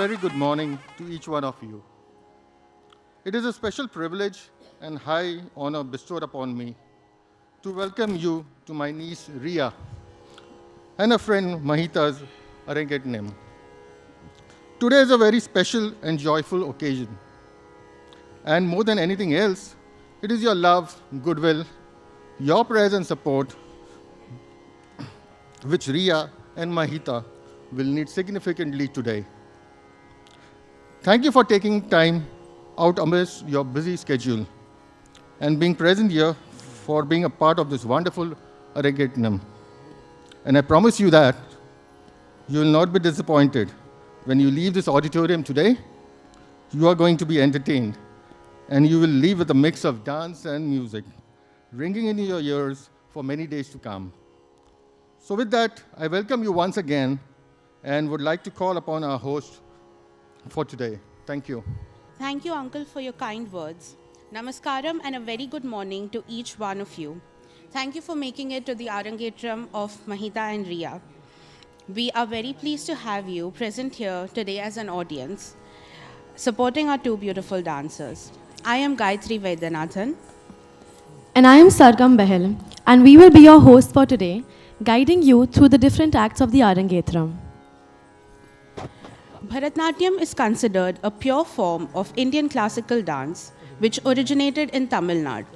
very good morning to each one of you. It is a special privilege and high honor bestowed upon me to welcome you to my niece Rhea and a friend Mahitha's Arangetram. Today is a very special and joyful occasion. And more than anything else, it is your love, goodwill, your prayers and support which Rhea and Mahitha will need significantly today. Thank you for taking time out amidst your busy schedule and being present here for being a part of this wonderful Arangetram. And I promise you that you will not be disappointed when you leave this auditorium today. You are going to be entertained, and you will leave with a mix of dance and music ringing in your ears for many days to come. So with that, I welcome you once again and would like to call upon our host for today. Thank you. Thank you, Uncle, for your kind words. Namaskaram and a very good morning to each one of you. Thank you for making it to the Arangetram of Mahitha and Rhea. We are very pleased to have you present here today as an audience, supporting our two beautiful dancers. I am Vaidyanathan. And I am Sargam Behel, and we will be your hosts for today, guiding you through the different acts of the Arangetram. Bharatnatyam is considered a pure form of Indian classical dance which originated in Tamil Nadu.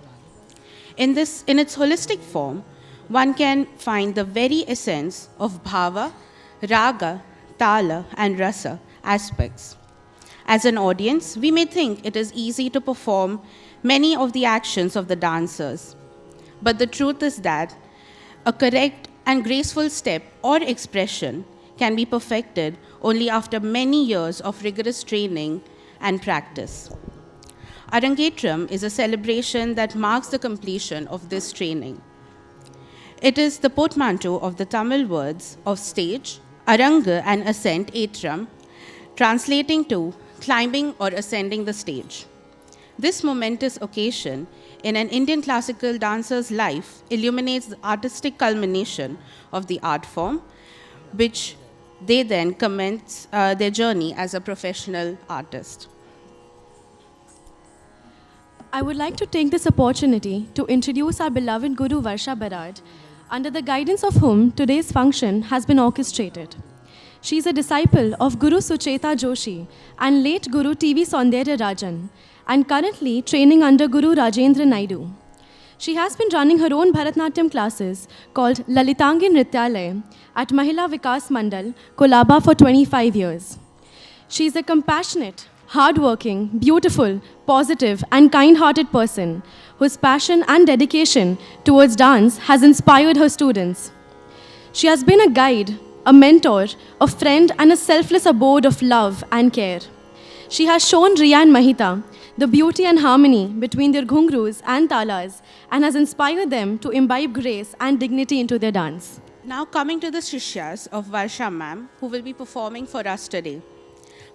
In its holistic form, one can find the very essence of bhava, raga, tala, and rasa aspects. As an audience, we may think it is easy to perform many of the actions of the dancers. But the truth is that a correct and graceful step or expression can be perfected only after many years of rigorous training and practice. Arangetram is a celebration that marks the completion of this training. It is the portmanteau of the Tamil words of stage, aranga, and ascent, etram, translating to climbing or ascending the stage. This momentous occasion in an Indian classical dancer's life illuminates the artistic culmination of the art form, which they then commence their journey as a professional artist. I would like to take this opportunity to introduce our beloved Guru Varsha Barad, under the guidance of whom today's function has been orchestrated. She is a disciple of Guru Sucheta Joshi and late Guru T.V. Saundarya Rajan, and currently training under Guru Rajendra Naidu. She has been running her own Bharatnatyam classes called Lalitangi Nrityalaya at Mahila Vikas Mandal, Kolaba for 25 years. She is a compassionate, hardworking, beautiful, positive, and kind-hearted person whose passion and dedication towards dance has inspired her students. She has been a guide, a mentor, a friend, and a selfless abode of love and care. She has shown Rhea and Mahitha the beauty and harmony between their ghungroos and talas and has inspired them to imbibe grace and dignity into their dance. Now coming to the Shishyas of Varsha ma'am, who will be performing for us today.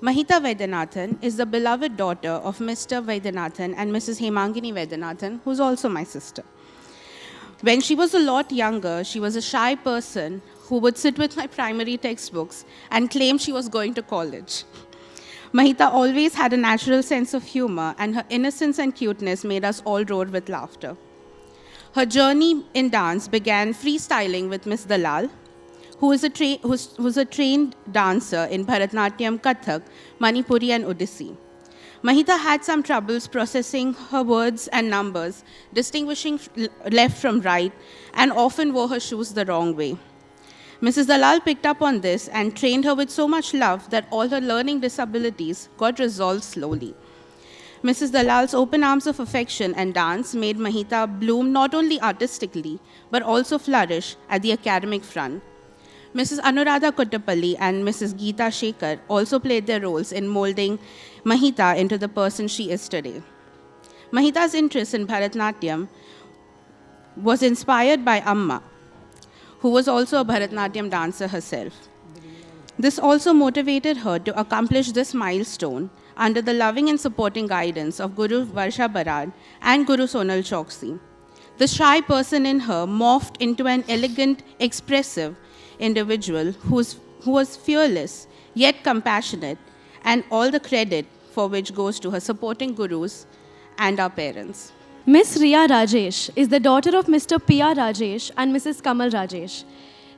Mahitha Vaidyanathan is the beloved daughter of Mr. Vaidyanathan and Mrs. Hemangini Vaidyanathan, who's also my sister. When she was a lot younger, she was a shy person who would sit with my primary textbooks and claim she was going to college. Mahitha always had a natural sense of humor, and her innocence and cuteness made us all roar with laughter. Her journey in dance began freestyling with Miss Dalal, who's a trained dancer in Bharatnatyam, Kathak, Manipuri, and Odissi. Mahitha had some troubles processing her words and numbers, distinguishing left from right, and often wore her shoes the wrong way. Mrs. Dalal picked up on this and trained her with so much love that all her learning disabilities got resolved slowly. Mrs. Dalal's open arms of affection and dance made Mahitha bloom not only artistically, but also flourish at the academic front. Mrs. Anuradha Kottapalli and Mrs. Geeta Shekhar also played their roles in molding Mahitha into the person she is today. Mahitha's interest in Bharatnatyam was inspired by Amma, who was also a Bharatnatyam dancer herself. This also motivated her to accomplish this milestone under the loving and supporting guidance of Guru Varsha Barad and Guru Sonal Chokshi. The shy person in her morphed into an elegant, expressive individual who was fearless, yet compassionate, and all the credit for which goes to her supporting gurus and our parents. Miss Rhea Rajesh is the daughter of Mr. P.R. Rajesh and Mrs. Kamal Rajesh.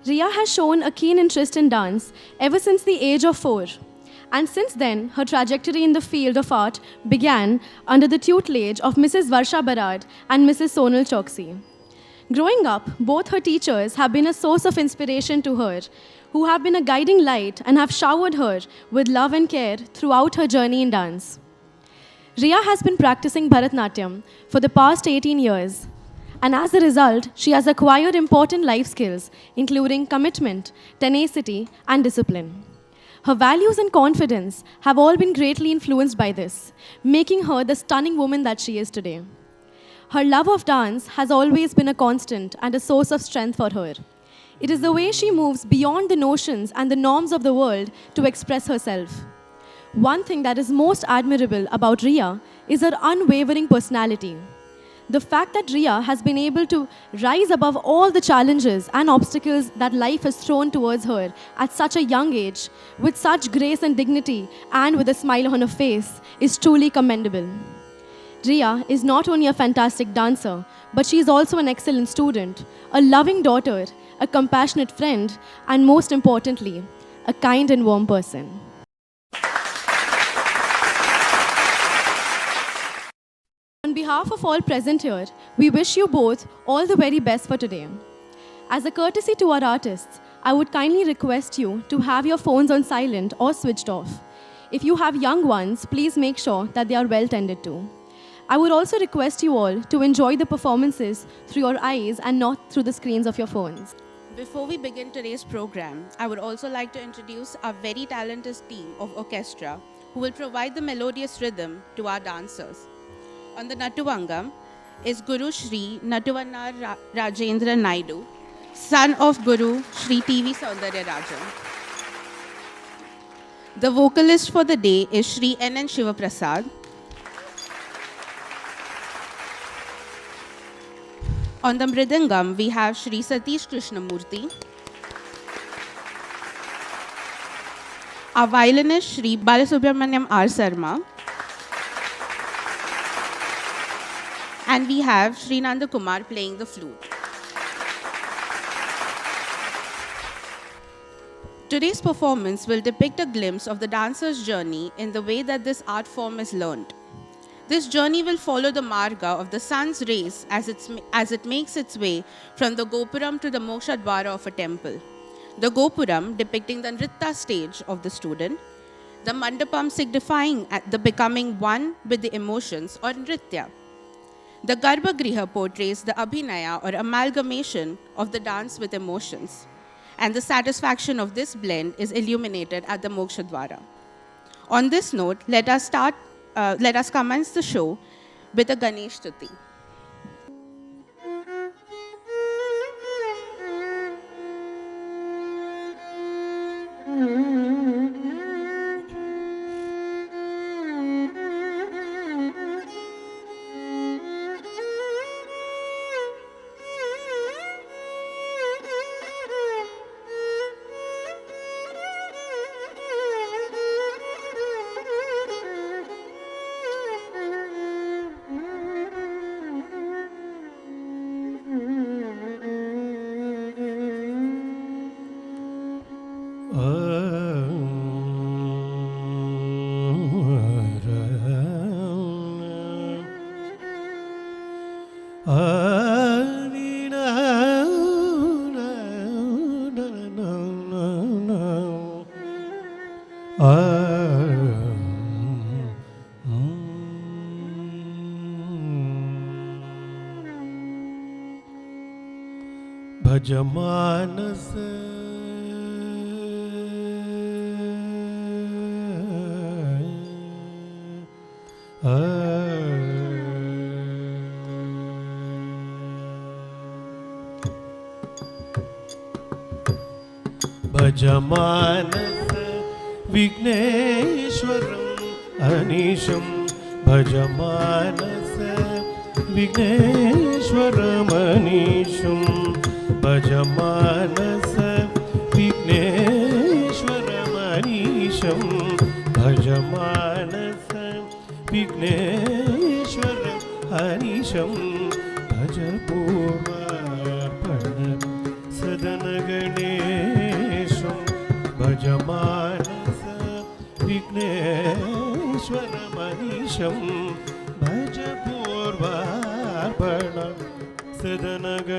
Rhea has shown a keen interest in dance ever since the age of 4. And since then, her trajectory in the field of art began under the tutelage of Mrs. Varsha Barad and Mrs. Sonal Choksi. Growing up, both her teachers have been a source of inspiration to her, who have been a guiding light and have showered her with love and care throughout her journey in dance. Rhea has been practicing Bharatanatyam for the past 18 years, and as a result, she has acquired important life skills, including commitment, tenacity, and discipline. Her values and confidence have all been greatly influenced by this, making her the stunning woman that she is today. Her love of dance has always been a constant and a source of strength for her. It is the way she moves beyond the notions and the norms of the world to express herself. One thing that is most admirable about Rhea is her unwavering personality. The fact that Rhea has been able to rise above all the challenges and obstacles that life has thrown towards her at such a young age, with such grace and dignity and with a smile on her face, is truly commendable. Rhea is not only a fantastic dancer, but she is also an excellent student, a loving daughter, a compassionate friend, and most importantly, a kind and warm person. On behalf of all present here, we wish you both all the very best for today. As a courtesy to our artists, I would kindly request you to have your phones on silent or switched off. If you have young ones, please make sure that they are well tended to. I would also request you all to enjoy the performances through your eyes and not through the screens of your phones. Before we begin today's program, I would also like to introduce our very talented team of orchestra who will provide the melodious rhythm to our dancers. On the Natuvangam is Guru Shri Natuvanna Rajendra Naidu, son of Guru Shri T.V. Saundarya Rajan. The vocalist for the day is Shri N.N. Shivaprasad. On the Mridangam, we have Shri Satish Krishnamurthy. Our violinist Shri Balasubramanyam R. Sarma. And we have Shri Nanda Kumar playing the flute. Today's performance will depict a glimpse of the dancer's journey in the way that this art form is learned. This journey will follow the marga of the sun's rays as it makes its way from the Gopuram to the Moksha Dwara of a temple. The Gopuram depicting the Nritta stage of the student, the Mandapam signifying the becoming one with the emotions or Nritya. The Garbhagriha portrays the Abhinaya or amalgamation of the dance with emotions, and the satisfaction of this blend is illuminated at the Moksha Dwara. On this note, let us commence the show with a Ganesh Stuti. Bhajamanas Bhajamanas Vigneshwaram Anisham Bhajamanas Vigneshwaram Anisham Bhajamanas Vigneshwaram Anisham Bhajamanas विघ्नेश्वरम् अनिशं भज पूर्वार्पण सदनगणेशं भजमानस विघ्नेश्वरमनिशं भज पूर्वार्पण सदनगणेशं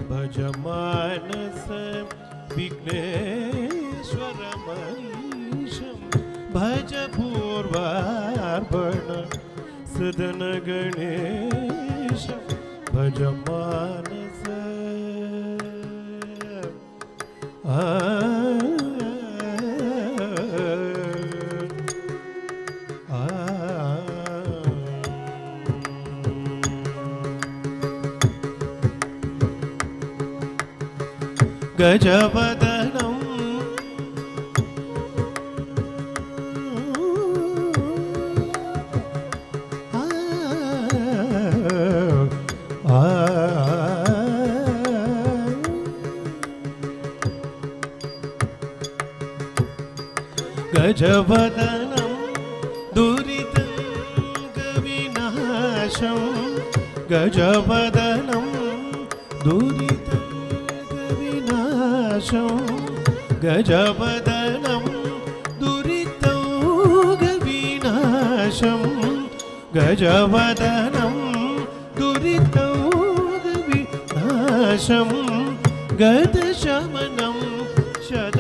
भजमानस विघ्नेश्वरमनिशं भज पूर्वार्पण सदनगणेशं भजमानस गजवदनं गजवदनं दुरितं गविनाशं गजवदनं दुरितं गविनाशं गजवदनं दुरितं गविनाशं गजवदनं दुरितं गविनाशं गदशमनं शद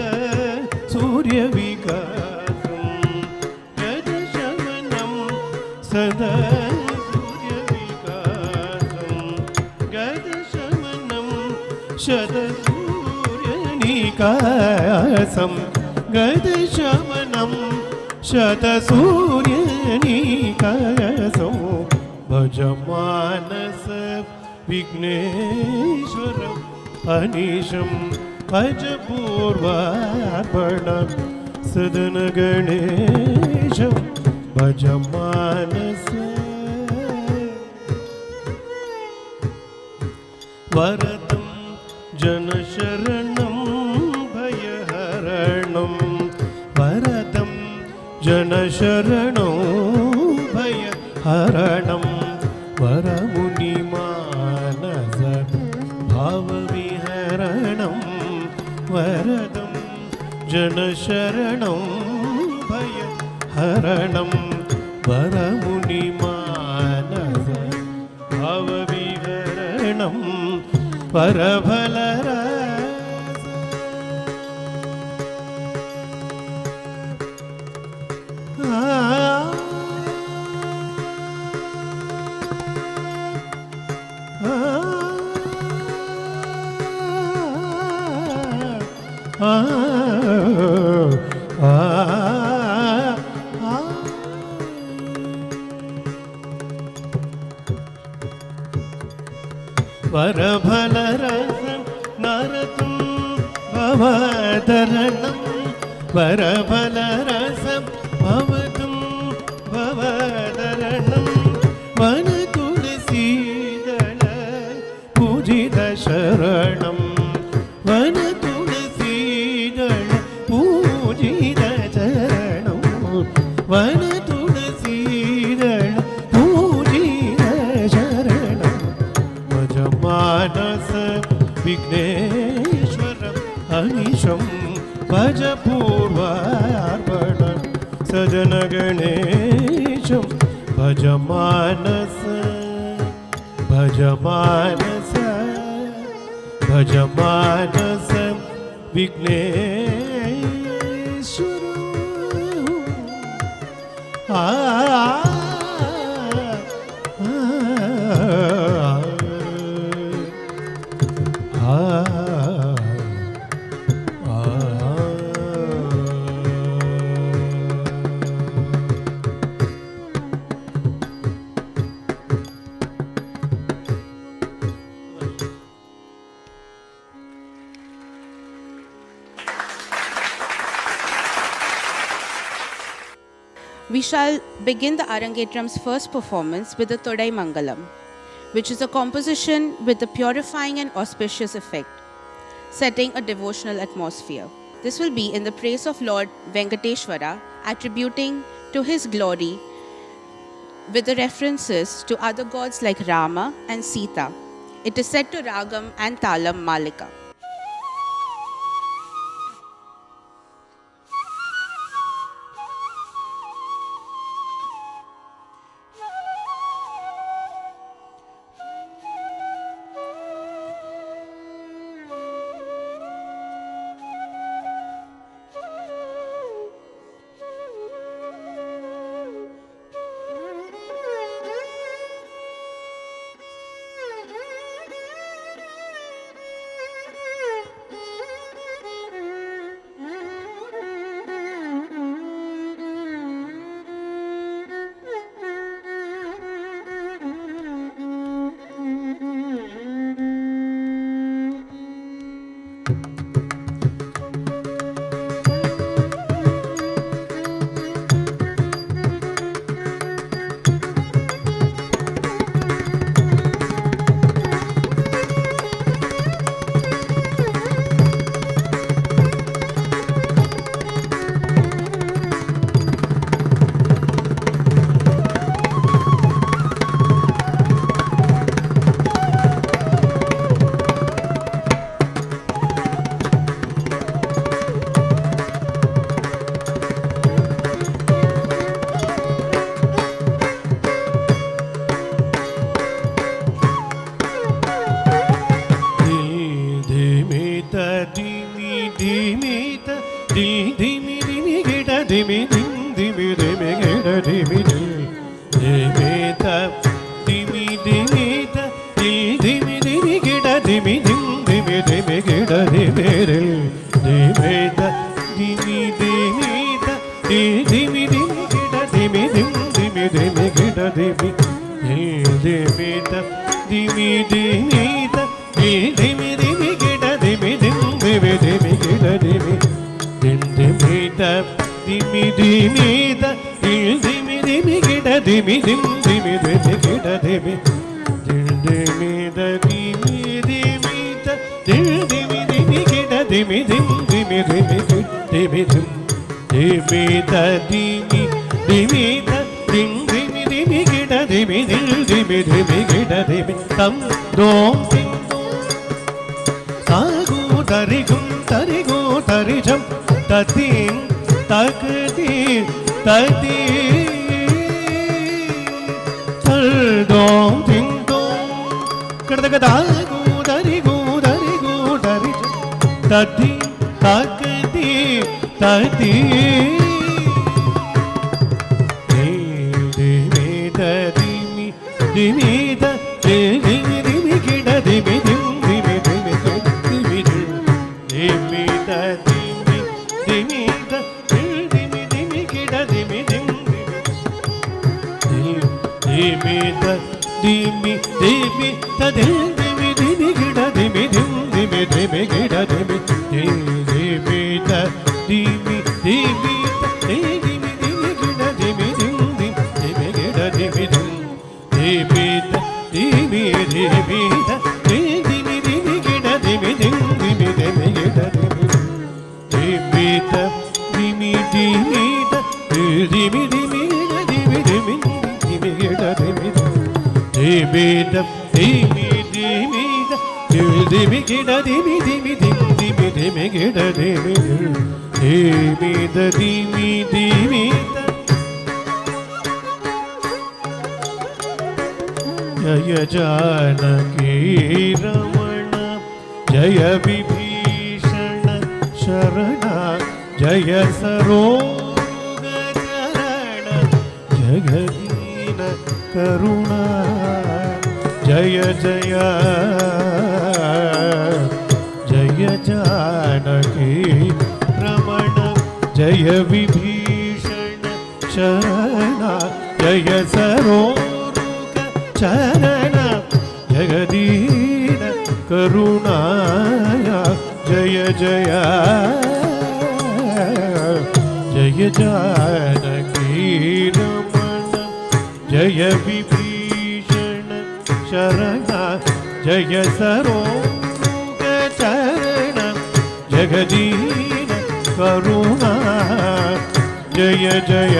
सूर्यविकासं गदशमनं सदा सूर्यविकासं गदशमनं शतसूर्यनिकासं गदशमनं शतसूर्यनिकासं भजमानस विघ्नेश्वरम् अनिशं भज पूर्वार्पणं सदनगणेशं भजमानस वरदं जनशरणं भयहरणं वरदं जनशरणं भयहरणं वरमुनिमानस भावविहरणं वरदं जनशरणं भयहरणं वरमुनिमानस भावविहरणं परफलरस वरफलरसं नरतं भवदरणं वरफलरसं भवतं भवदरणं वनतुलसीदल पूजितशरणं वनतुलसीदल पूजितचरणं वनतुलसीदल पूजितशरणं भजमानस विघ्नेश्वरम् अनिशं भज पूर्वार्पणं सदनगणेशं भजमानस भजमानस भजमानस विघ्नेश्वरम् We shall begin the Arangetram's first performance with the Todai Mangalam, which is a composition with a purifying and auspicious effect, setting a devotional atmosphere. This will be in the praise of Lord Venkateshwara, attributing to his glory with the references to other gods like Rama and Sita. It is set to Ragam and Talam Malika. Jaya Janaki Ramana Jaya Vibhishana Sharana Jaya Saroga Charana Jagadina Karuna Jaya Jaya Jaya Janaki Ramana Jaya Vibhishana Sharana Jaya Saroga Charana Jagadina Karunaya Jaya Jaya Jaya Janaki Ramana Jaya Vibhishana Sharana Jaya Saroga Charana Jagadina Karuna जय जय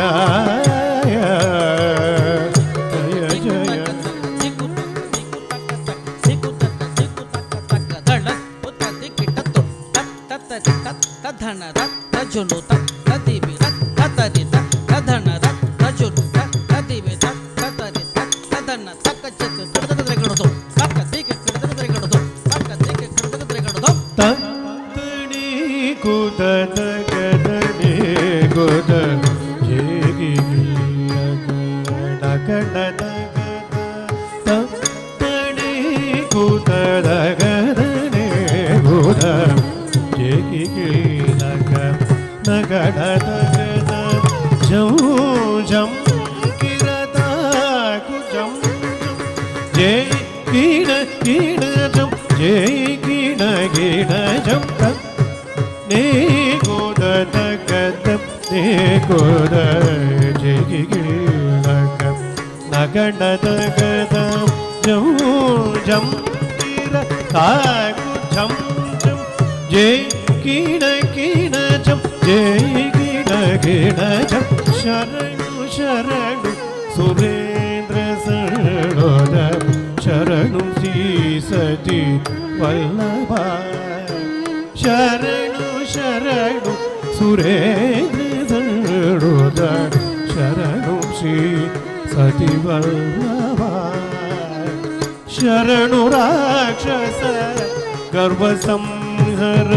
संहर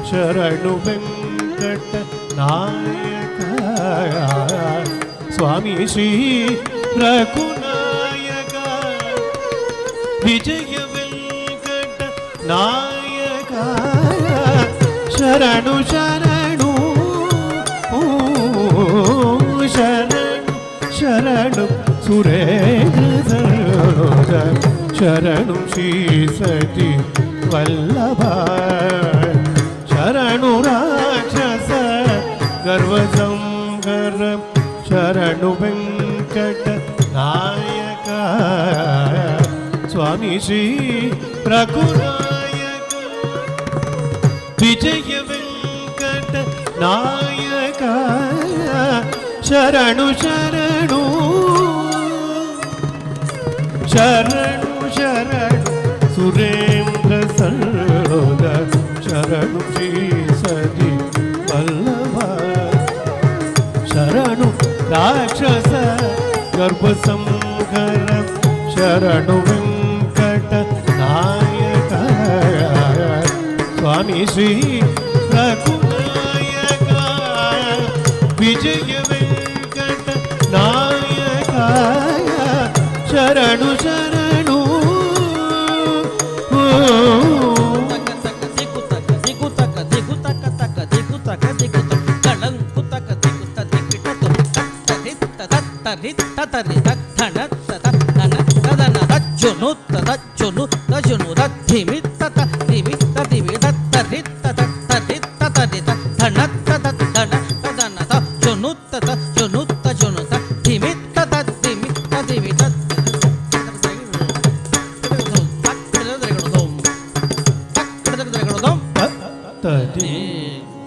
शरणु वेंकट नायक स्वामी श्री रघुनायक विजय वेंकट नायक शरणु शरणु शरणु शरणु सुरेंद्र शरणु श्री सती वल्लभ शरणु राक्षस गर्व संहर शरणु वेंकट नायक स्वामी श्री रघुनायक विजय वेंकट नायक शरणु शरणु शरणु शरणु सुरेंद्र सरोदर शरणु श्री सती वल्लभ शरणु राक्षस गर्भ संहर शरणु वेंकट नायक स्वामी श्री रघुनायक विजय वेंकट नायक शरणु शरणु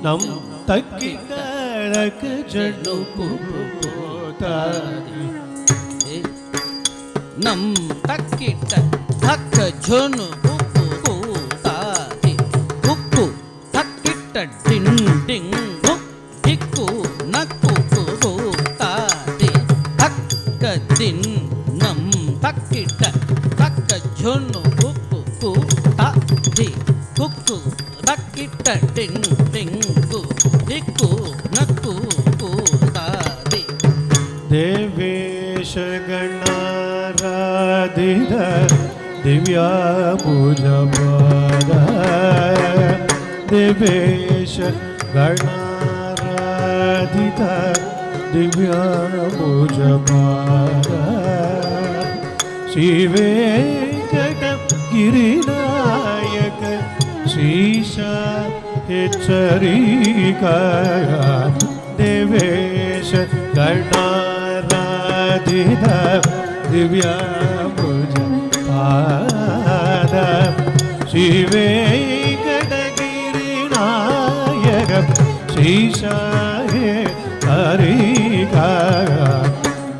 नम तक जनु नम तक्किट धक झुनु ताति कुक्कु तक्किट डिंग डिंग हुक हिक्कु नक्कु ताति धक दिन नम तक्किट धक झुनु कुक्कु ताति कुक्कु तक्किट डिंग डिंग हिक्कु नक्कु ताति Devesh गणाराधित दिव्याभुजपाद Devesh गणाराधित दिव्याभुजपाद श्रीवेंकट गिरिनायक Shrish हेच्चरिका Devesh गणाराधित दिव्याभुजपाद श्रीवेंकटगिरिनायक Shrish Sarika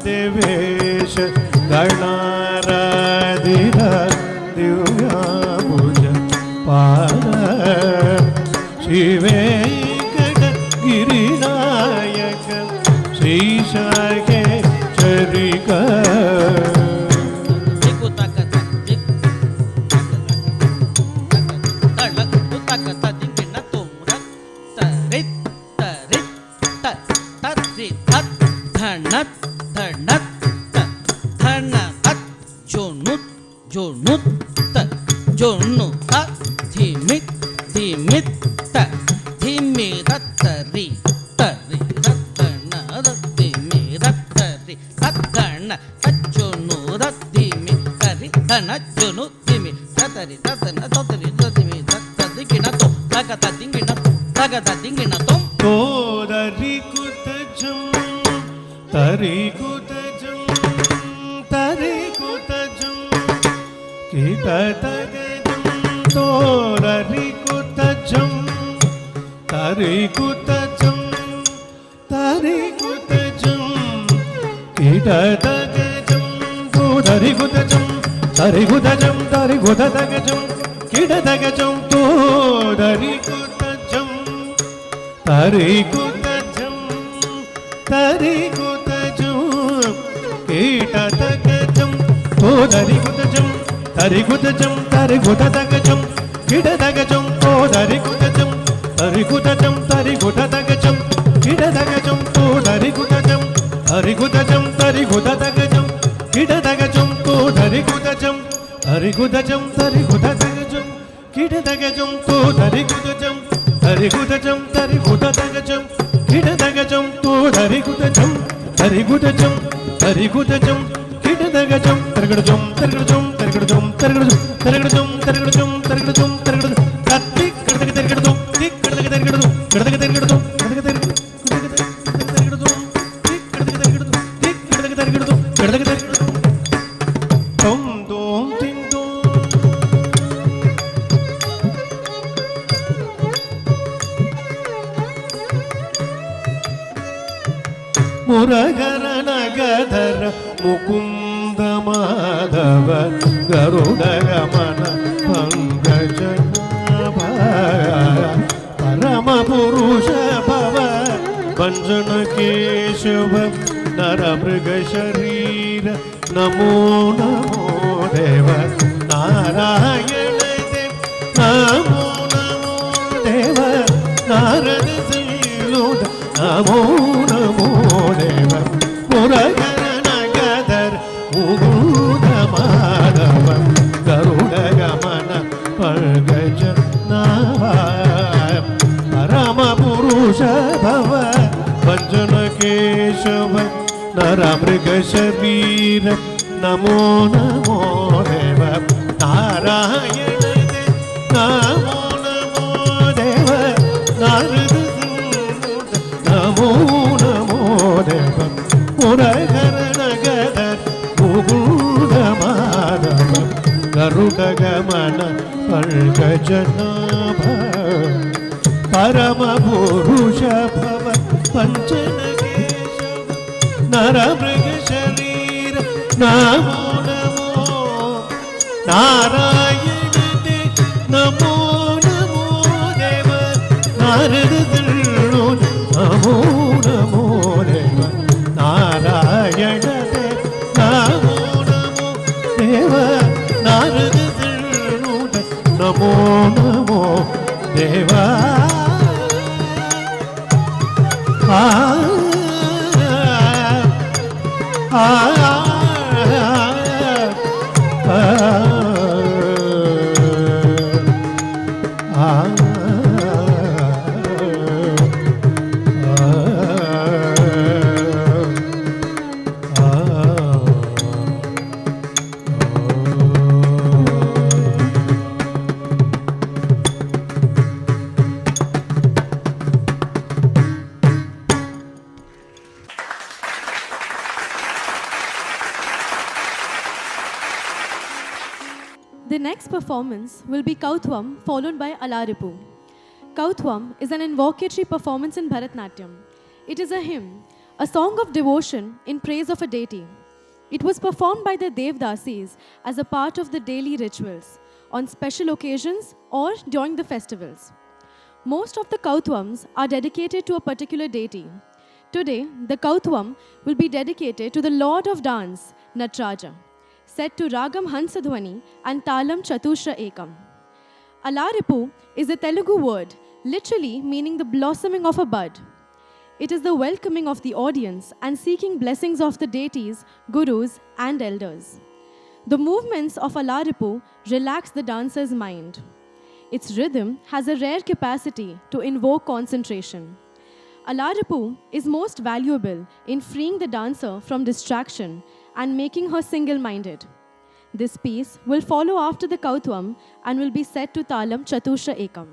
Devesh Garnaradhira Divya Puja Pada Shivekata Girinayaka Shishake Charika The next performance will be Kautvam, followed by Alaripu. Kautvam is an invocatory performance in Bharatnatyam. It is a hymn a song of devotion in praise of a deity. It was performed by the Devdasis as a part of the daily rituals, on special occasions or during the festivals. Most of the Kautvams are dedicated to a particular deity. Today, the Kautvam will be dedicated to the Lord of Dance, Natraja, set to Ragam Hansadhwani and Talam Chatushra Ekam. Alaripu is a Telugu word, literally meaning the blossoming of a bud. It is the welcoming of the audience and seeking blessings of the deities, gurus, and elders. The movements of Alaripu relax the dancer's mind. Its rhythm has a rare capacity to invoke concentration. Alaripu is most valuable in freeing the dancer from distraction and making her single-minded. This piece will follow after the Kautvam and will be set to Talam Chatushra Ekam.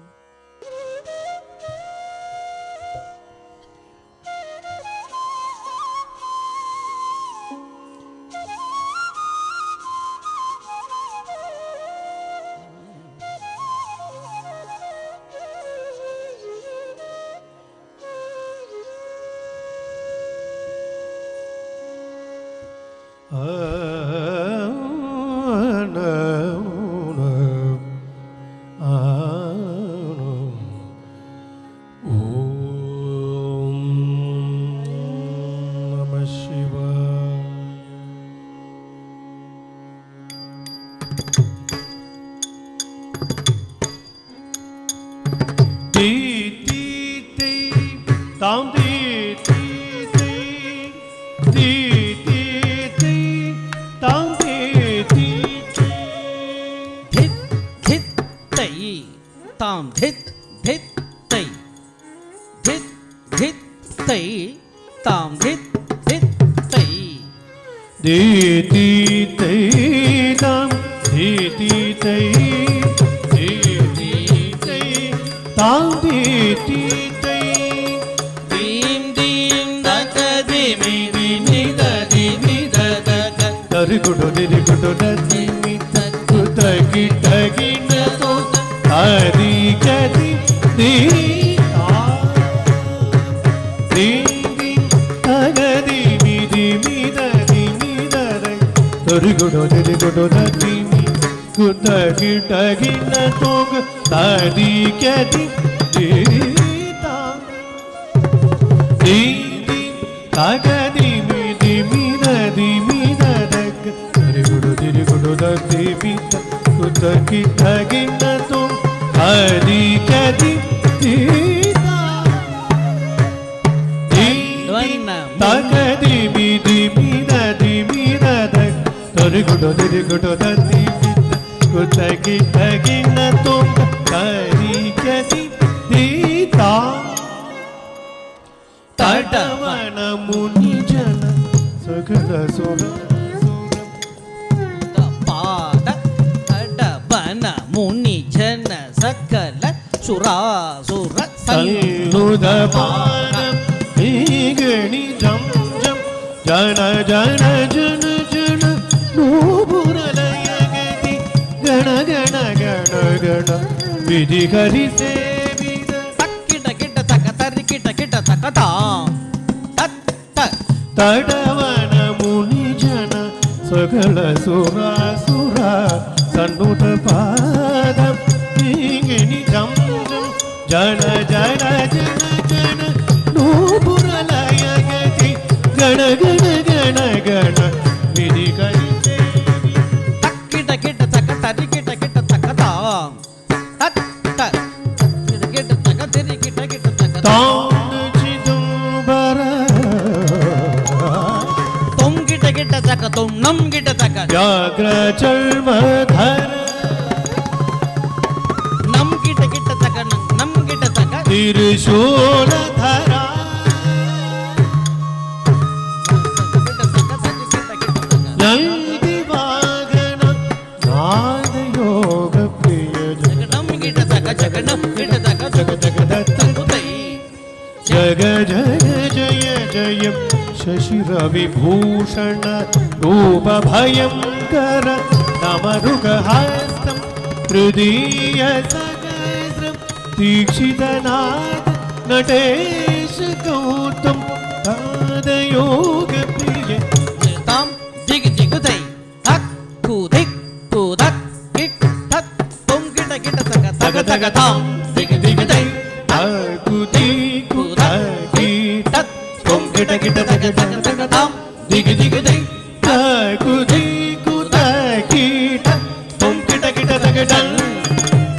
दीक्षितनाथ Natesh Gautam யோக பிரிய தாம் திகு திகுதை தக் குதிக் குதக் kit தக் தொம் கிட்ட கிட்ட தக தக தக தாம் திகு திகுதை குதி குதகி தக் தொம் கிட்ட கிட்ட தக தக தக தாம் திகு திகுதை குதி குதகி தொம் கிட்ட கிட்ட தகடன்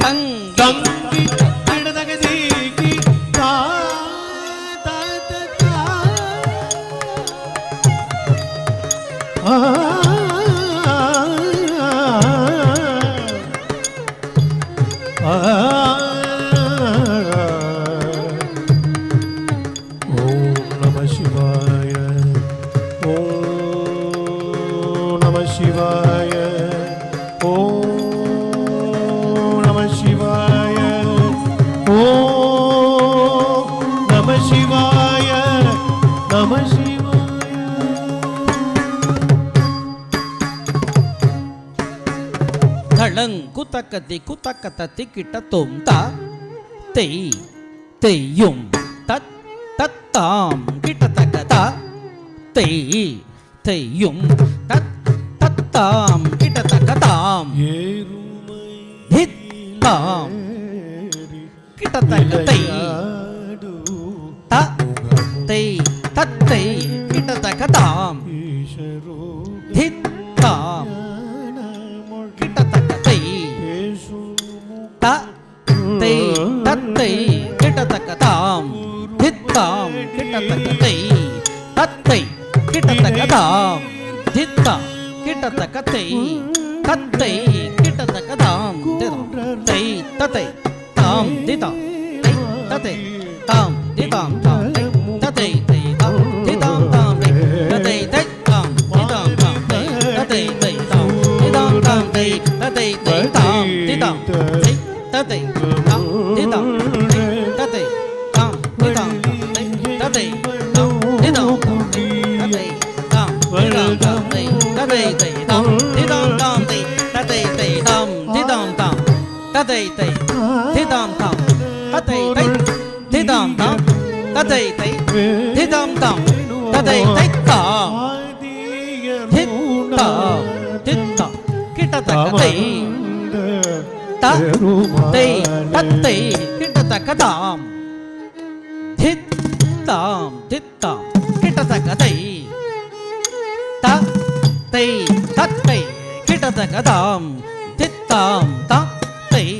தங் தம் கிட தகதீகி தா தா தா ஆ ஓம் நம சிவாய ஓம் நம சிவாய ஓம் நம சிவாய ஓம் நம சிவாய நம சிவாய தளங் குத்தக்கத்தி குத்தக்கத்தி கிட்ட தொம் தா தெய் தெய்யும் தத் தத்தாம் கிட்ட தக்க தா தெய் தெய்யும் தத் தத்தாம் கிட்ட தக்க தாம் ஏறுமை தித் தாம் கிட்ட தக்க தெய் விளையாடு த தெய் தத்தை கிட்ட தக்க தாம் ஈஸ்வரோ தித் தாம் கிட்ட தக்க தெய் த தெய் தத்தை கிட்ட தக்க தாம் தித்தாம் கிட்ட தக்க தெய் தத்தை கிட்ட தக்க தாம் தித்தாம் கிட்ட தக்க தெய் தத்தை கிட்ட தக்க தாம் தெய் தத்தை தாம் திதாம் தெய் தத்தை தாம் திதாம் தாம் தெய் தத்தை தெய் தாம் திதாம் தாம் தெய் தத்தை தெய் தாம் திதாம் தாம் தெய் தத்தை தெய் தாம் திதாம் தாம் தெய் தத்தை தெய் தாம் திதாம் தெய் தத்தை தாம் திதாம் தெய் தத்தை தாம் திதாம் தெய் தத்தை தாம் திதாம் தத்தை தாம் திதாம் தாம் தெய் தத்தை தெய் தாம் திதாம் தாம் தெய் தத்தை தெய் தாம் திதாம் தாம் தத்தை தெய் திதாம் தாம் தத்தை தெய் திதாம் தாம் தத்தை தெய் திதாம் தாம் தத்தை தெய் தாம் தித்தா தித்தா கிட்ட தக்க தெய் த தெய் தத்தை கிட்ட தக்க தாம் தித்தாம் தித்தாம் கிட்ட தக்க தெய் த தெய் தத்தை கிட்ட தக்க தாம் தித்தாம் தாம் தெய்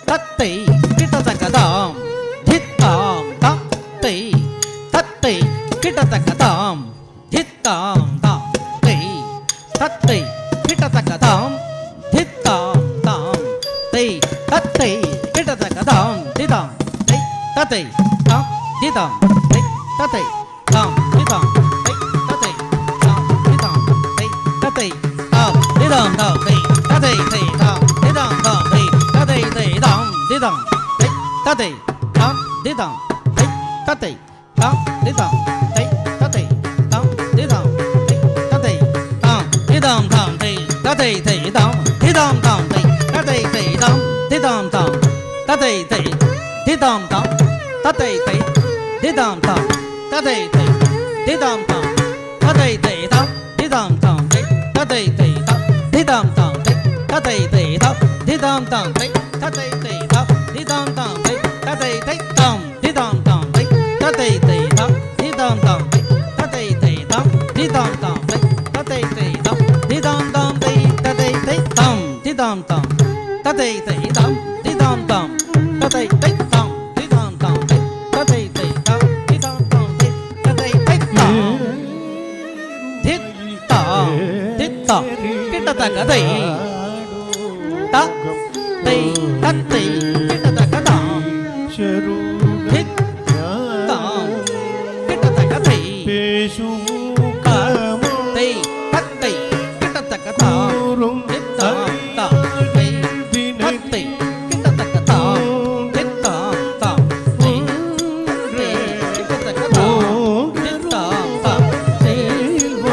தத்தை கிட்ட தக்க தாம் தித்தாம் தாம் தெய் தத்தை கிட்ட தக்க தாம் தித்தாம் தாம் தெய் தத்தை கிட்ட தக்க தாம் தித்தாம் தாம் தெய் தத்தை கிட்ட தக்க தாம் திதாம் தெய் தத்தை தாம் திதாம் தெய் தத்தை தாம் திதாம் தெய் தத்தை தாம் திதாம் தெய் தத்தை தாம் திதாம் தாம் தெய் தத்தை தெய் தாம் திதாம் தாம் தெய் தத்தை தெய் தாம் திதாம் தெய் தத்தை தாம் திதாம் தெய் தத்தை தாம் திதாம் தெய் தத்தை தாம் திதாம் தெய் தத்தை தாம் திதாம் தாம் தெய் தத்தை தெய் தாம் திதாம் தாம் தெய் தத்தை தெய் தாம் திதாம் தாம் தத்தை தெய் திதாம் தாம் தத்தை தெய் திதாம் தாம் தத்தை தெய் திதாம் தாம் தத்தை தெய் தாம் திதாம் தாம் தெய் தத்தை தெய் தாம் திதாம் தாம் தெய் தத்தை தெய் தாம் திதாம் தாம் தெய் தத்தை தெய் தாம் திதாம் தாம் தெய் தத்தை தெய் தாம் திதாம் தாம் தெய் தத்தை தெய் தாம் திதாம் தாம் தெய் தத்தை தெய் தாம் திதாம் தாம் தெய் தத்தை தெய் தாம் திதாம் தாம் தெய் தத்தை தெய் தாம் திதாம் தாம் தத்தை தெய் தாம் திதாம் தாம் தத்தை தெய் தாம் திதாம் தாம் தெய் தத்தை தெய் தாம் திதாம் தாம் தெய் தத்தை தெய் தாம் தித்தா தித்தா கிட்ட தக்க தெய் த தெய் தத்தை கிட்ட தக்க தாம் தித்தாம் கிட்ட தக்க தெய் தெய் தத்தை கிட்ட தக்க தாம் தித்தாம் தாம் தெய் தத்தை கிட்ட தக்க தாம் தித்தாம் தாம் தெய் தத்தை கிட்ட தக்க தாம் தித்தாம் தாம் தெய்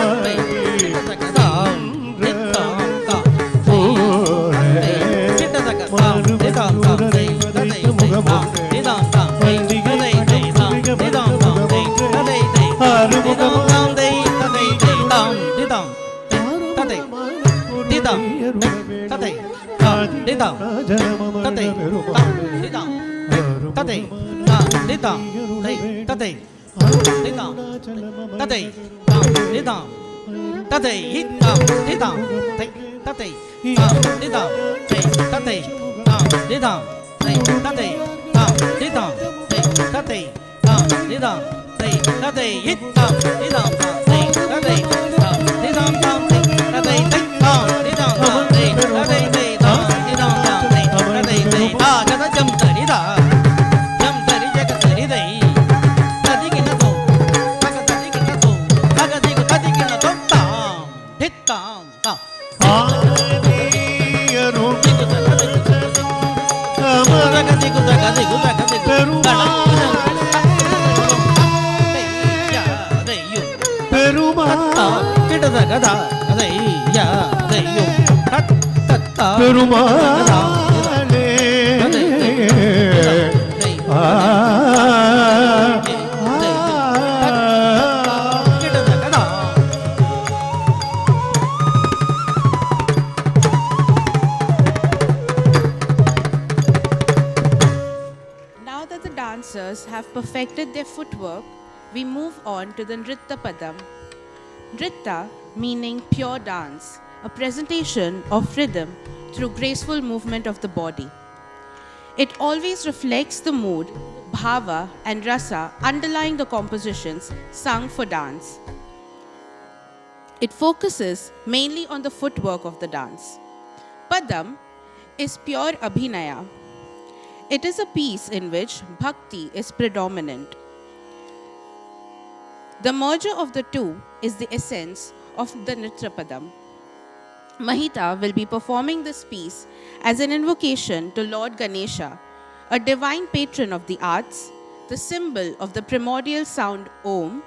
தத்தை கிட்ட தக்க தாம் தித்தாம் தாம் தெய் தத்தை கிட்ட தக்க தாம் தித்தாம் தாம் தெய் Didam, Tate, Didam, Tate, Didam, Tate, Didam, Tate, Didam, Tate, Hitam, Didam, Tate, Didam, Tate, Didam, Tate, Didam, Tate, Didam, Tate, Hitam, Didam, Tate, Didam, Now that the dancers have perfected their footwork, we move on to the Nritta Padam. Nritta meaning pure dance, a presentation of rhythm through graceful movement of the body. It always reflects the mood, bhava and rasa underlying the compositions sung for dance. It focuses mainly on the footwork of the dance. Padam is pure abhinaya. It is a piece in which bhakti is predominant. The merger of the two is the essence of the Nritta Padam. Mahitha will be performing this piece as an invocation to Lord Ganesha, a divine patron of the arts, the symbol of the primordial sound Om,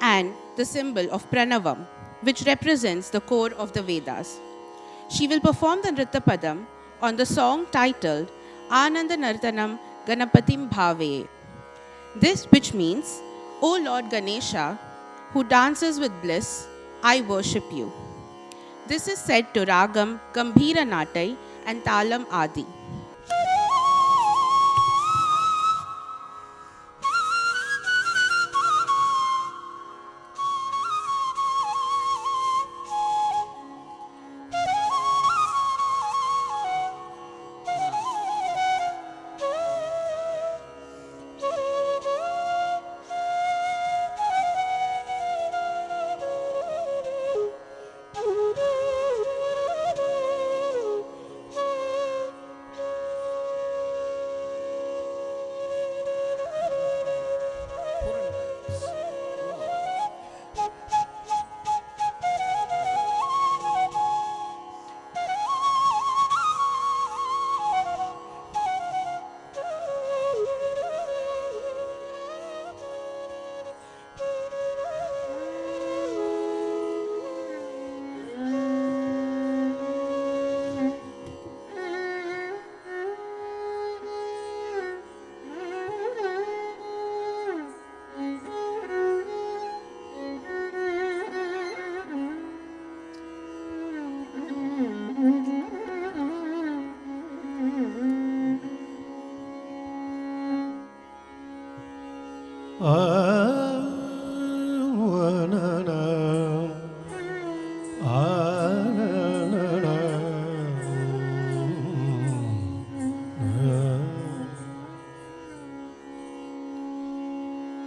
and the symbol of Pranavam, which represents the core of the Vedas. She will perform the Nritta Padam on the song titled Ananda Nartanam Ganapatim Bhave. This which means, O Lord Ganesha, who dances with bliss, I worship you. This is said to Ragam Gambhira Natai and Talam Adi.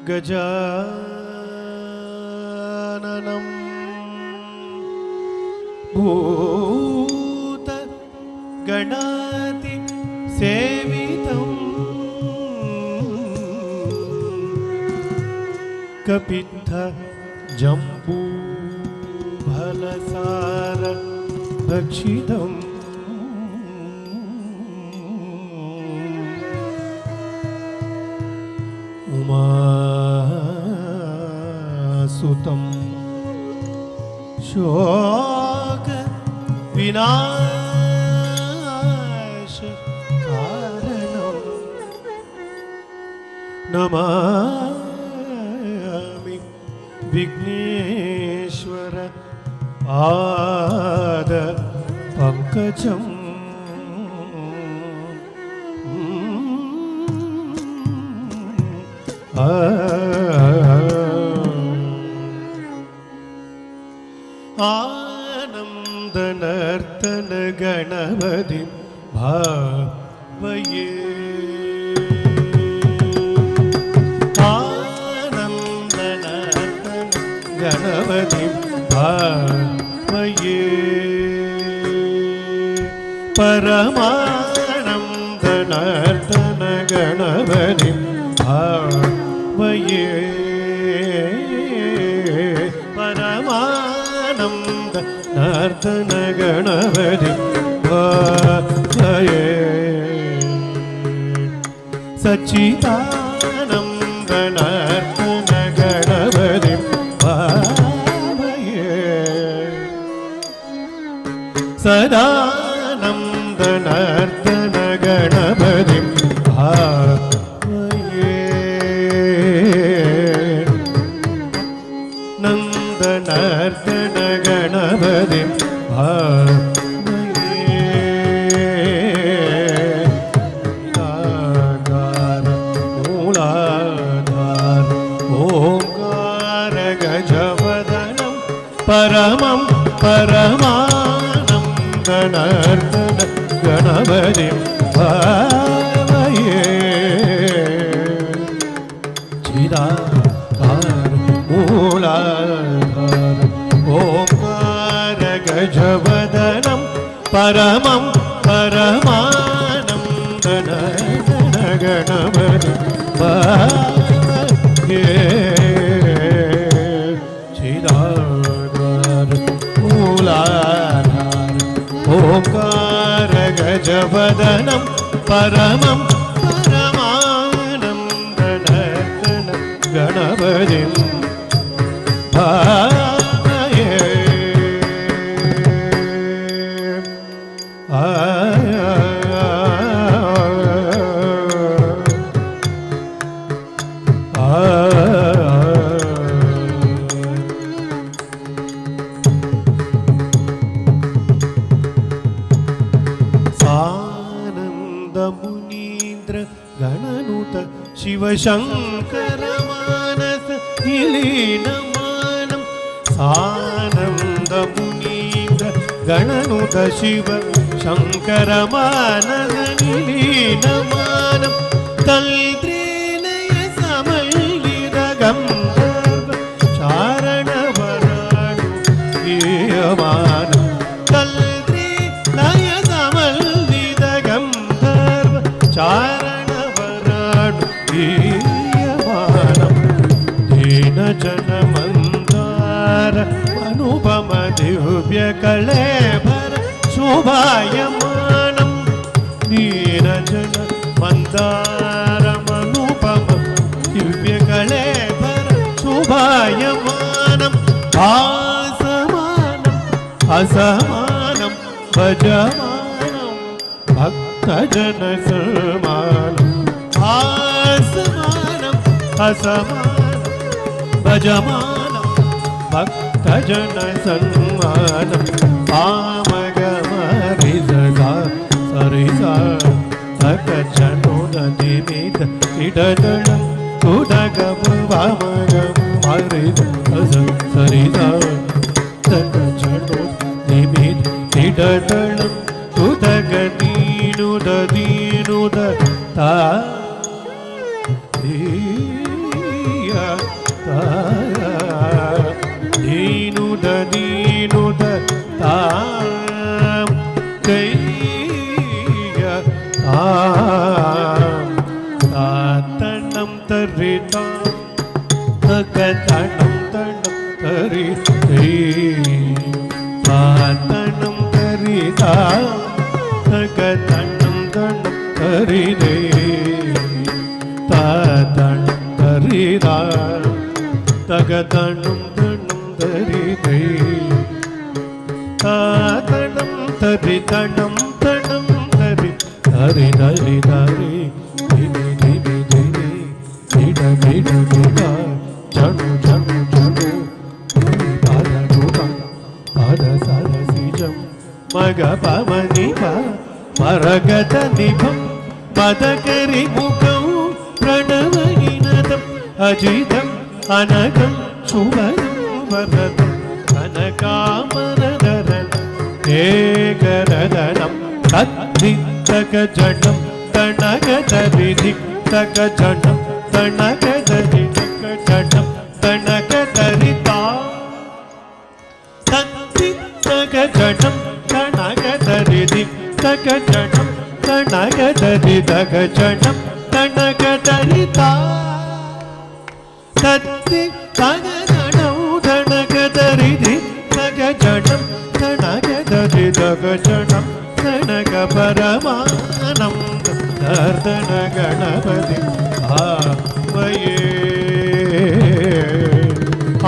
गजाननं भूत गणाति सेवितं कपित्थ जम्बू फलसार भक्षितम् उमासुतं शोक विनाश कारणं नमामि विघ्नेश्वर आद पंकजम् आनन्दनर्तन गणपतिं भावये आनन्दनर्तन गणपतिं भावये परमानन्दनर्तन गणपतिं भावये परमानन्द नर्तन गणपतिं भावये सच्चिदानन्द नर्तन गणपतिं भावये सदानन्द नर्तन गणपतिं भावये नर्तन गणपतिं भावये गागार मूलाधार ओंकार गजवदनं परमं परमानन्द नर्तन गणपतिं भावये चिदाकार मूलाधार ओंकार गजवदनं परमं परमानन्द नर्तन गणपतिं भावये चिदाकार मूलाधार ओंकार गजवदनं परमं परमानन्द नर्तन गणपतिं भावये सानन्दमुनीन्द्र गणनुत शिवशङ्कर मानस निलीनमानं सानन्दमुनीन्द्र गणनुत शिव शङ्कर मानस निलीनमानं तल्त्रीलय समल्लित गन्धर्व चारणवराणु गीयमानं तल्त्रीलय समल्लित गन्धर्व चारणवराणु गीयमानं दीनजनमन्दार अनुपम दिव्य कलेभर शोभायमानं दीनजन मन्दारमनुपम दिव्य कलेभर शोभायमानं आसमानं असमानं भजमानं भक्तजन सन्मानं आसमानं असमानं भजमानं भक्तजन सन्मानं पामगमरिसदा सरिसा तकचनोदनिमित इडदलं कुडगमवामगम मरिद सरिसा तकचनोदनिमित इडदलं कुडगनीनुददीनुद ता दीनुद दीनुद ताम कैय ताम तातनं तरिता तकतनं तनं तरि तातनं तरिता तकतनं तनं तरि तातनं तरिता तगतनं तनं तरि तातनं तरितनं तनं तरि धरि धरि धरि धिमि धिमि धिमि धिड धिड धिड जनु जनु जनु पाद डुबा पाद सरसिजं मग पमनिप मरगत निभं मदकरि मुखं प्रणवहिनदं अजितम् अनघं शुभदं वरदं कनकामरधरम् एकरदनं तद्धिक्तकजटं तणकतरिधिक्तकजटं तणकतरिधिक्तकजटं तणकतरिता तद्धिक्तकजटं तणकतरिधिक्तकजटं तणकतरिधिक्तकजटं तणकतरिता तत्ति तगजडौ तणकतरिधि तगजडं तणकतरिधगजडं तणकपरमानं नर्तन गणपति भावये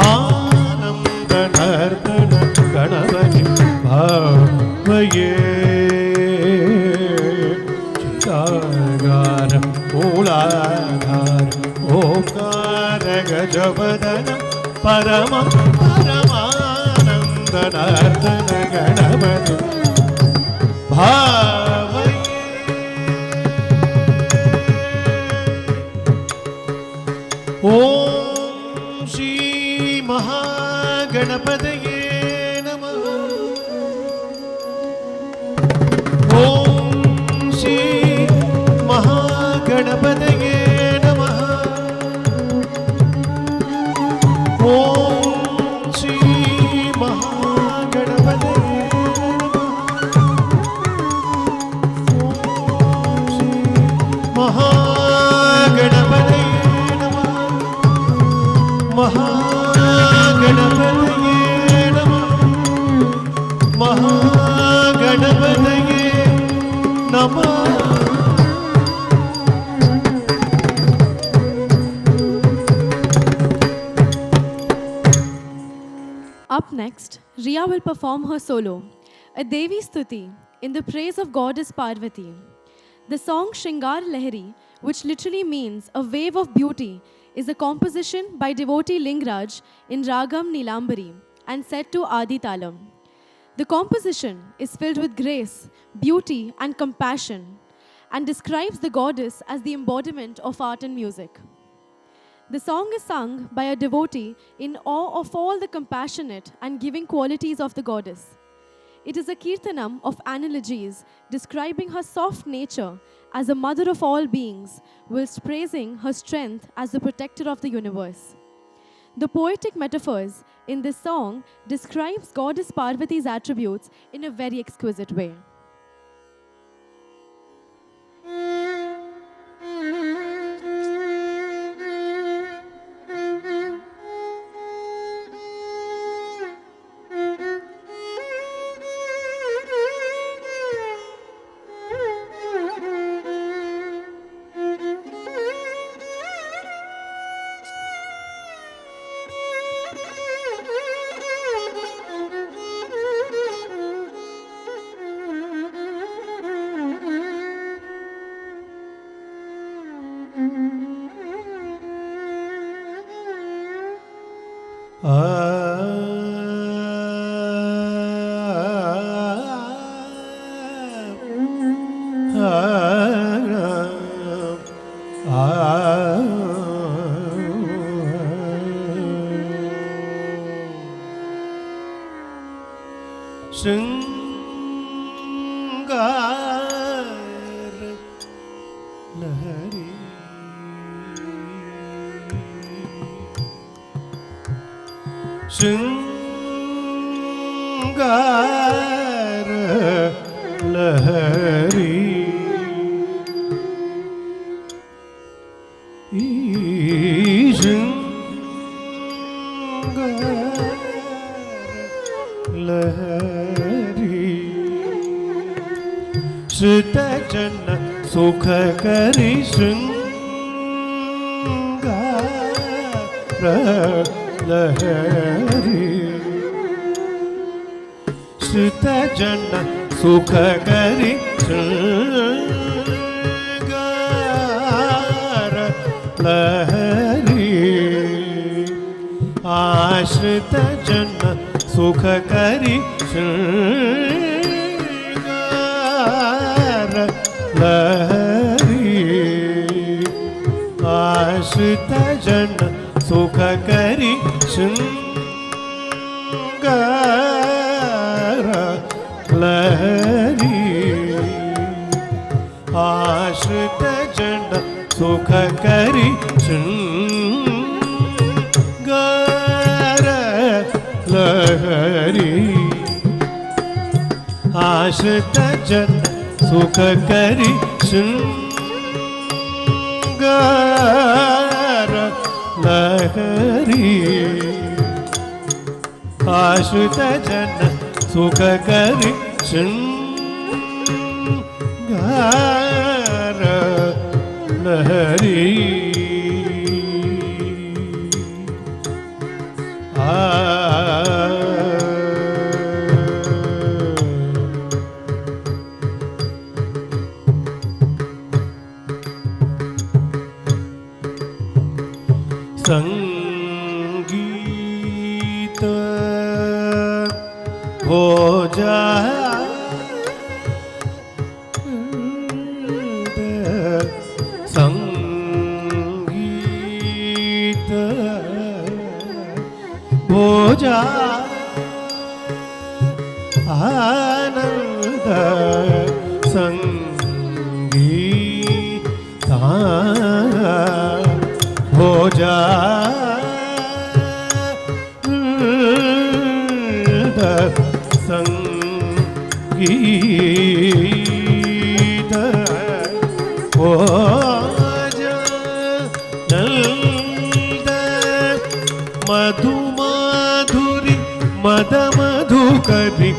आनन्द नर्तन गणपति भावये चिदागारं मूलाधारम् ओंकार गजवदनं परमं परमानंद नर्तन गणपति भावये ओम श्री महागणपतये नमः ओम श्री महागणपतये ओम श्री महागणपतये नमः महागणपतये नमः महागणपतये नमः Up next, Rhea will perform her solo, a Devi Stuti in the praise of Goddess Parvati. The song Shringar Lahari, which literally means a wave of beauty, is a composition by devotee Lingraj in Ragam Nilambari and set to Adi Talam. The composition is filled with grace, beauty, and compassion, and describes the goddess as the embodiment of art and music. The song is sung by a devotee in awe of all the compassionate and giving qualities of the goddess. It is a kirtanam of analogies describing her soft nature as a mother of all beings, whilst praising her strength as the protector of the universe. The poetic metaphors in this song describes Goddess Parvati's attributes in a very exquisite way. Shringar Lahari Shringar Lahari Shrita Jana Sukha Kari Shringar Lahari Shrita Jana Sukha Kari Shringar Lahari Ashrita Jana Sukha Kari Shringar Lahari आश्रित जन सुख करी शृंगार लहरी आश्रित जन सुख करी शृंगार लहरी आश्रित जन सुख करी शृंगार लहरी आश्रित जन सुख करी शृंगार लहरी संगीत हो संगीत हो आनंद संगीत हो संगीत हो मधु माधुरी मद मधुकरी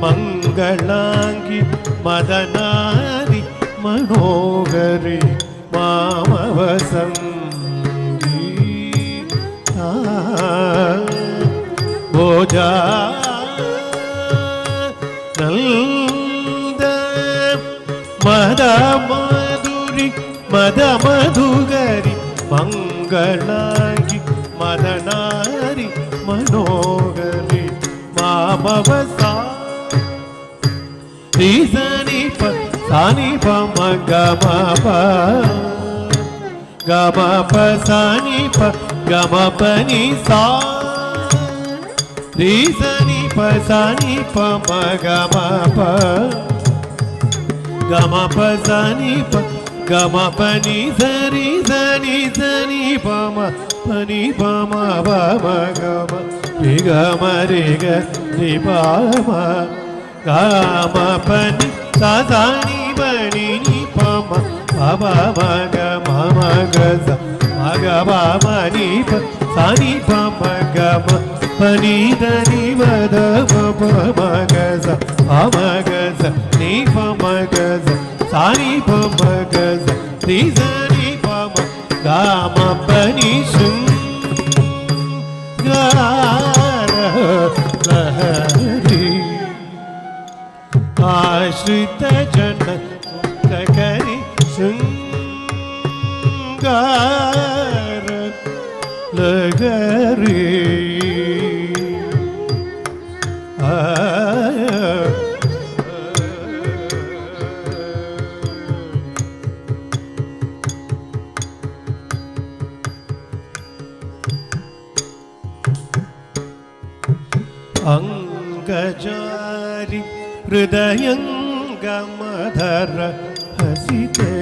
मंगलांगी मदनारी मनोहरी मामवसंगी भोजा नंद मद माधुरी मद मधुगरी मंगलांगी मदनारी मनोहरी मामवसा रीसनी प सानी प म ग म प ग म प सानी प ग म प नि सा रीसनी प सानी प म ग म प ग म प सानी प ग म प नि सरी सनी सनी प म प नि प म प म ग म रि ग म रि ग रि प म ग म प नि सा सा नि प नि नि प म प प म ग म म ग सा म ग प म नि प सा नि प म ग म प नि द नि प द प प म ग सा प म ग सा नि प म ग सा सा नि प म ग सा रि स नि प म ग म प नि शृंगार लहरी आश्रित जन करी शृंगार लगरी अंगजारी हृदयंगमधर हसिते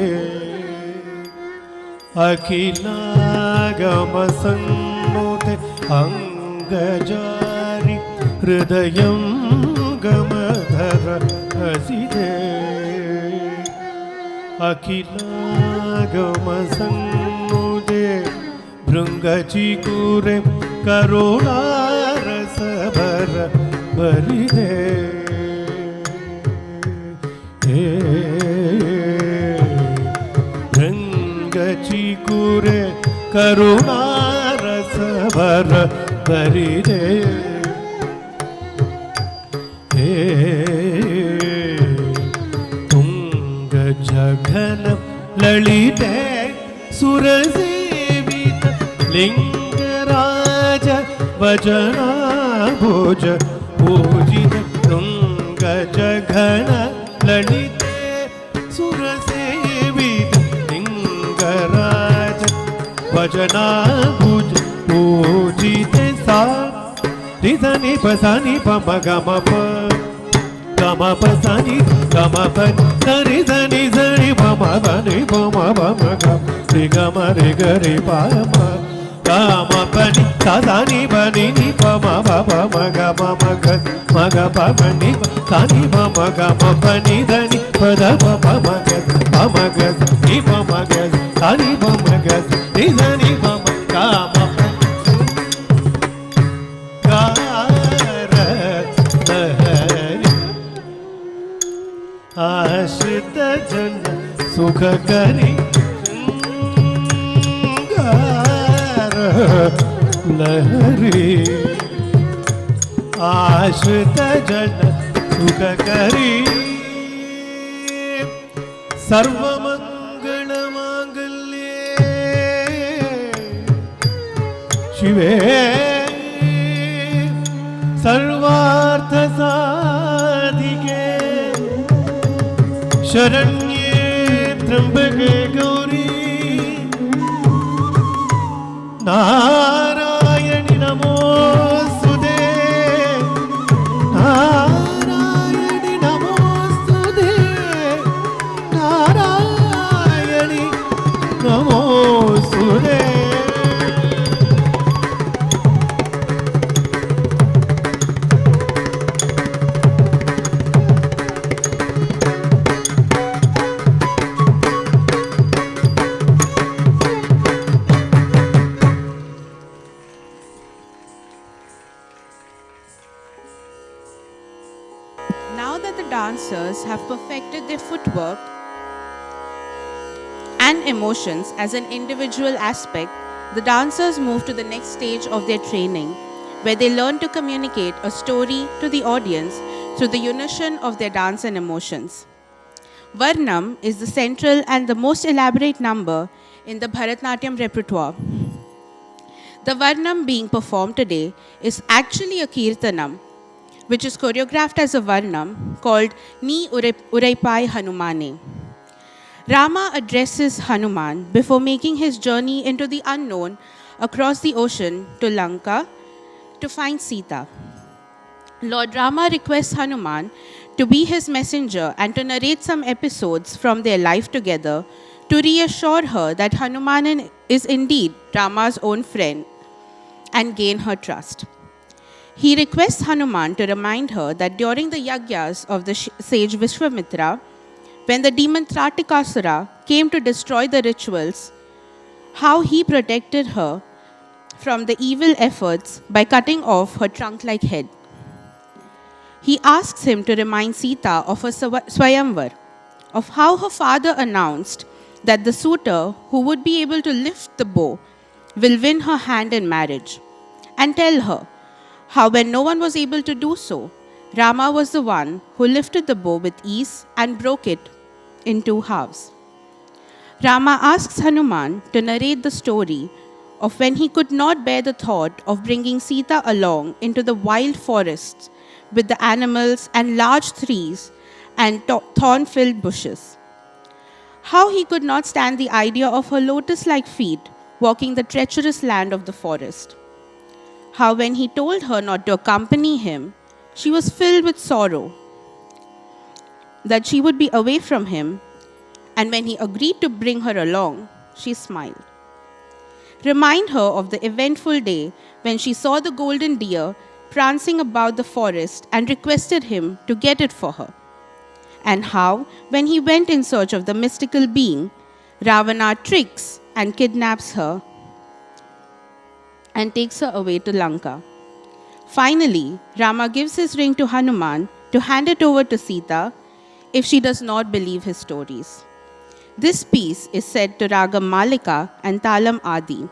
अखिलागमसन्नुते अंगजारी हृदयंगमधर हसिते अखिलागमसन्नुते भृंगचिकुरे करुणारसभर बलिदे भृंगचिकुरे करुणारसभर बलिदे तुंगजघन ललिते सुरसेवित लिंगराज वजना भोज पूजित तुंगजघन ललिते सुरसेवित लिंगराज भजना भुज पूजिते सा निधनि पसानि पम गम प गम पसानि गम प धनि धनि धनि पम बनि पम बम गम रि गम रि ग रि प म गम पनि सानि बनि नि पम ब म ग म ग म ग प नि सानि पम गम पनि धनि पद प म ग पम ग नि पम ग सानि पम ग नि धनि पम गम आश्रित जन सुख करी लहरी आश्रित जन सुख करी सर्वमंगल मांगल्ये शिवे सर्वार्थ साधिके शरण्ये त्र्यंबके गौरी नारायणि नमोस्तुते नारायणि नमोस्तुते नारायणि नमोस्तुते Now that the dancers have perfected their footwork and emotions as an individual aspect, the dancers move to the next stage of their training, where they learn to communicate a story to the audience through the unison of their dance and emotions. Varnam is the central and the most elaborate number in the Bharatanatyam repertoire. The Varnam being performed today is actually a Kirtanam, which is choreographed as a Varnam called Ni Uraipai Hanumane. Rama addresses Hanuman before making his journey into the unknown across the ocean to Lanka to find Sita. Lord Rama requests Hanuman to be his messenger and to narrate some episodes from their life together to reassure her that Hanuman is indeed Rama's own friend and gain her trust. He requests Hanuman to remind her that during the yagyas of the sage Vishwamitra, when the demon Tratikasura came to destroy the rituals, how he protected her from the evil efforts by cutting off her trunk-like head. He asks him to remind Sita of her Swayamvar, of how her father announced that the suitor who would be able to lift the bow will win her hand in marriage, and tell her how when no one was able to do so, Rama was the one who lifted the bow with ease and broke it in two halves. Rama asks Hanuman to narrate the story of when he could not bear the thought of bringing Sita along into the wild forests with the animals and large trees and thorn-filled bushes. How he could not stand the idea of her lotus-like feet walking the treacherous land of the forest. How when he told her not to accompany him, she was filled with sorrow that she would be away from him, and when he agreed to bring her along, she smiled. Remind her of the eventful day when she saw the golden deer prancing about the forest and requested him to get it for her, and how, when he went in search of the mystical being, Ravana tricks and kidnaps her and takes her away to Lanka. Finally, Rama gives his ring to Hanuman to hand it over to Sita if she does not believe his stories. This piece is said to Ragam Malika and Talam Adi.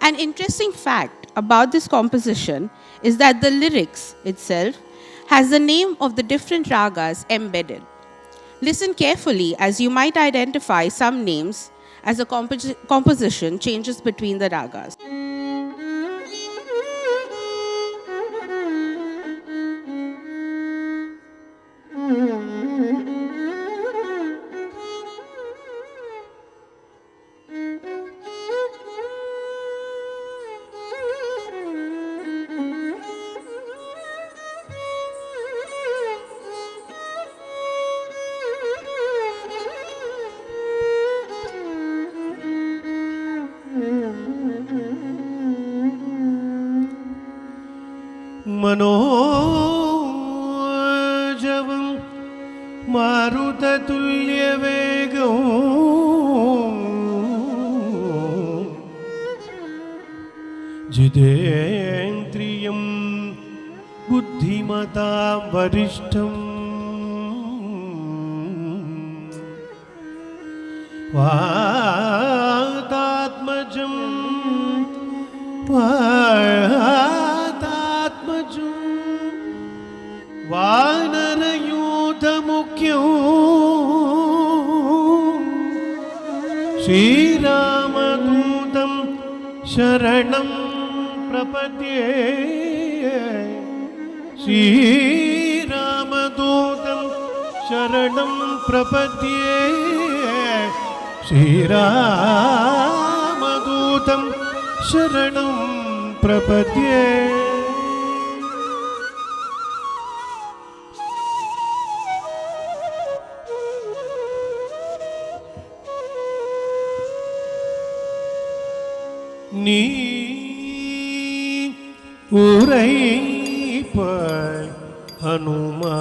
An interesting fact about this composition is that the lyrics itself has the name of the different ragas embedded. Listen carefully as you might identify some names as the composition changes between the ragas. मनोजवं मारुततुल्यवेगं जितेन्द्रियं बुद्धिमतां वरिष्ठं वातात्मजं वानरयूथमुख्यं श्रीरामदूतं शरणं प्रपद्ये श्रीरामदूतं शरणं प्रपद्ये श्रीरामदूतं शरणं प्रपद्ये நீ உரைப்பாய் ஹனுமானே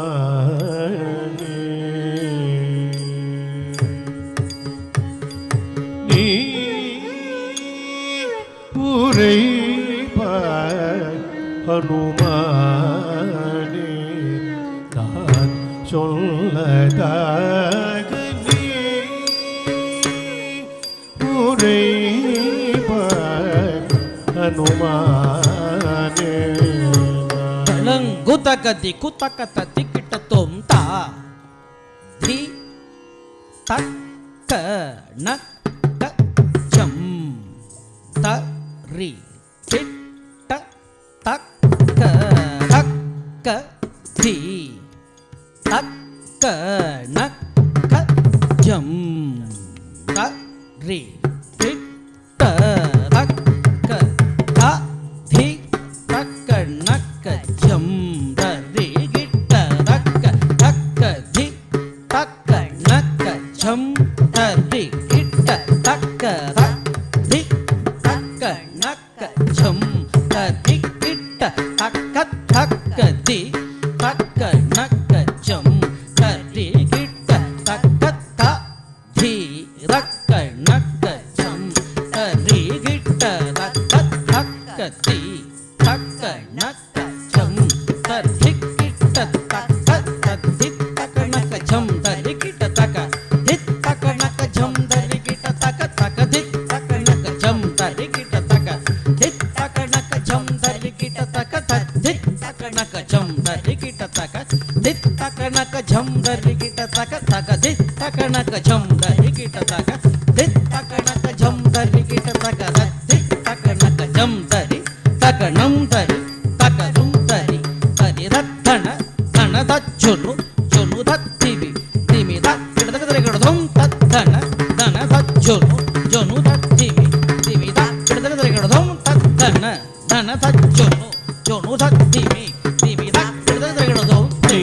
நீ உரைப்பாய் ஹனுமானே நான் சொல்லதாக நீ உரைப்பாய் ஹனுமானே குதகதி குதகதி கிட்டத்தும் தா தி தக்க நக்க ஜம் தரி கிட்ட தக்க தக்க தி தக்க நக்க ஜம் தரி கிட்ட தக்க தா தி தக்க நக்க ஜம் தரி கிட்ட தக்க தக்க தி தக்க நக்க ஜம் தரி கிட்ட தக்க தி தக்க நக்க ஜம் தரி கிட்ட தக்க தக்க தி தக்க நக்க ஜம் தரி கிட்ட தக்க தா தி தக்க நக்க ஜம் தரி கிட்ட தக்க தக்க தி தக்க நக்க ஜம் தரி கிட்ட தக்க தி தக்க நக்க ஜம் தரி கிட்ட தக்க தி தக்க நக்க ஜம் தரி கிட்ட தக்க தக்க தி தக்க நக்க ஜம் தரி கிட்ட தக்க தி தக்க நக்க ஜம் தரி கிட்ட தக்க தி தக்க நக்க ஜம் தரி கிட்ட தக்க தி தக்க நக்க ஜம் தரி கிட்ட தக்க தி தக்க நக்க ஜம் தரி கிட்ட தக்க தி தக்க நக்க ஜம் தரி கிட்ட தக்க தி தக்க நக்க ஜம் தரி தக்க நம் தரி தக்க ரும் தரி தரி ரத்தன தன தச்சுரு சுரு தத்திவி திமி தக்கிட தக்க தரி கிடதும் தத்தன தன தச்சுரு ஜொனு தத்திவி திமி தக்கிட தக்க தரி கிடதும் தத்தன தன தச்சுரு ஜொனு தத்திவி திமி தக்கிட தக்க தரி கிடதும் நீ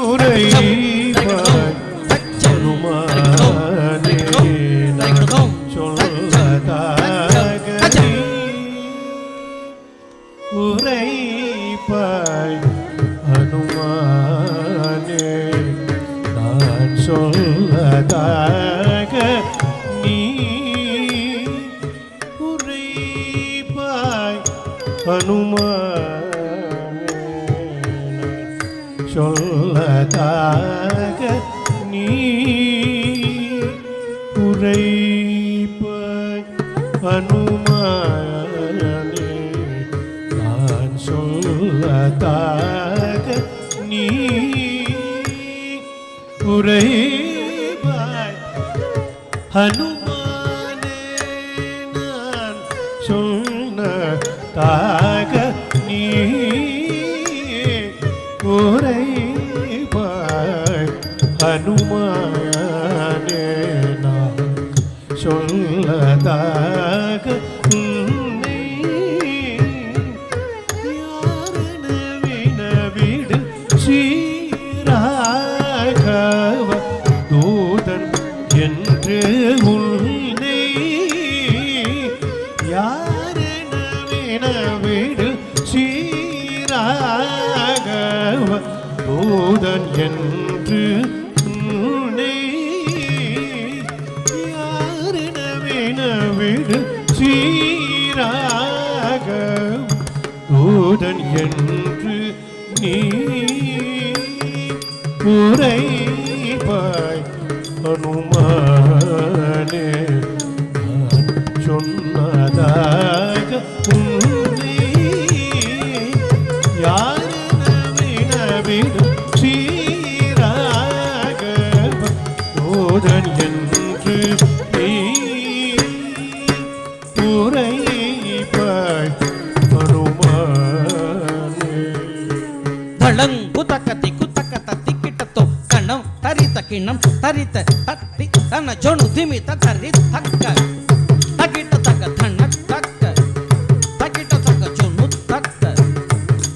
உரைப்பாய் ஹனுமானே சொல்லதாக நீ உரைப்பாய் ஹனுமானே நான் சொல்லதாக நீ உரைப்பாய் ஹனுமானே சொல்லதாக நீ உரைப்பாய் ஹனுமானே நான் சொல்லதாக நீ உரைப்பாய் ஹனுமானே நான் சொன்னதாக நீ உரைப்பாய் ஹனுமானே நான் சொல்லதாக உன்னை யாரென வினவிடு ஸ்ரீராகவ தூதன் என்று உன்னை யாரென வினவிடு வீடு சீராக தூதன் என்று நீ உரைப்பாய் அனுமானே நான் சொன்னதாக உன்னை யார் நவினவிடு சீராக தூதன் என்று நீ உரைப்பாய் அனுமானே தளங்குதக்கதி குத்தக்கத்தி கிட்டத்தோ கண்ணம் தரித்த கிண்ணம் தரித்த தத்தி தன ஜொணு திமித்த தரி தக்க தகிட்ட தக்க தன்ன தக்க தகிட்ட தக்க ஜொணு தக்க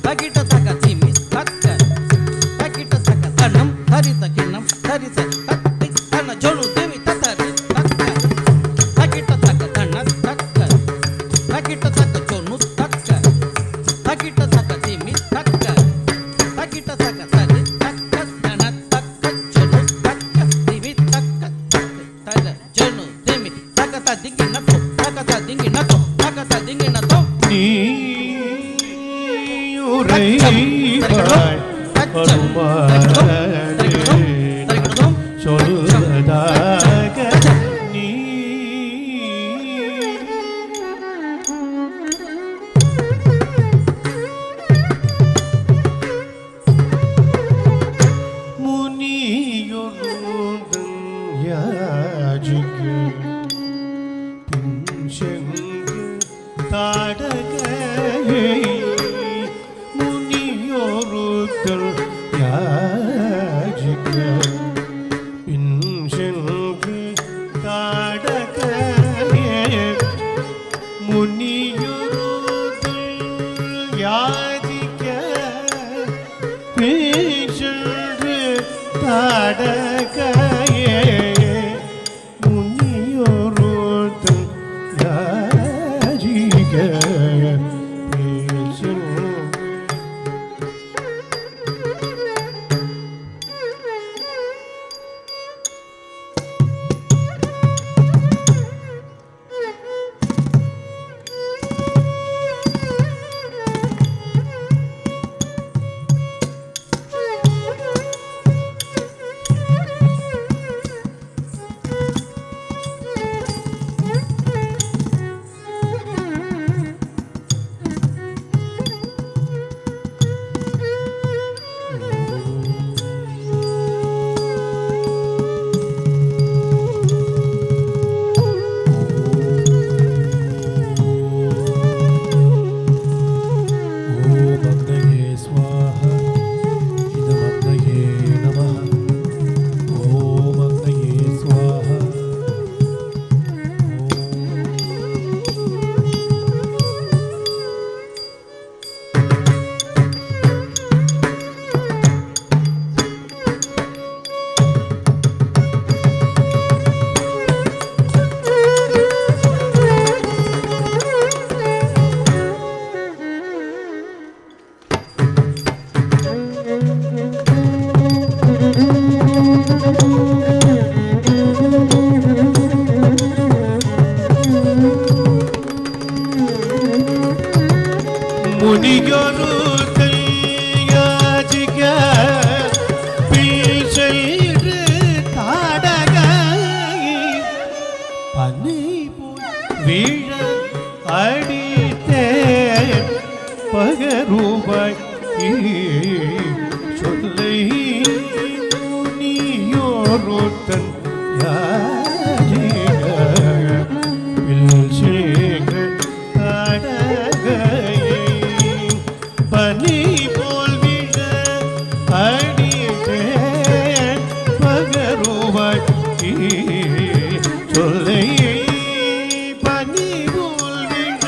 தகிட்ட தக்க திமி தக்க தகிட்ட தக்க கண்ணம் தரித்த கிண்ணம் தரித்த தத்தி தன ஜொணு திமித்த தரி தக்க தகிட்ட தக்க தன்ன தக்க தகிட்ட தக்க ஜொணு தக்க தகிட்ட தக்க திமி தக்க தகிட்ட தக்க தரி தக்க தன தக்க ஜொணு தக்க திமி தக்க தக ஜொணு திமி தக்க ததிங்கி நட்டோ தக்க ததிங்கி நட்டோ தக்க ததிங்கி நட்டோ நீ உரைப்பாய் அனுமானே சொல்வதாக நீ முனியொருதன் யாஜிக்க பின்சென்று தாடகையை முனியொருதன் யாஜிக்க பின்சென்று தாடகையை முனியொருதன் யாஜிக்க பின்சென்று தாடகையே முனியொருதன் யாஜிக்க பின்சென்று முனியொருதன் யாஜிக்க பின்சென்று தாடகையை பனை போல் வீழ அடித்தேன் பகரூபாய் சொல்லை முனியொருதன் யாஜிக்க பின்சென்று தாடகையை பனி போல் விழ அடித்தேன் பகருவாய் சொல்லை பனி போல் விழ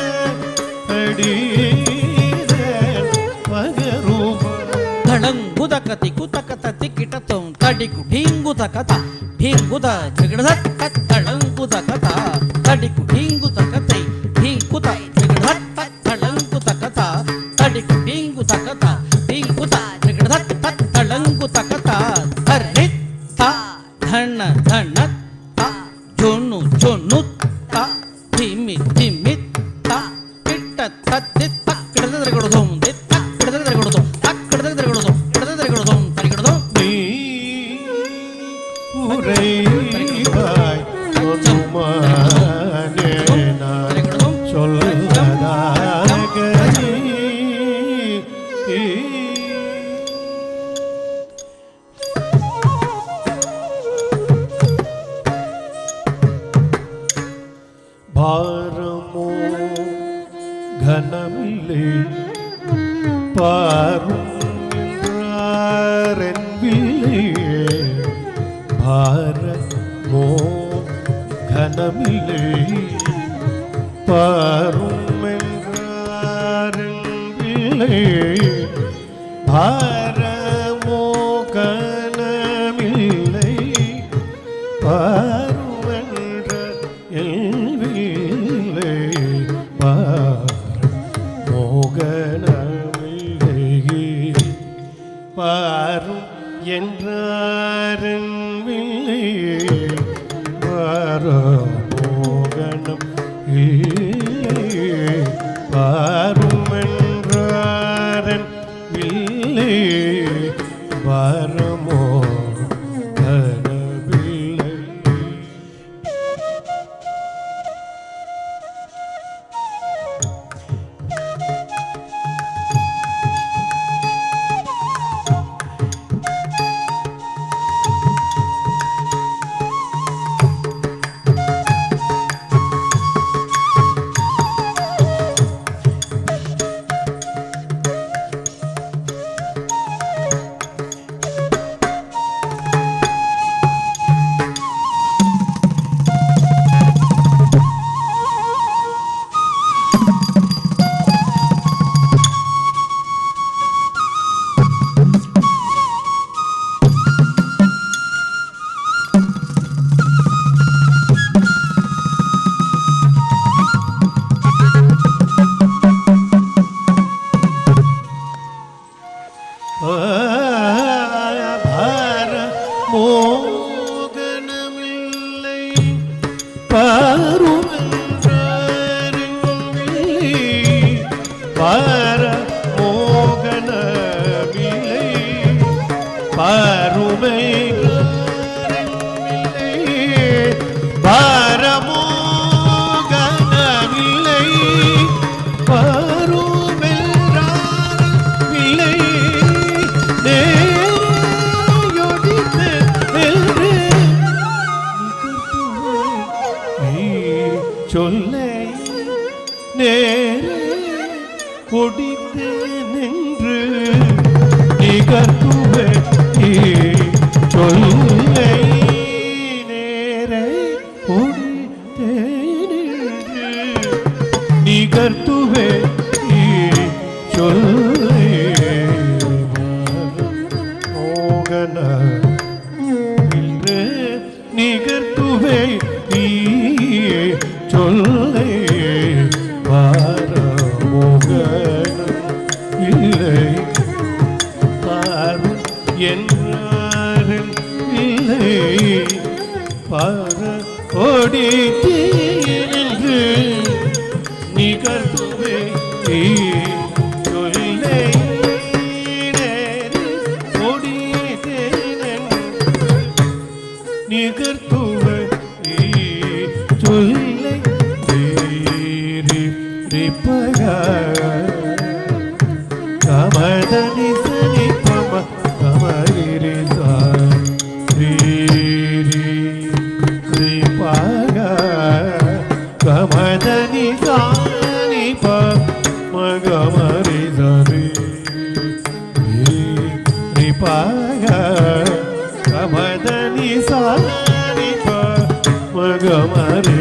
அடித்தேன் பகருவாய் தளங்குதக்கதி குத்தக்கத்தி கிட்டத்தோ தடிக்கு ಢீங்குதக்கத ಢೀங்குத ஜிகடதக்க தளங்குதக்கத தடிக்கு ಢீங்குதக்கத்தை ಢೀங்குத ஜிகடதக்க தளங்குதக்கத தடிக்கு ಢೀங்குதக்கத ಢೀங்குத ஜிகடதக்க தளங்குதக்கத ಧನ ಧನ ತ ಜೊನು ಜೊನು ತ ಧಿಮಿ அறிவாய் ஒன்றுமானே நான் சொல்லதாக பாரமோ கனமில்லை பாரும் பாரமோ கனமில்லை பாரும் என்றாரில்லை பாரமோ கனமில்லை பாரும் என்ற எல்வில்லை மோகனமில்லை பாரும் என்றாரன் வில்லை பாரமோகனம் இல்லை பாரும் என்றாரன் வில்லை பாரமோ கனவில்லை. மோகனமில்லை பாரும் என்றாரில்லை பார மோகனமில்லை பாருமை பாரமோகனமில்லை பாருமென்றாரில்லை சொல்லை நேரே கொடித்து நின்று நிகழ்த்துவே சொல்லை நேரே கொடித்து நின்று நிகழ்த்துவே சொல்லை மோகன இன்று நிகழ்த்துவே சொல்லை பாரமோகனம் இல்லை பாரும் என்றாரில் இல்லை பார கொடித்து நின்று நிகழ்த்துவே சொல்லை கொடித்து நிகழ்த்துவே சொல்லை கமதனி சனி பம கமரி ஸ்ரீபாக கமதனி சானி பம கமரி ஸ்ரீபாக கமதனி சானி பம கமரி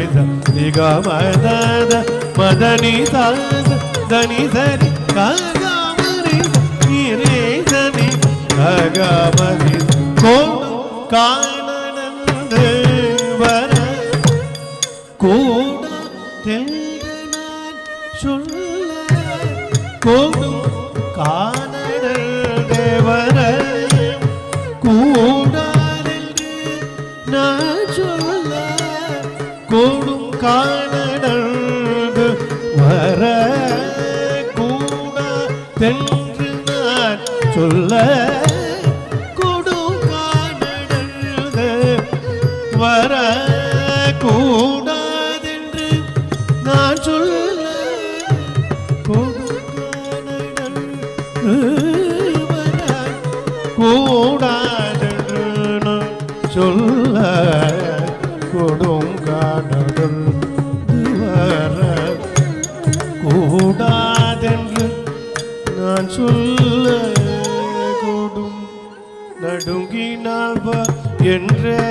நிகமதத மதனி சாத தனி சரி ககமரி நீரே சனி ககமரி கோடு காணனந்து வர கூட தென்று நான் சொல்ல கோடு காணனந்து வர கூடாதென்று நான் சொல்ல கோடும் காணனந்து வர கூட தென்று நான் சொல்ல கொடும் காணனந்து வர கூடாதென்று நான் சொல்ல கூடாதென்று நான் சொல்ல கொடுங்கானடல் வர கூடாதென்று நான் சொல்ல கொடும் நடுங்கினாள் என்றே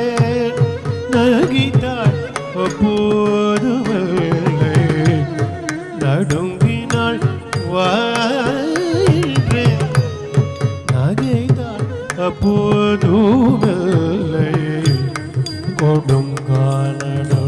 நகித்தாள் அப்போதுமில்லை நடுங்கினாள் என்றே நகைத்தாள் அப்போதுமில்லை கொடுங்கானடல்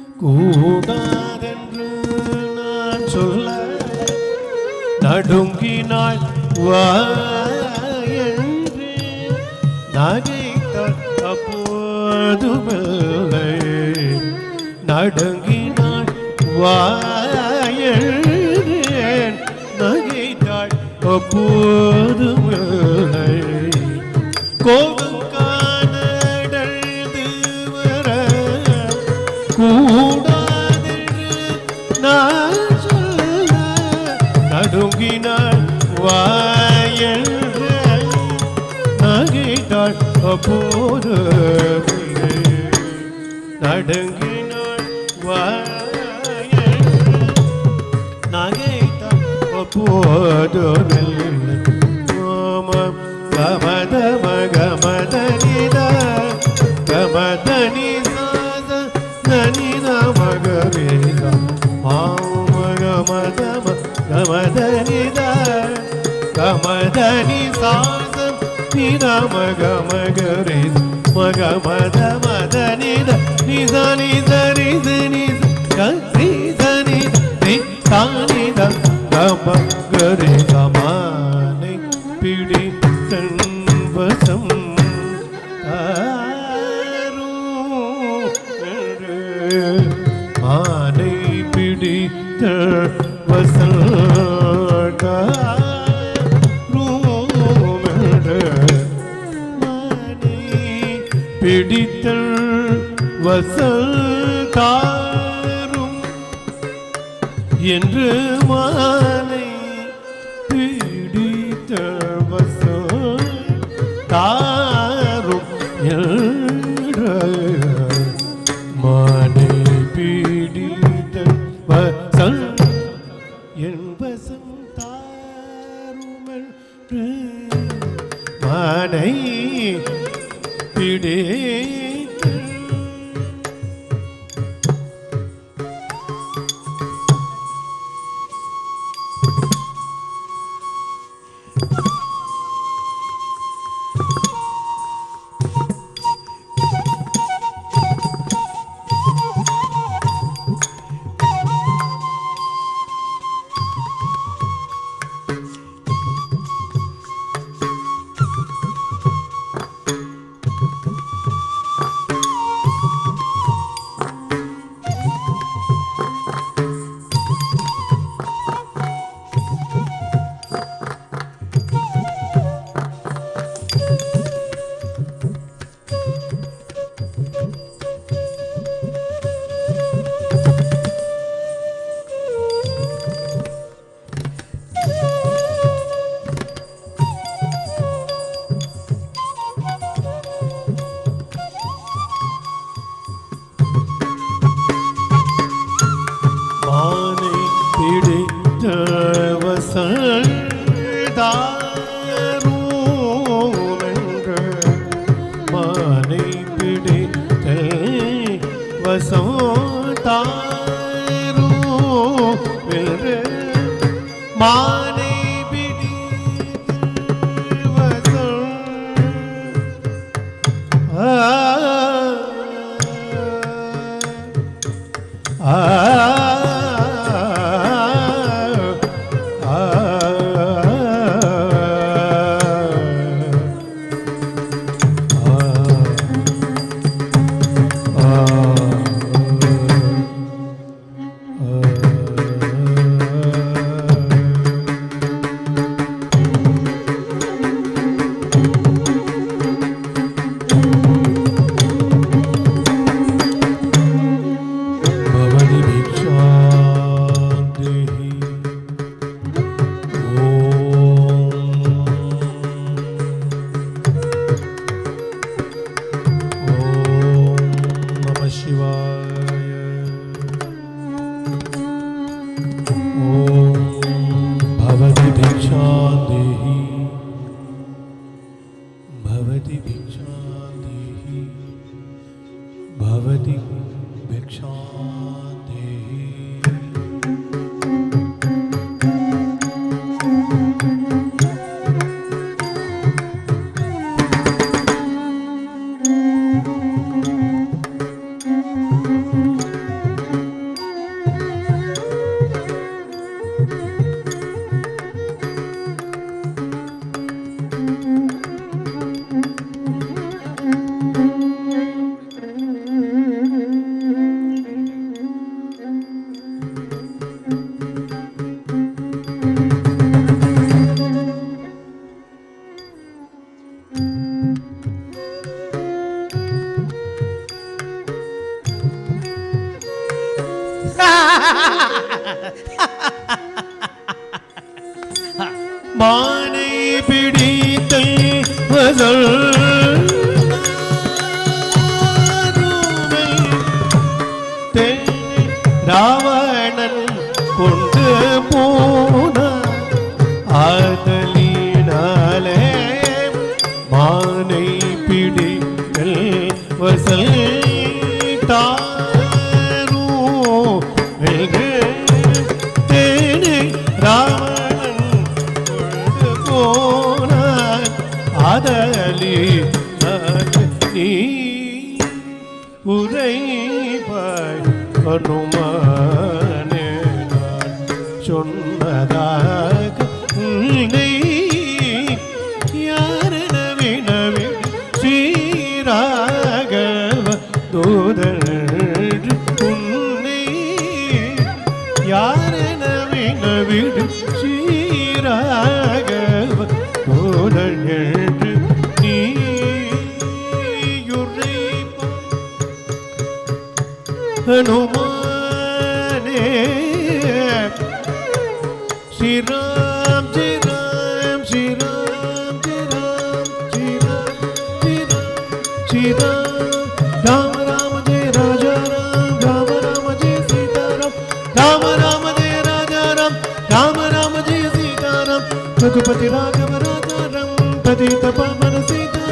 கூடாதென்று நான் சொல்ல நடுங்கினாள் என்று நகைத்தாள் அப்போதுமில்லை நடுங்கினாள் நகைத்தாள் அப்போதுமில்லை கொடுங்கானடழ்ந்து வர கூடாதென்று நான் சொல்ல நடுங்கினாள் நகைத்தாள் அப்போது நடுங்கினாள் நகைத்தாள் அப்போது கமத மகமதனித கமதனி சாத நனித மகரேத மகமத கமதனித கமதனி சாத நித மகமகரேத மகமத மதனித நித நித நித நித கரித நித தானித கமகரேத மானை பிடி வசம் ஆனை பிடித்த பிடித்த வசல்தாரும் என்று மானை பிடித்த தாரும் மானை பீடித்த வசம் என் வசம் தாரும் மானை பிடித்த देहि भवति भिक्षां देहि भवति भिक्षां देहि மானை பிடித்தை வசல் ராவணன் கொண்டு போன ஆதலினாலே மானை பிடித்தல் வசல் தாரோ தேனை ராவணன் கொண்டு போனான் ஆதலி நீ உரைப்பாய் அனுமானே நான் சொன்னதாக உன்னை யாரென வினவி ஸ்ரீராகவ தூதர் உன்னை யாரென வினவி ஸ்ரீராகவ தூதர் என்று நீ हनुमाने श्री राम जी राम श्री राम जी राम श्री राम जी राम श्री राम राम जय राजा राम राम जय सीता राम जय राजा राम जय सीता रघुपति राघव राजा राम पतित पावन सीता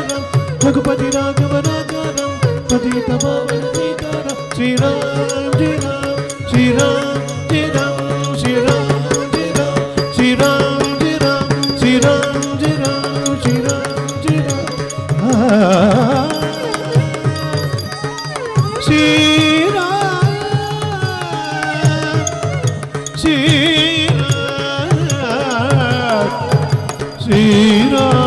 रघुपति राघव राजा राम पतित पावन Sita Shri Ram ji Ram Shri Ram ji Ram Shri Ram ji Ram Shri Ram ji Ram Shri Ram ji Ram Shri Ram ji Ram Shri Ram Shri Ram Shri Ram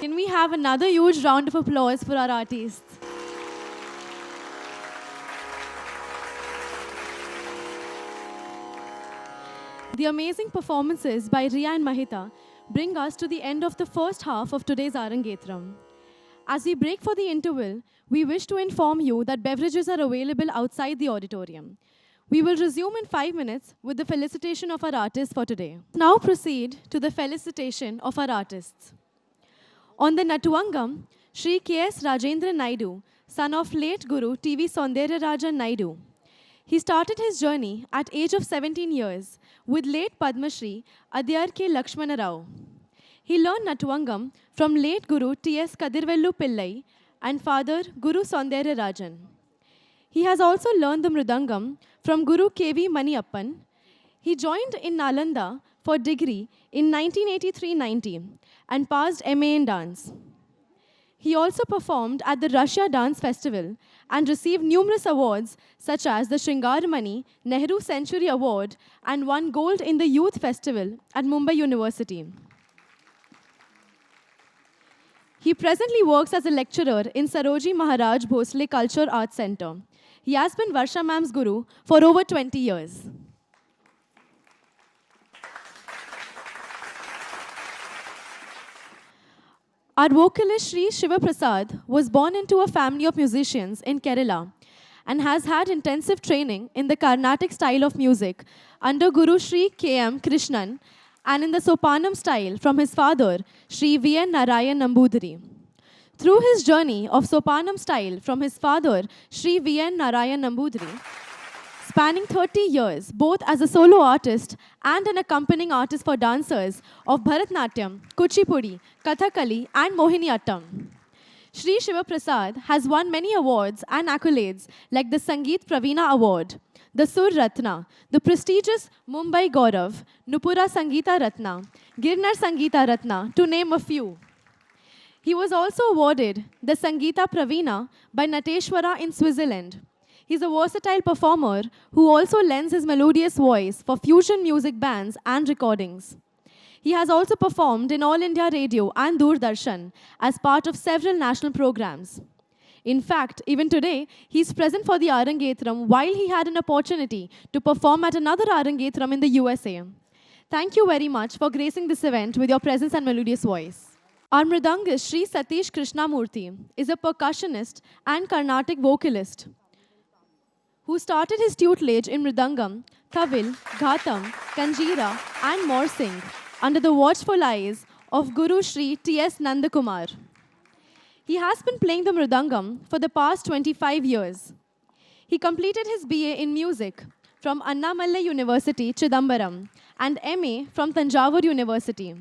Can we have another huge round of applause for our artists? The amazing performances by Rhea and Mahitha bring us to the end of the first half of today's Arangetram. As we break for the interval, we wish to inform you that beverages are available outside the auditorium. We will resume in 5 minutes with the felicitation of our artists for today. Now proceed to the felicitation of our artists. On the Natuangam, Sri K.S. Rajendra Naidu, son of late Guru T.V. Rajan Naidu. He started his journey at age of 17 years with late Padma Shri Adyar K. Lakshmana Rao. He learned Natuangam from late Guru T.S. Kadirvellu Pillai and father Guru Rajan. He has also learned the Mridangam from Guru K.V. Maniappan. He joined in Nalanda for degree in 1983-90 and passed MA in dance. He also performed at the Russia Dance Festival and received numerous awards such as the Shringaramani Nehru Century Award and won gold in the Youth Festival at Mumbai University. He presently works as a lecturer in Saroji Maharaj Bhosle Culture Arts Center. He has been Varsha Ma'am's guru for over 20 years. Our vocalist Sri Shiva Prasad was born into a family of musicians in Kerala and has had intensive training in the Carnatic style of music under Guru Sri K.M. Krishnan and in the Sopanam style from his father, Sri V.N. Narayan Nambudiri. Through his journey of Sopanam style from his father, Sri V.N. Narayan Nambudiri, spanning 30 years, both as a solo artist and an accompanying artist for dancers of Bharatnatyam, Kuchipudi, Kathakali, and Mohiniyattam. Sri Shiva Prasad has won many awards and accolades like the Sangeet Pravina Award, the Sur Ratna, the prestigious Mumbai Gaurav, Nupura Sangeeta Ratna, Girnar Sangeeta Ratna, to name a few. He was also awarded the Sangeeta Pravina by Nateshwara in Switzerland. He's a versatile performer who also lends his melodious voice for fusion music bands and recordings. He has also performed in All India Radio and Doordarshan as part of several national programs. In fact, even today, he's present for the Arangetram while he had an opportunity to perform at another Arangetram in the USA. Thank you very much for gracing this event with your presence and melodious voice. Our Mridangist Sri Satish Krishnamurthy is a percussionist and Carnatic vocalist who started his tutelage in Mridangam, Thavil, Ghatam, Kanjira, and Morsing under the watchful eyes of Guru Sri T.S. Nandakumar. He has been playing the Mridangam for the past 25 years. He completed his BA in music from Annamalai University, Chidambaram, and MA from Tanjavur University.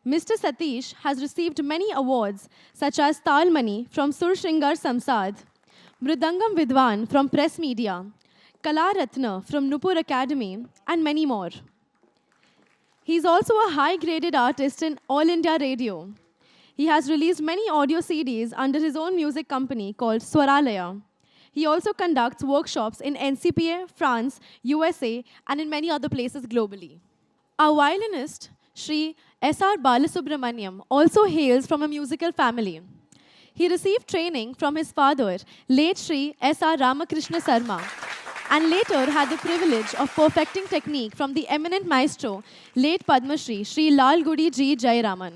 Mr. Satish has received many awards such as Talmani from Sur Shringar Samsad, Mridangam Vidwan from Press Media, Kala Ratna from Nupur Academy, and many more. He is also a high-graded artist in All India Radio. He has released many audio CDs under his own music company called Swaralaya. He also conducts workshops in NCPA, France, USA, and in many other places globally. Our violinist, Sri S.R. Balasubramaniam, also hails from a musical family. He received training from his father, late Sri S.R. Ramakrishna Sarma, and later had the privilege of perfecting technique from the eminent maestro, late Padma Shri, Sri Lal Gudi G. Jayaraman.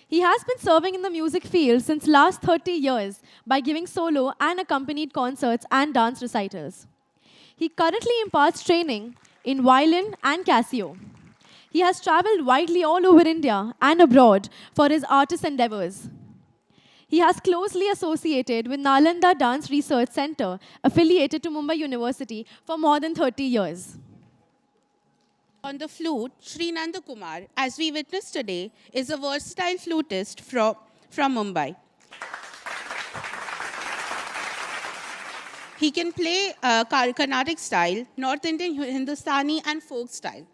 He has been serving in the music field since last 30 years by giving solo and accompanied concerts and dance recitals. He currently imparts training in violin and Casio. He has traveled widely all over India and abroad for his artist endeavors. He has closely associated with Nalanda Dance Research Center, affiliated to Mumbai University, for more than 30 years. On the flute, Sri Nandakumar, as we witnessed today, is a versatile flutist from Mumbai. He can play Carnatic style, North Indian, Hindustani, and folk style.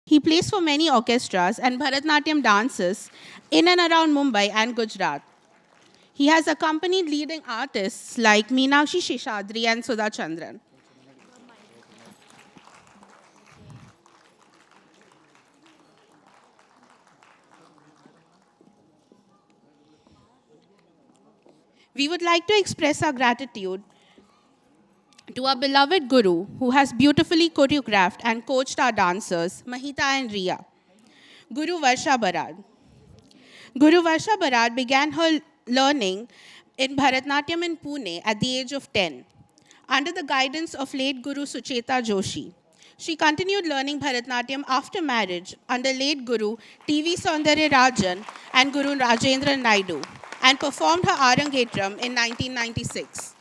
He plays for many orchestras and Bharatnatyam dances in and around Mumbai and Gujarat. He has accompanied leading artists like Meenakshi Sheshadri and Sudha Chandran. We would like to express our gratitude to our beloved Guru, who has beautifully choreographed and coached our dancers, Mahitha and Rhea. Guru Varsha Barad. Guru Varsha Barad began her learning in Bharatnatyam in Pune at the age of 10, under the guidance of late Guru Sucheta Joshi. She continued learning Bharatnatyam after marriage under late Guru T.V. Saundarya Rajan and Guru Rajendra Naidu, and performed her Arangetram in 1996.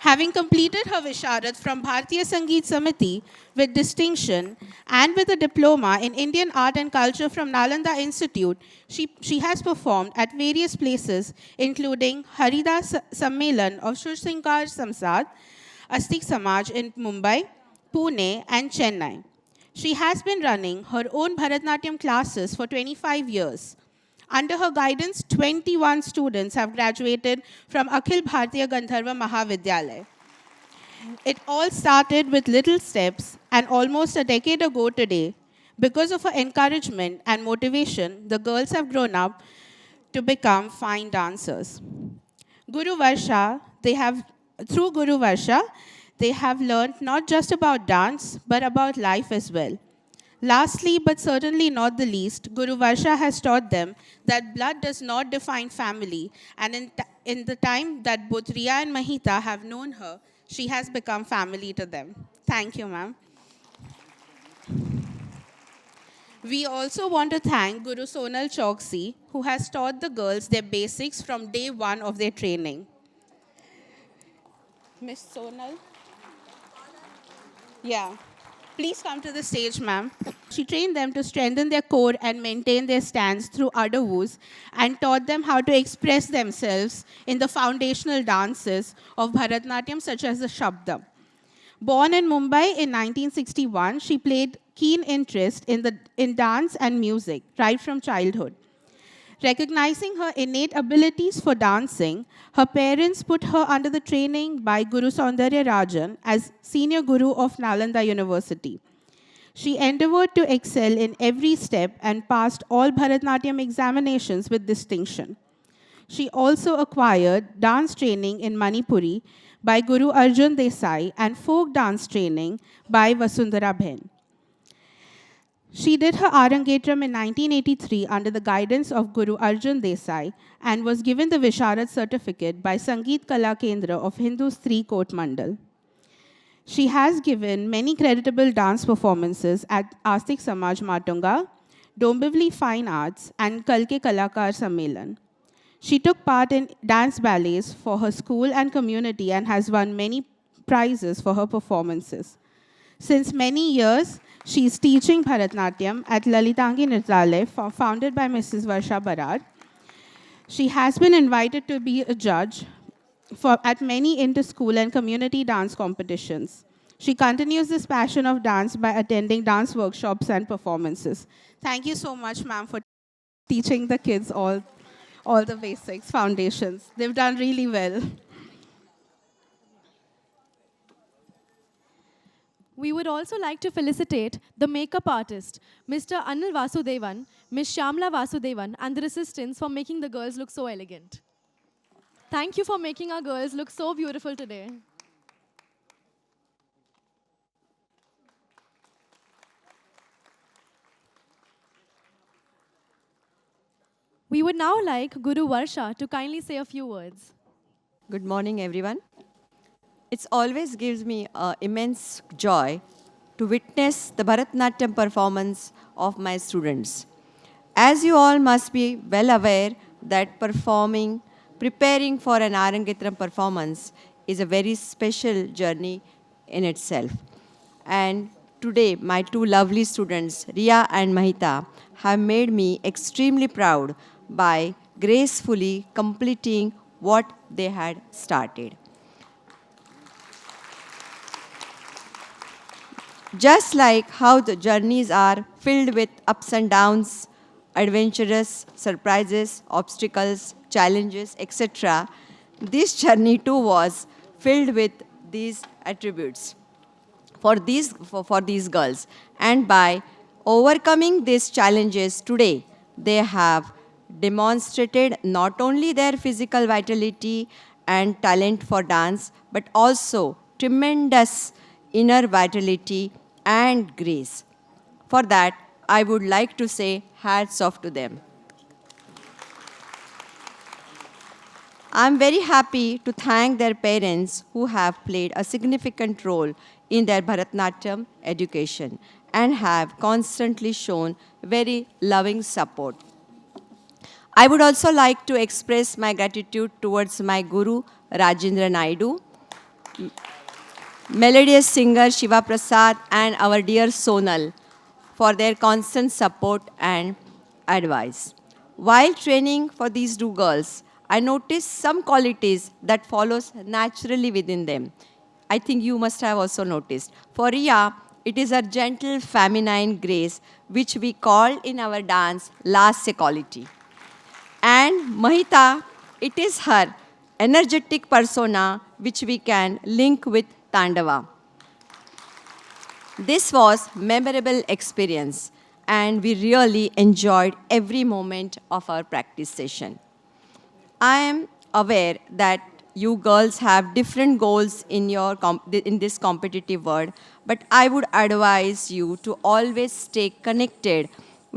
Having completed her Visharad from Bharatiya Sangeet Samiti with distinction and with a diploma in Indian Art and Culture from Nalanda Institute, she has performed at various places, including Haridas Sammelan of Shursinkar Samsad, Astik Samaj in Mumbai, Pune, and Chennai. She has been running her own Bharatnatyam classes for 25 years. Under her guidance, 21 students have graduated from Akhil Bharatiya Gandharva Mahavidyalaya. It all started with little steps, and almost a decade ago today, because of her encouragement and motivation, the girls have grown up to become fine dancers. Through Guru Varsha, they have learned not just about dance, but about life as well. Lastly, but certainly not the least, Guru Varsha has taught them that blood does not define family, and in the time that both Rhea and Mahitha have known her, she has become family to them. Thank you, ma'am. We also want to thank Guru Sonal Chauksi, who has taught the girls their basics from day one of their training. Miss Sonal? Yeah. Please come to the stage, ma'am. She trained them to strengthen their core and maintain their stance through adavus and taught them how to express themselves in the foundational dances of Bharatanatyam, such as the Shabdam. Born in Mumbai in 1961, she played keen interest in dance and music right from childhood. Recognizing her innate abilities for dancing, her parents put her under the training by Guru Saundarya Rajan as senior guru of Nalanda University. She endeavored to excel in every step and passed all Bharatanatyam examinations with distinction. She also acquired dance training in Manipuri by Guru Arjun Desai and folk dance training by Vasundhara Bhen. She did her Arangetram in 1983 under the guidance of Guru Arjun Desai and was given the Visharad certificate by Sangeet Kala Kendra of Hindu Stree Court Mandal. She has given many creditable dance performances at Astik Samaj Matunga, Dombivli Fine Arts, and Kalke Kalakar Sammelan. She took part in dance ballets for her school and community and has won many prizes for her performances. Since many years, she is teaching Bharatanatyam at Lalitangi Nrityalaya, founded by Mrs. Varsha Barad. She has been invited to be a judge at many inter-school and community dance competitions. She continues this passion of dance by attending dance workshops and performances. Thank you so much, ma'am, for teaching the kids all the basics, foundations. They've done really well. We would also like to felicitate the makeup artist, Mr. Anil Vasudevan, Ms. Shamla Vasudevan, and their assistants for making the girls look so elegant. Thank you for making our girls look so beautiful today. We would now like Guru Varsha to kindly say a few words. Good morning, everyone. It always gives me immense joy to witness the Bharatanatyam performance of my students. As you all must be well aware that preparing for an Arangetram performance is a very special journey in itself. And today, my two lovely students, Rhea and Mahitha, have made me extremely proud by gracefully completing what they had started. Just like how the journeys are filled with ups and downs, adventurous, surprises, obstacles, challenges, etc., this journey too was filled with these attributes for these girls. And by overcoming these challenges today, they have demonstrated not only their physical vitality and talent for dance, but also tremendous inner vitality and grace. For that, I would like to say hats off to them. I'm very happy to thank their parents who have played a significant role in their Bharatanatyam education and have constantly shown very loving support. I would also like to express my gratitude towards my Guru, Rajendra Naidu, melodious singer Shiva Prasad, and our dear Sonal for their constant support and advice. While training for these two girls, I noticed some qualities that follows naturally within them. I think you must have also noticed. For Rhea, it is her gentle feminine grace, which we call in our dance Lasya quality. And Mahitha, it is her energetic persona, which we can link with Tandava. This was memorable experience, and we really enjoyed every moment of our practice session. I am aware that you girls have different goals in this competitive world, but I would advise you to always stay connected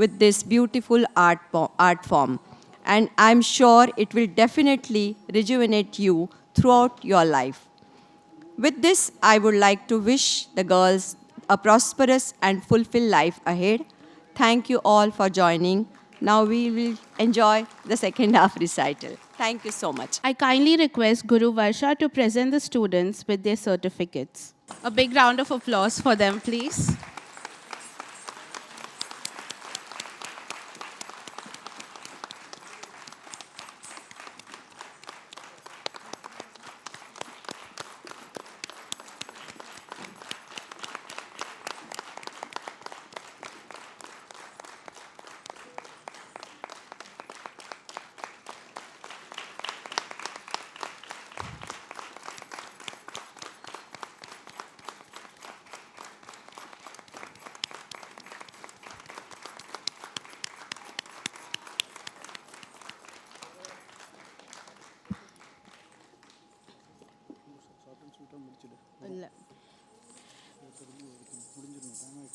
with this beautiful art form. And I'm sure it will definitely rejuvenate you throughout your life. With this, I would like to wish the girls a prosperous and fulfilled life ahead. Thank you all for joining. Now we will enjoy the second half recital. Thank you so much. I kindly request Guru Varsha to present the students with their certificates. A big round of applause for them, please.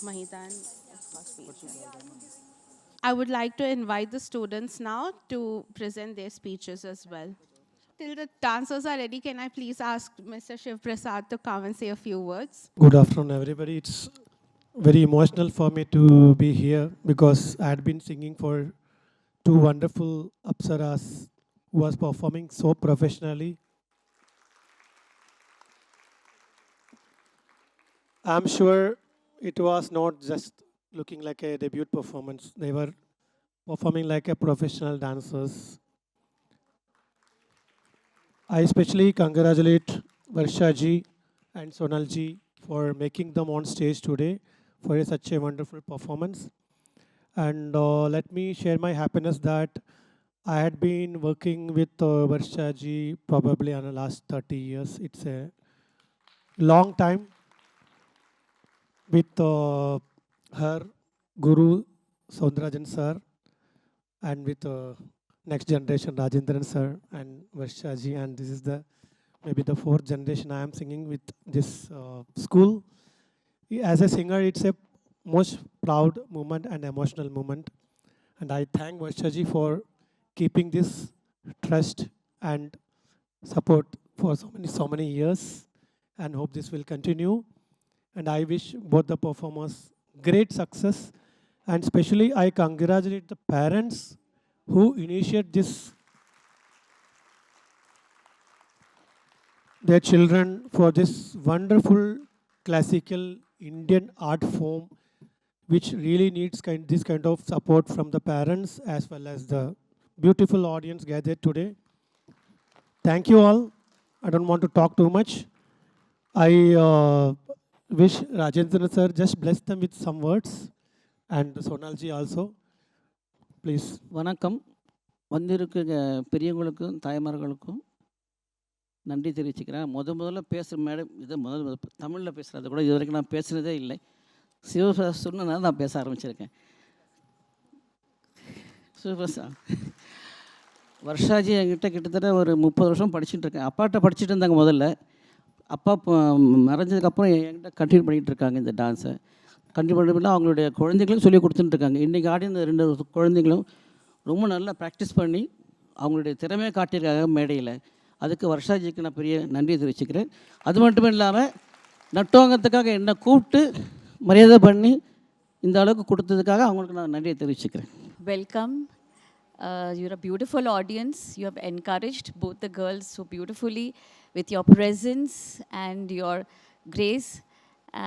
Mahitha and first speech. I would like to invite the students now to present their speeches as well. Till the dancers are ready, can I please ask Mr. Shiv Prasad to come and say a few words? Good afternoon, everybody. It's very emotional for me to be here because I had been singing for two wonderful apsaras who was performing so professionally. I'm sure it was not just looking like a debut performance. They were performing like a professional dancers. I especially congratulate Varsha ji and Sonal ji for making them on stage today for such a wonderful performance. And let me share my happiness that I had been working with Varsha ji probably in the last 30 years. It's a long time with her Guru Soundarajan sir and with next generation Rajendran sir and Varsha ji, and this is the maybe the fourth generation I am singing with this school. As a singer, it's a most proud moment and emotional moment, and I thank Varsha ji for keeping this trust and support for so many years, and hope this will continue. And I wish both the performers great success, and especially I congratulate the parents who initiate this their children for this wonderful classical Indian art form, which really needs this kind of support from the parents as well as the beautiful audience gathered today. Thank you all. I don't want to talk too much. I wish Rajendra sir just bless them with some words, and Sonalji also, please. வணக்கம். வந்திருக்க பெரியவங்களுக்கும் தாய்மார்களுக்கும் நன்றி தெரிவிச்சுக்கிறேன். முதல்ல பேசுகிற madam இதை தமிழில் பேசுகிறது கூட இது வரைக்கும் நான் பேசுனதே இல்லை. சிவபிரசாத் சொன்னனால நான் பேச ஆரம்பிச்சிருக்கேன். சிவபிரசாத் வர்ஷாஜி என்கிட்ட கிட்டத்தட்ட ஒரு 30 வருஷம் படிச்சுட்டு இருக்கேன். அப்பாட்ட படிச்சுட்டு இருந்தாங்க முதல்ல. அப்பா மறைஞ்சதுக்கப்புறம் என்கிட்ட கண்டினியூ பண்ணிகிட்டு இருக்காங்க இந்த டான்ஸை. கண்டினியூ பண்ணி அவங்களுடைய குழந்தைகளும் சொல்லி கொடுத்துட்டுருக்காங்க. இன்றைக்கி ஆடி இந்த 2 குழந்தைங்களும் ரொம்ப நல்லா ப்ராக்டிஸ் பண்ணி அவங்களுடைய திறமையை காட்டியிருக்காங்க மேடையில். அதுக்கு வர்ஷாஜிக்கு நான் பெரிய நன்றியை தெரிவிச்சுக்கிறேன். அது மட்டும் இல்லாமல் நட்டோங்கத்துக்காக என்னை கூப்பிட்டு மரியாதை பண்ணி இந்த அளவுக்கு கொடுத்ததுக்காக அவங்களுக்கு நான் நன்றியை தெரிவிச்சுக்கிறேன். Welcome. You're a beautiful audience. You have encouraged both the girls so beautifully with your presence and your grace.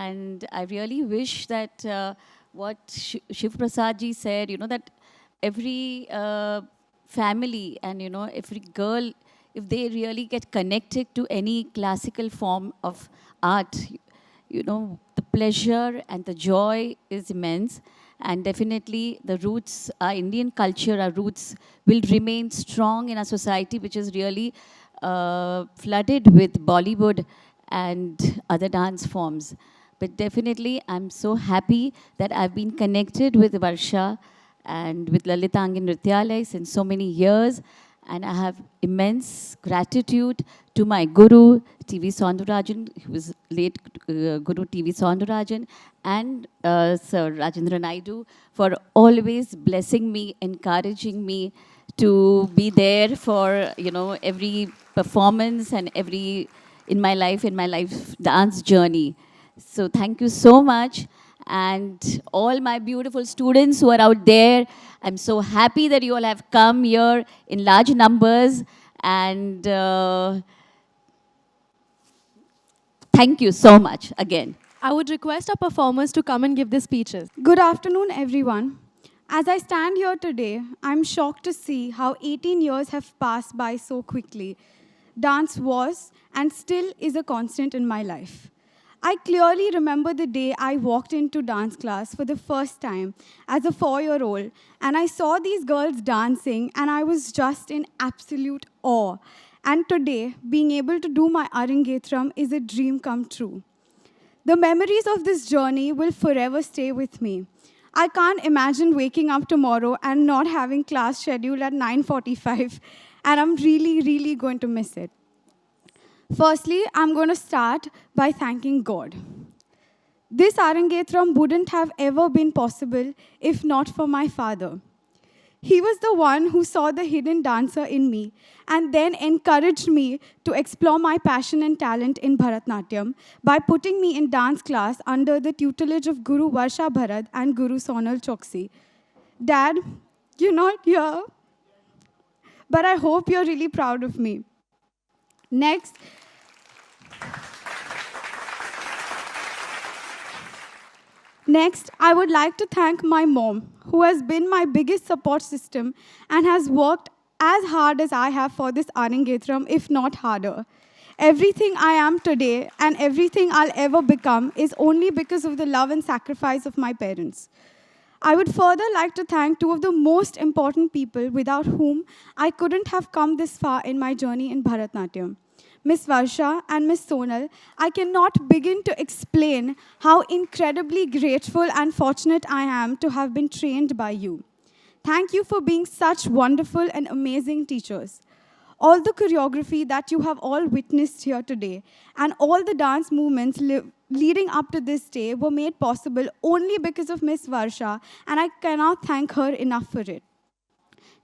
And I really wish that what Shiv Prasad ji said, that every family and, every girl, if they really get connected to any classical form of art, the pleasure and the joy is immense. And definitely the roots, our Indian culture, our roots will remain strong in our society, which is really flooded with Bollywood and other dance forms. But definitely I'm so happy that I've been connected with Varsha and with Lalitangin Nrityalaya since so many years. And I have immense gratitude to my Guru, T.V. Saundarajan, who was late Guru T.V. Saundarajan, and Sir Rajendra Naidu for always blessing me, encouraging me to be there for, every performance and in my life dance journey. So thank you so much. And all my beautiful students who are out there, I'm so happy that you all have come here in large numbers. And thank you so much again. I would request our performers to come and give their speeches. Good afternoon, everyone. As I stand here today, I'm shocked to see how 18 years have passed by so quickly. Dance was and still is a constant in my life. I clearly remember the day I walked into dance class for the first time as a 4-year-old, and I saw these girls dancing, and I was just in absolute awe. And today, being able to do my Arangetram is a dream come true. The memories of this journey will forever stay with me. I can't imagine waking up tomorrow and not having class scheduled at 9:45, and I'm really, really going to miss it. Firstly, I'm going to start by thanking God. This Arangetram wouldn't have ever been possible if not for my father. He was the one who saw the hidden dancer in me and then encouraged me to explore my passion and talent in Bharatnatyam by putting me in dance class under the tutelage of Guru Varsha Bharat and Guru Sonal Choksi. Dad, you're not here, but I hope you're really proud of me. Next, I would like to thank my mom, who has been my biggest support system and has worked as hard as I have for this Arangetram, if not harder. Everything I am today and everything I'll ever become is only because of the love and sacrifice of my parents. I would further like to thank two of the most important people without whom I couldn't have come this far in my journey in Bharatnatyam. Miss Varsha and Miss Sonal, I cannot begin to explain how incredibly grateful and fortunate I am to have been trained by you. Thank you for being such wonderful and amazing teachers. All the choreography that you have all witnessed here today and all the dance movements leading up to this day were made possible only because of Miss Varsha, and I cannot thank her enough for it.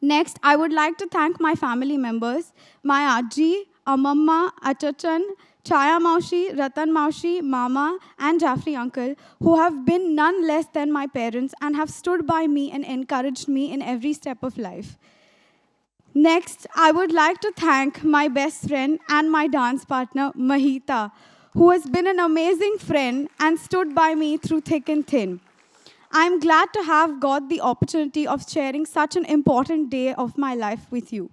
Next, I would like to thank my family members, my Aji, Amamma, Achachan, Chaya Maushi, Ratan Maushi, Mama, and Jaffrey Uncle, who have been none less than my parents and have stood by me and encouraged me in every step of life. Next, I would like to thank my best friend and my dance partner, Mahitha, who has been an amazing friend and stood by me through thick and thin. I'm glad to have got the opportunity of sharing such an important day of my life with you.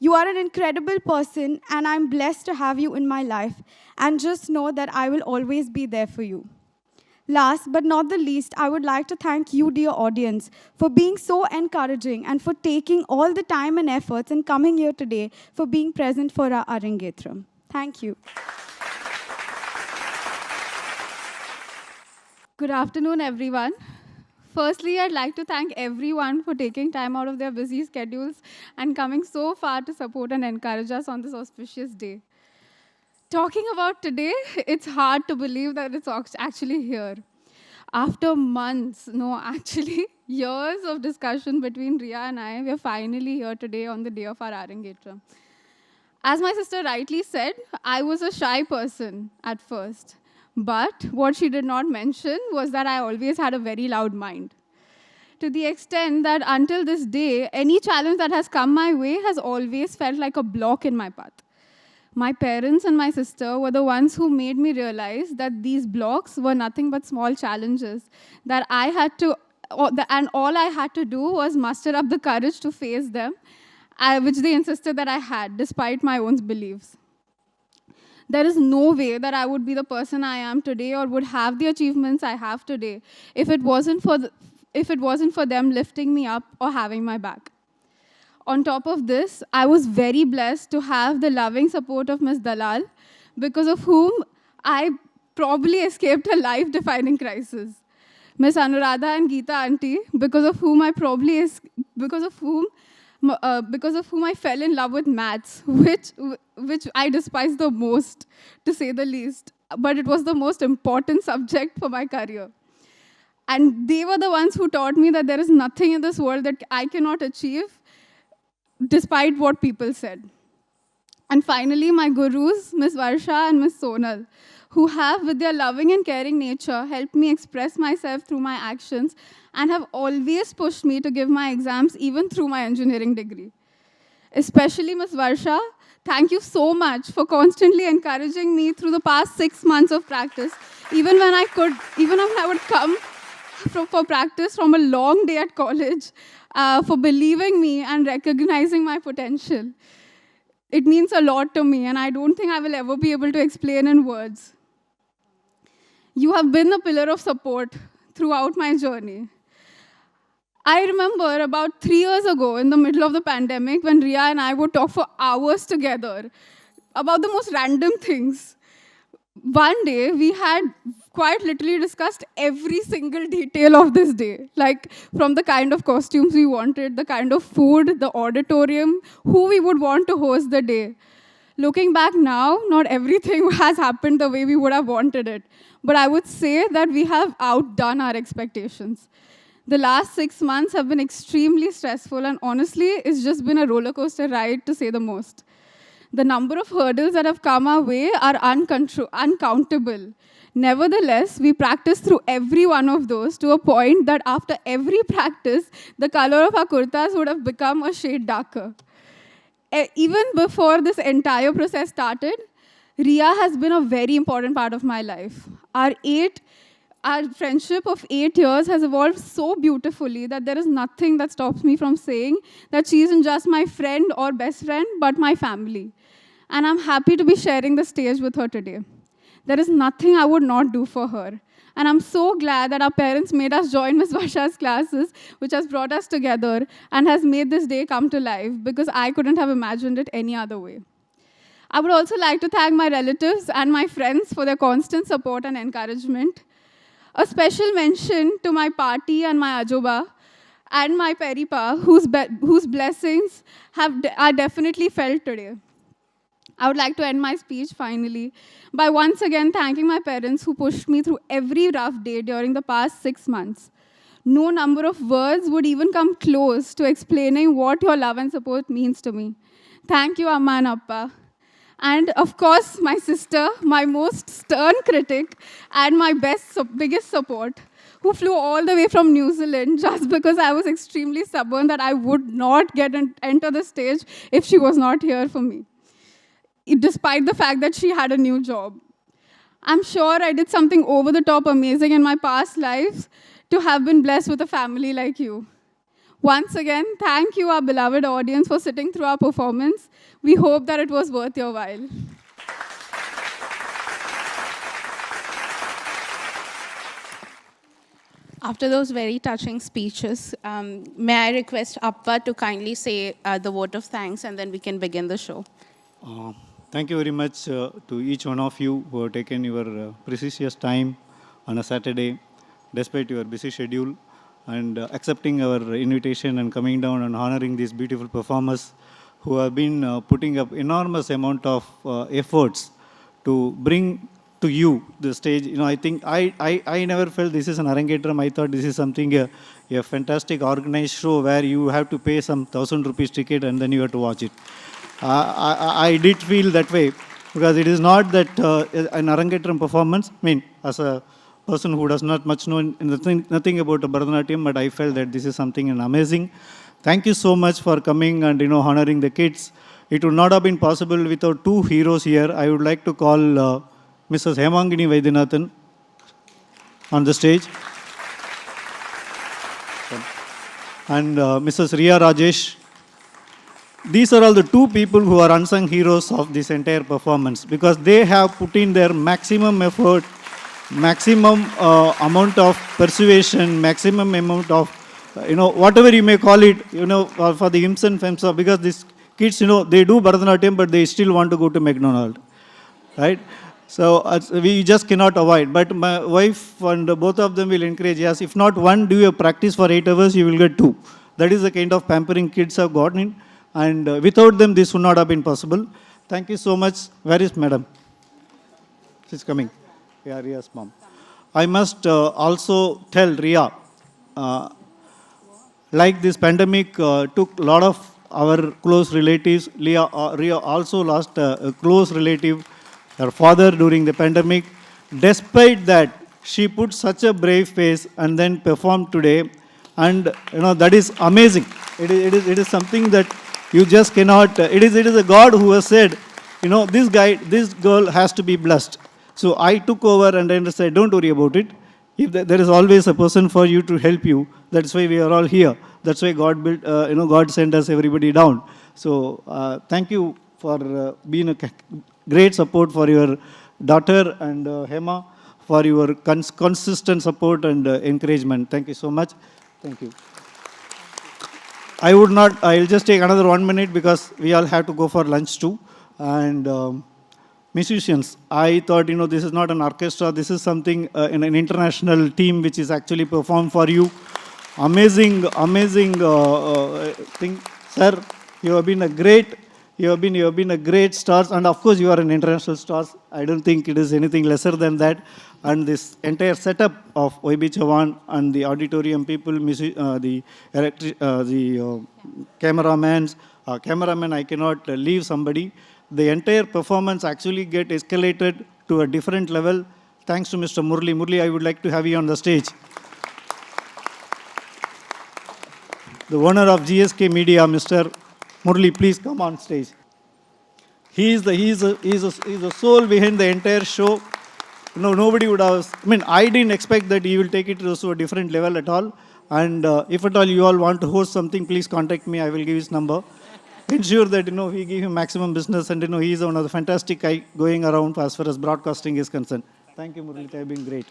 You are an incredible person, and I'm blessed to have you in my life, and just know that I will always be there for you. Last but not the least, I would like to thank you, dear audience, for being so encouraging and for taking all the time and efforts and coming here today for being present for our Arangetram. Thank you. Good afternoon, everyone. Firstly, I'd like to thank everyone for taking time out of their busy schedules and coming so far to support and encourage us on this auspicious day. Talking about today, it's hard to believe that it's actually here. After months, no, actually years of discussion between Rhea and I, we're finally here today on the day of our Arangetram. As my sister rightly said, I was a shy person at first. But what she did not mention was that I always had a very loud mind. To the extent that until this day, any challenge that has come my way has always felt like a block in my path. My parents and my sister were the ones who made me realize that these blocks were nothing but small challenges that I had to, and all I had to do was muster up the courage to face them, which they insisted that I had, despite my own beliefs. There is no way that I would be the person I am today or would have the achievements I have today if it wasn't for them lifting me up or having my back. On top of this, I was very blessed to have the loving support of Ms. Dalal, because of whom I probably escaped a life-defining crisis. Ms. Anuradha and Geeta auntie, because of whom because of whom I fell in love with maths, which I despise the most, to say the least. But it was the most important subject for my career. And they were the ones who taught me that there is nothing in this world that I cannot achieve, despite what people said. And finally, my gurus, Miss Varsha and Miss Sonal, who have, with their loving and caring nature, helped me express myself through my actions and have always pushed me to give my exams even through my engineering degree. Especially Miss Varsha, thank you so much for constantly encouraging me through the past 6 months of practice, even when I would come for practice from a long day at college, for believing me and recognizing my potential. It means a lot to me, and I don't think I will ever be able to explain in words. You have been a pillar of support throughout my journey. I remember about 3 years ago, in the middle of the pandemic, when Rhea and I would talk for hours together about the most random things. One day, we had quite literally discussed every single detail of this day, like from the kind of costumes we wanted, the kind of food, the auditorium, who we would want to host the day. Looking back now, not everything has happened the way we would have wanted it, but I would say that we have outdone our expectations. The last 6 months have been extremely stressful, and honestly, it's just been a roller coaster ride, to say the most. The number of hurdles that have come our way are uncountable. Nevertheless, we practice through every one of those to a point that after every practice, the color of our kurtas would have become a shade darker. Even before this entire process started, Rhea has been a very important part of my life. Our friendship of 8 years has evolved so beautifully that there is nothing that stops me from saying that she isn't just my friend or best friend, but my family. And I'm happy to be sharing the stage with her today. There is nothing I would not do for her. And I'm so glad that our parents made us join Ms. Varsha's classes, which has brought us together and has made this day come to life, because I couldn't have imagined it any other way. I would also like to thank my relatives and my friends for their constant support and encouragement. A special mention to my party and my ajoba and my peripa, whose blessings are definitely felt today. I would like to end my speech, finally, by once again thanking my parents who pushed me through every rough day during the past 6 months. No number of words would even come close to explaining what your love and support means to me. Thank you, Amma and Appa. And of course, my sister, my most stern critic, and my biggest support, who flew all the way from New Zealand just because I was extremely stubborn that I would not enter the stage if she was not here for me, despite the fact that she had a new job. I'm sure I did something over the top amazing in my past lives to have been blessed with a family like you. Once again, thank you, our beloved audience, for sitting through our performance. We hope that it was worth your while. After those very touching speeches, may I request Appa to kindly say the vote of thanks, and then we can begin the show. Thank you very much to each one of you who have taken your precious time on a Saturday, despite your busy schedule, and accepting our invitation and coming down and honoring these beautiful performers who have been putting up enormous amount of efforts to bring to you the stage. You know, I think I never felt this is an Arangetram. I thought this is something, a fantastic organized show where you have to pay some 1,000 rupees ticket and then you have to watch it. I did feel that way, because it is not that an Arangetram performance, I mean, as a person who does not much know nothing about Bharatanatyam, but I felt that this is something amazing. Thank you so much for coming and honoring the kids. It would not have been possible without two heroes here. I would like to call Mrs. Hemangini Vaidyanathan on the stage, and Mrs. Rhea Rajesh. These are all the two people who are unsung heroes of this entire performance, because they have put in their maximum effort, maximum amount of persuasion, maximum amount of, whatever you may call it, for the hymns and femmes, because these kids, they do Bharatanatyam, but they still want to go to McDonald's, right? So we just cannot avoid. But my wife and both of them will encourage, yes, if not one, do your practice for 8 hours, you will get 2. That is the kind of pampering kids have gotten, and without them, this would not have been possible. Thank you so much. Where is madam? She's coming. Yeah, Rhea's mom. I must also tell Rhea, like this pandemic took a lot of our close relatives. Rhea also lost a close relative, her father, during the pandemic. Despite that, she put such a brave face and then performed today. And that is amazing. It is something that you just cannot. It is a God who has said, this girl has to be blessed. So I took over and then said, don't worry about it. If there is always a person for you to help you, that's why we are all here. That's why God built, God sent us everybody down. So thank you for being a great support for your daughter and Hema, for your consistent support and encouragement. Thank you so much. Thank you. I'll just take another 1 minute because we all have to go for lunch too. And musicians, I thought, this is not an orchestra. This is something in an international team which is actually performed for you. Amazing thing. Sir, you have been a great stars, and of course you are an international stars. I don't think it is anything lesser than that. And this entire setup of OIB Chavan and the auditorium people, the cameramen, I cannot leave somebody. The entire performance actually get escalated to a different level. Thanks to Mr. Murli. Murli, I would like to have you on the stage. The owner of GSK Media, Mr. Murli, please come on stage. He is the soul behind the entire show. Nobody would have. I didn't expect that he will take it to a different level at all. And if at all you all want to host something, please contact me. I will give his number. Ensure that we give him maximum business, and he is one of the fantastic guy going around as far as broadcasting is concerned. Thank you, Murli. You have been great.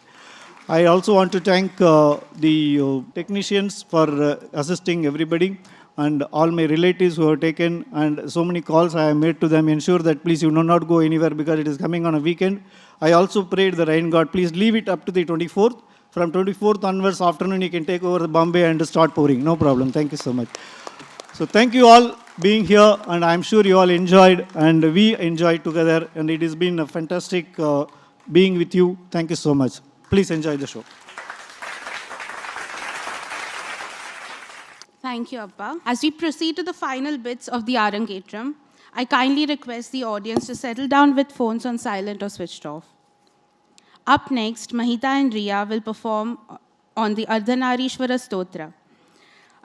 I also want to thank the technicians for assisting everybody, and all my relatives who have taken, and so many calls I have made to them. Ensure that please you do not go anywhere because it is coming on a weekend. I also prayed the rain God, please leave it up to the 24th. From 24th onwards afternoon, you can take over the Bombay and start pouring. No problem. Thank you so much. So thank you all being here, and I'm sure you all enjoyed, and we enjoyed together, and it has been a fantastic being with you. Thank you so much. Please enjoy the show. Thank you, Appa. As we proceed to the final bits of the Arangetram, I kindly request the audience to settle down with phones on silent or switched off. Up next, Mahitha and Rhea will perform on the Ardhanarishwara Stotra.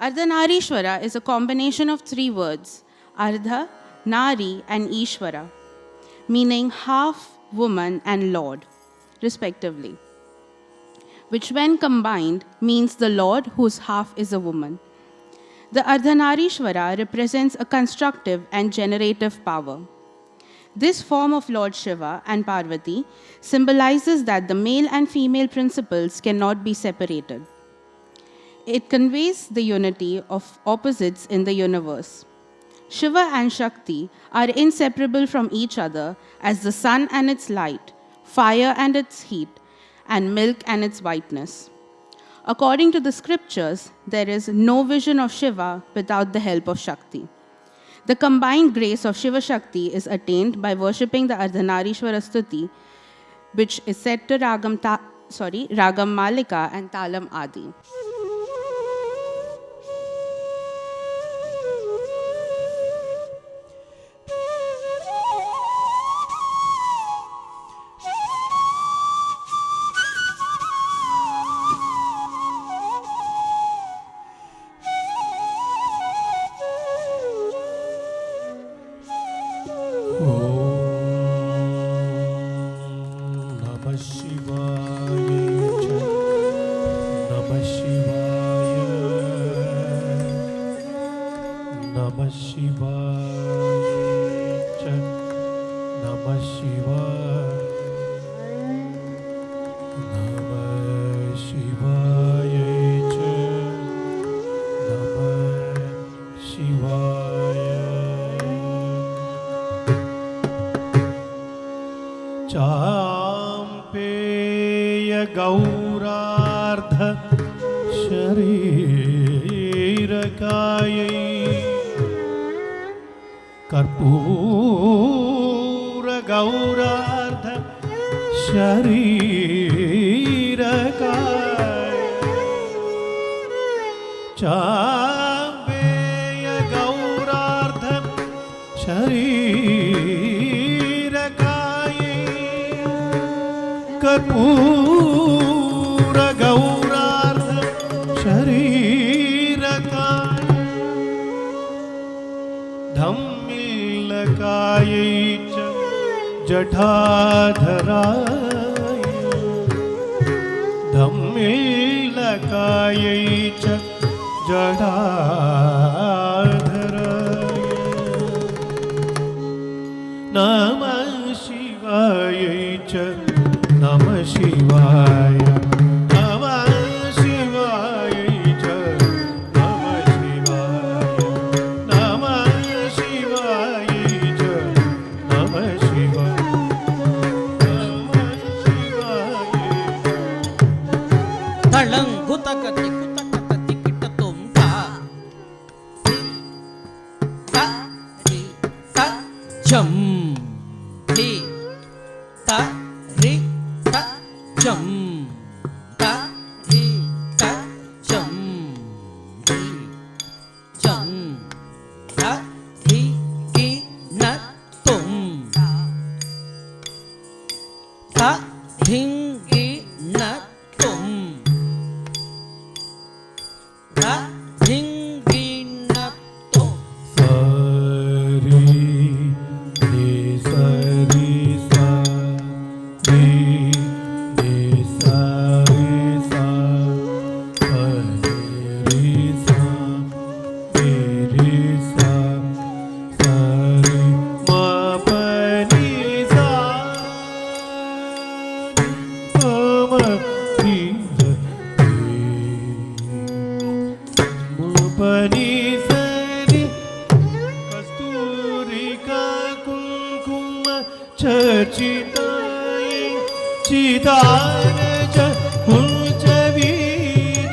Ardhanarishwara is a combination of 3 words, Ardha, Nari, and Ishwara, meaning half, woman, and Lord, respectively, which when combined means the Lord whose half is a woman. The Ardhanarishwara represents a constructive and generative power. This form of Lord Shiva and Parvati symbolizes that the male and female principles cannot be separated. It conveys the unity of opposites in the universe. Shiva and Shakti are inseparable from each other as the sun and its light, fire and its heat, and milk and its whiteness. According to the scriptures, there is no vision of Shiva without the help of Shakti. The combined grace of Shiva Shakti is attained by worshipping the Ardhanarishwara Stuti, which is set to Ragam Malika and Talam Adi. गौरार्ध शरीर कर्पूर गौरार्ध शरीरकाय चाम्बेय गौरार्ध शरीरकाय कर्पूर गौरार्ध शरीरकाय धम्मिल्लकायै च जटाधराय धम्मिल्लकायै च जटाधराय नमः शिवायै च नमः शिवाय नमः शिवायै च नमः शिवाय नमः शिवायै च नमः शिवाय नमः शिवाय तळंगुतकति कुतकति किटतुं ता ता रि ता चम हि ता रि ता चम ता रि ता चम हि चम ता हि कि न तुम ता धिंगी न तुम ता धिंगी न तुम सरी रे सरी सा रे रे सा रे सा रे सा रे रे सा सा रे मा प नि सा प म रि ध मुपनि सरि कस्तूरिका कुङ्कुम चर्चिताय चिदारज कुञ्जवी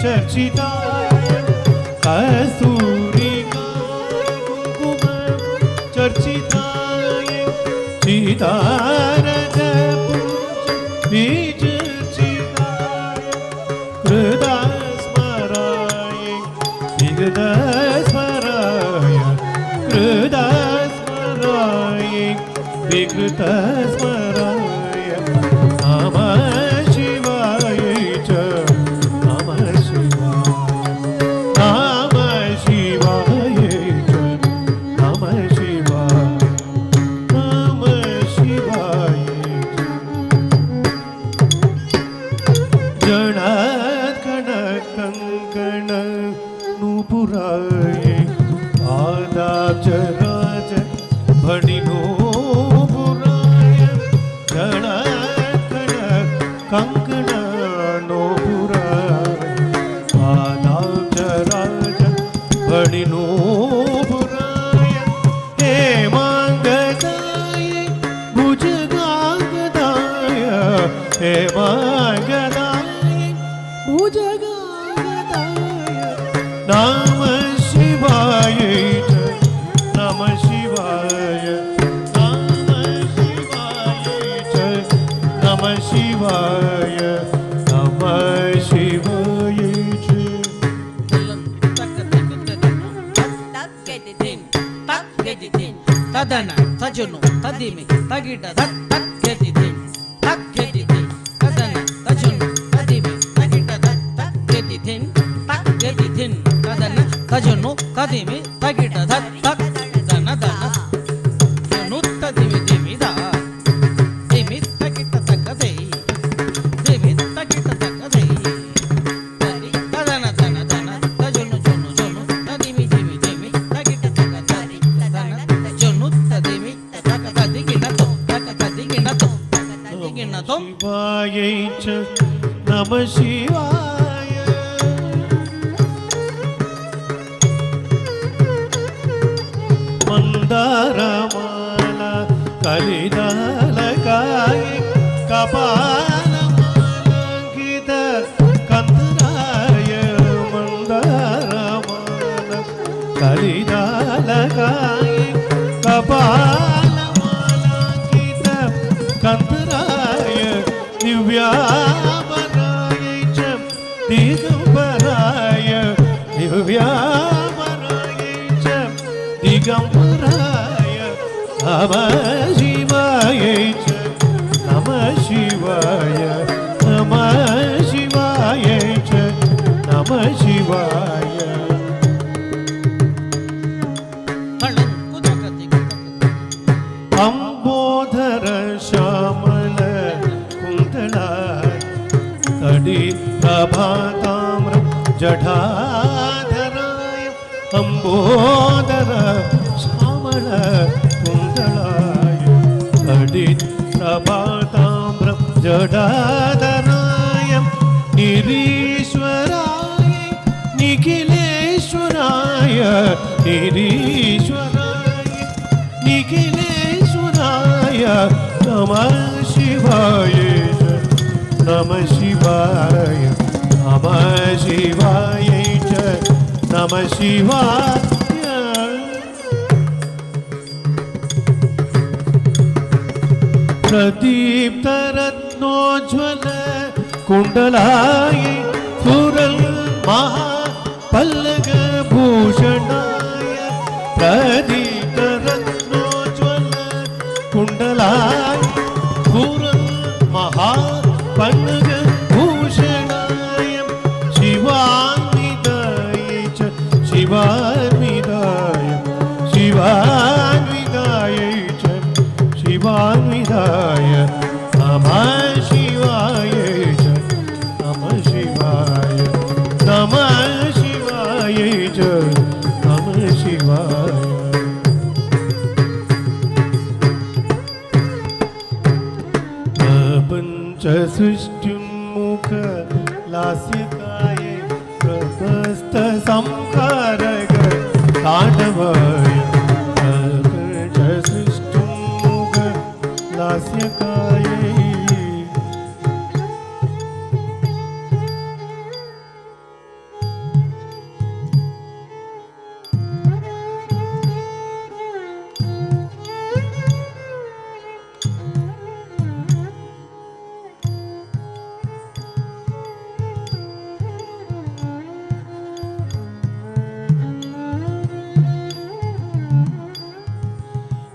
चर्चिताय कस्तूरिका कुङ्कुम चर्चिताय चिदारज कुञ्जवी चर्चिताय कृदास्मराय विगतस्मराय कृदास्मराय विकृतस्मराय नमः शिवाय च नमः शिवाय नमः शिवाय च नमः शिवाय नमः शिवाय च जनार्दन नूपुराय आदाब्जराज भणिनूपुराय जनार्दन कंकण नूपुराय आदाब्जराज भणिनूपुराय हेमांगदाय भुजगांगदाय हेमांगदाय भुजगांगदाय नमः शिवाय च नमः शिवाय नमः शिवाय च नमः शिवाय नमः शिवाय च तदन तजुनु तदिमि तगिट तत् तत् गेदिदिन तत् गेदिदिन तदन तजुनु तदिमि तगिट तत् तत् गेदिदिन तत् गेदिदिन तदन तजुनु तदिमि तगिट तत् तत् दन दन जुनु तदिमि दिमि दा दिमि तगिट तगदे दिमि तगिट तगदे तदन दन दन तजुनु जुनु जुनु तदिमि दिमि दिमि तगिट तगदे तदन जुनु तदिमि तगदिगिनतो तगदिगिनतो तगदिगिनतो शिवाय च नमः शिवाय मंदारमाला कलिदालकाय कपालमालंकित कंदराय मंदारमाला कपालमालाङ्कित कन्दराय दिव्याभराय च दिगम्बराय दिव्याभराय च दिगम्बराय नमः शिवाय च नमः शिवाय नमः शिवाय च नमः शिवाय अम्बोधर श्यामल कुन्तला तडि प्रभाताम्र जटाधराय अम्बोधर श्यामल कुन्तलाय तडि प्रभाताम्र जटाधराय निरीश्वराय निखिलेश्वराय निरीश्वराय निखिलेश्वराय नमः शिवाय नमः शिवाय नमः शिवाय च नमः शिवाय प्रदीप्तरत्नोज्ज्वल कुण्डलाय सुरल महापल्लग भूषणाय प्रदीप्तरत्नोज्ज्वल कुण्डलाय सुरल महापल्लग भूषणाय शिवान्विताय च शिवान्विताय शिवान्विताय च शिवान्विताय नमः शिवाय च नमः शिवाय नमः शिवाय च नमः शिवाय प्रपञ्च सृष्टिन्मुख लास्यकाय प्रपस्त संकारक ताण्डवाय प्रपञ्च सृष्टिन्मुख लास्यकाय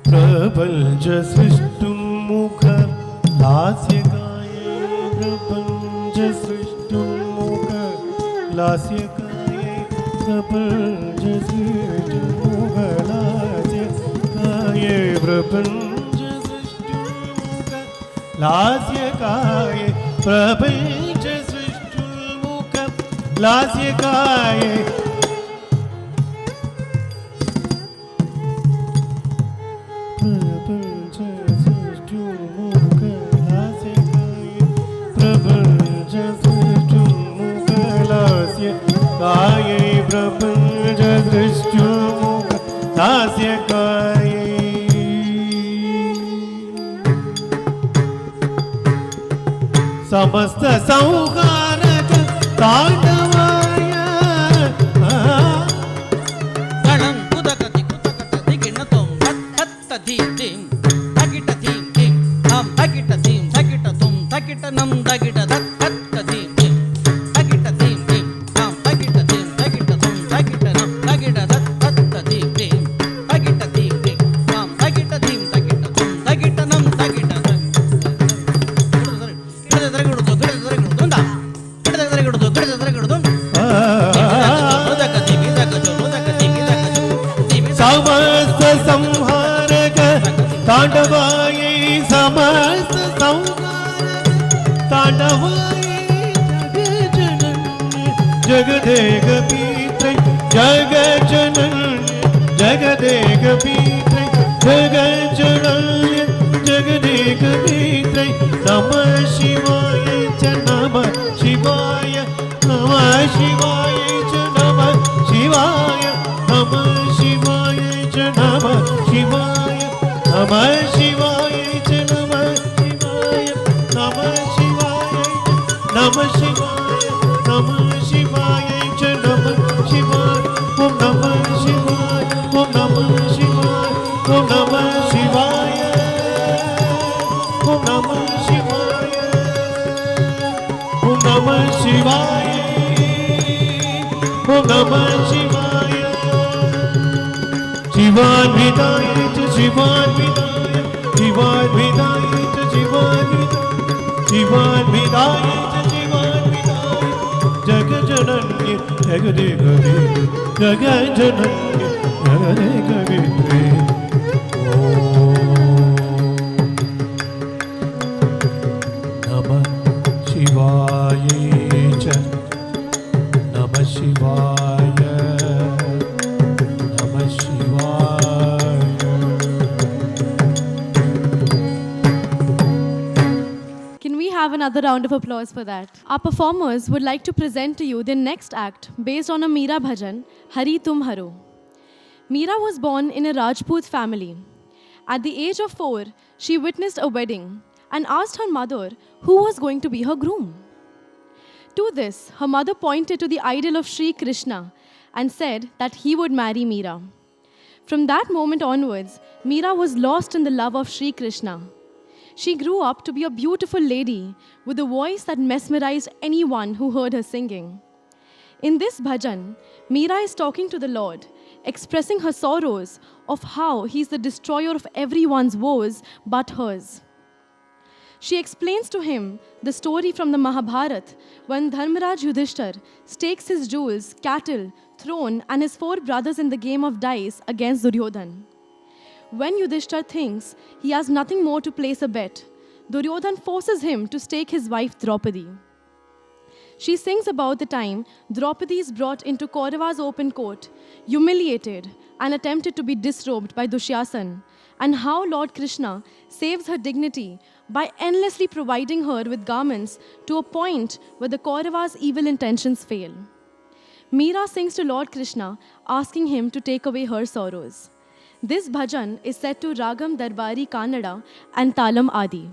प्रपञ्च सृष्टुमुख लास्यकाय प्रपञ्च सृष्टुमुख लास्यकाय प्रपञ्च सृष्टुमुख लास्यकाय प्रपञ्च सृष्टुमुख लास्यकाय प्रपञ्च सृष्टुमुख लास्यकाय प्रपञ्च सृष्टुमुख लास्यकाय समस्त संहारक ताण्डवाय गणं कुदकति कुतकटति गिणतं धत्तधीं धीं तगिट धीं धीं धां तगिट धीं तगिट तुं तगिटनं तगिट धत्तधीं धीं तगिट धीं धीं धां तगिट धीं तगिट तुं तगिटनं तगिट धत्तधीं धीं तगिट धीं धीं धां तगिट धीं तगिट तुं तगिटनं तगिट समस्त संहारक ताण्डवाय समस्त संहारक ताण्डवाय जगदेक पीत्रै जगजनन्य जगदेक पीत्रै जगजनन्य जगदेक पीत्रै नमः शिवाय च नमः शिवाय नमः शिवाय च नमः शिवाय नमः शिवाय च नमः शिवाय नमः शिवाय च नमः शिवाय नमः शिवाय नमः शिवाय नमः शिवाय च नमः शिवाय ओम नमः शिवाय ओम नमः शिवाय ओम नमः Shivaya. Om Namah Shivaya. Jivan Vidaya cha Jivan Vidaya. Jivan Vidaya cha Jivan Vidaya. Jivan Vidaya cha Jivan Vidaya. Jagajananya Jagadekare. Jagajananya Jagadekare. Namah Shivaya cha Namah Shivaya. Namah Shivaya. Can we have another round of applause for that? Our performers would like to present to you their next act based on a Meera bhajan, Hari Tum Haro. Meera was born in a Rajput family. At the age of 4, she witnessed a wedding and asked her mother who was going to be her groom. To this, her mother pointed to the idol of Sri Krishna and said that he would marry Meera. From that moment onwards, Meera was lost in the love of Sri Krishna. She grew up to be a beautiful lady with a voice that mesmerized anyone who heard her singing. In this bhajan, Meera is talking to the Lord, expressing her sorrows of how he is the destroyer of everyone's woes but hers. She explains to him the story from the Mahabharata when Dharmaraj Yudhishthir stakes his jewels, cattle, throne and his 4 brothers in the game of dice against Duryodhan. When Yudhishthir thinks he has nothing more to place a bet, Duryodhan forces him to stake his wife Draupadi. She sings about the time Draupadi is brought into Kaurava's open court, humiliated and attempted to be disrobed by Dushasan, and how Lord Krishna saves her dignity by endlessly providing her with garments to a point where the Kauravas' evil intentions fail. Meera sings to Lord Krishna, asking him to take away her sorrows. This bhajan is set to Ragam Darbari Kannada and Talam Adi.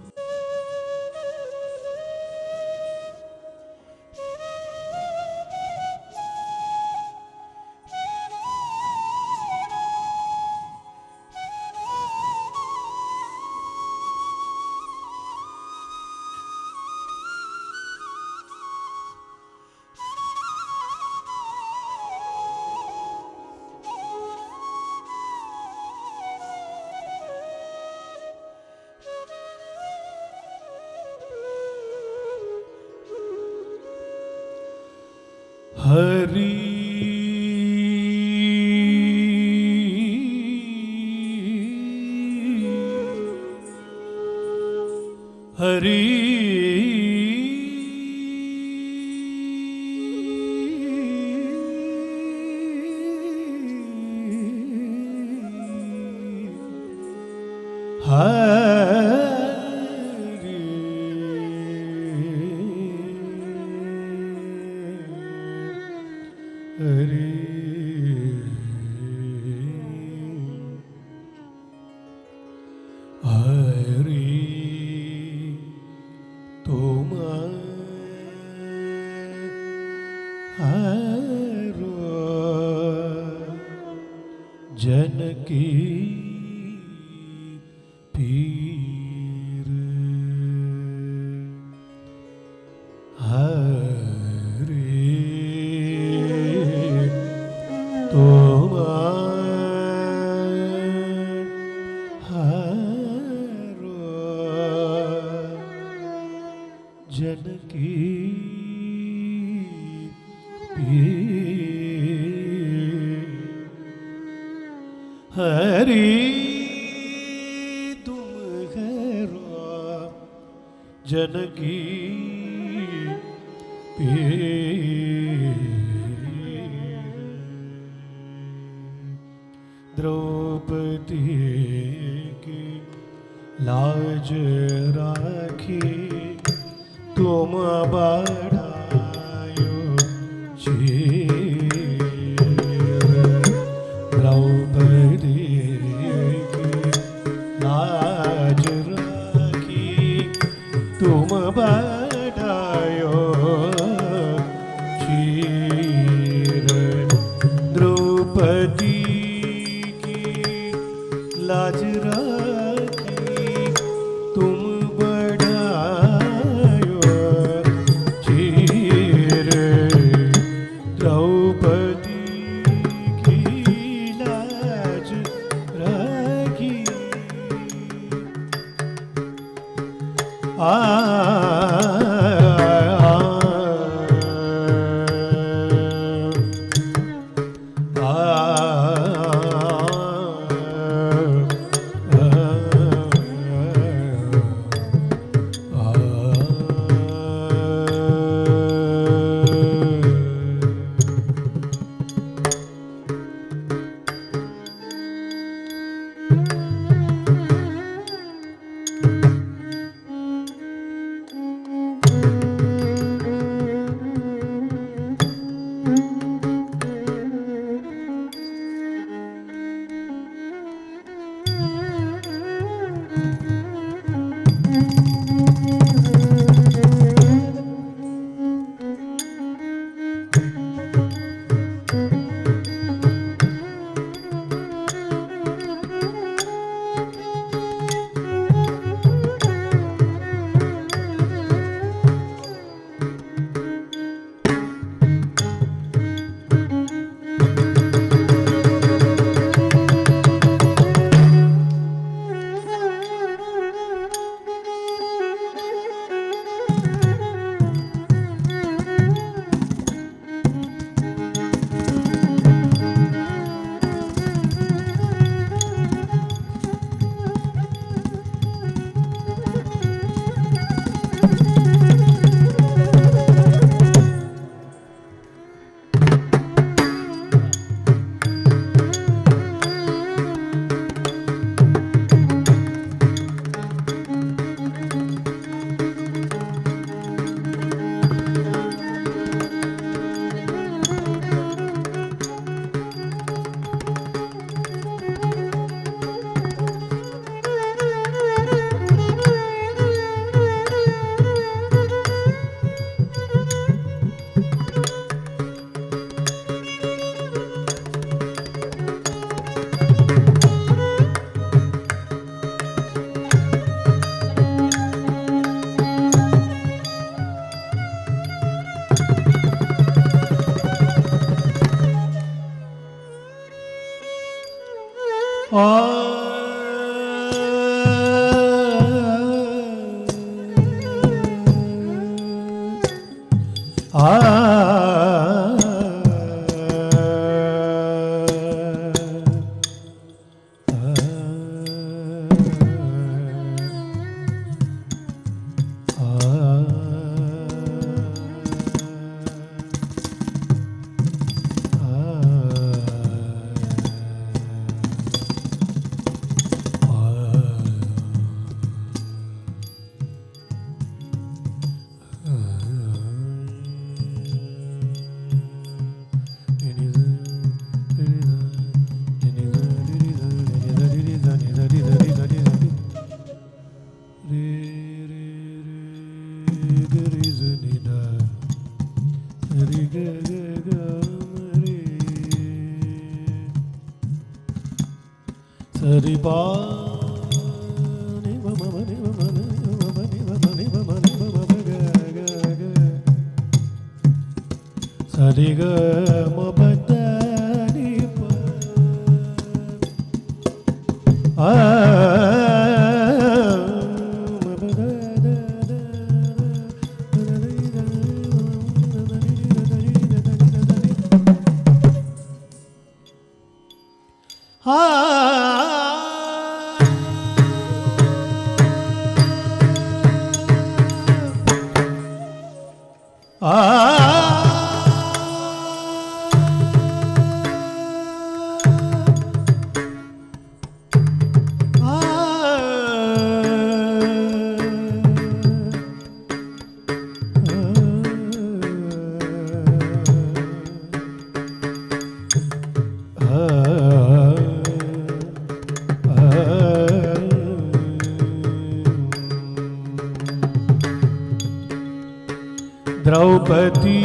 Draupadi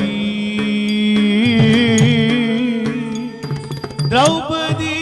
Draupadi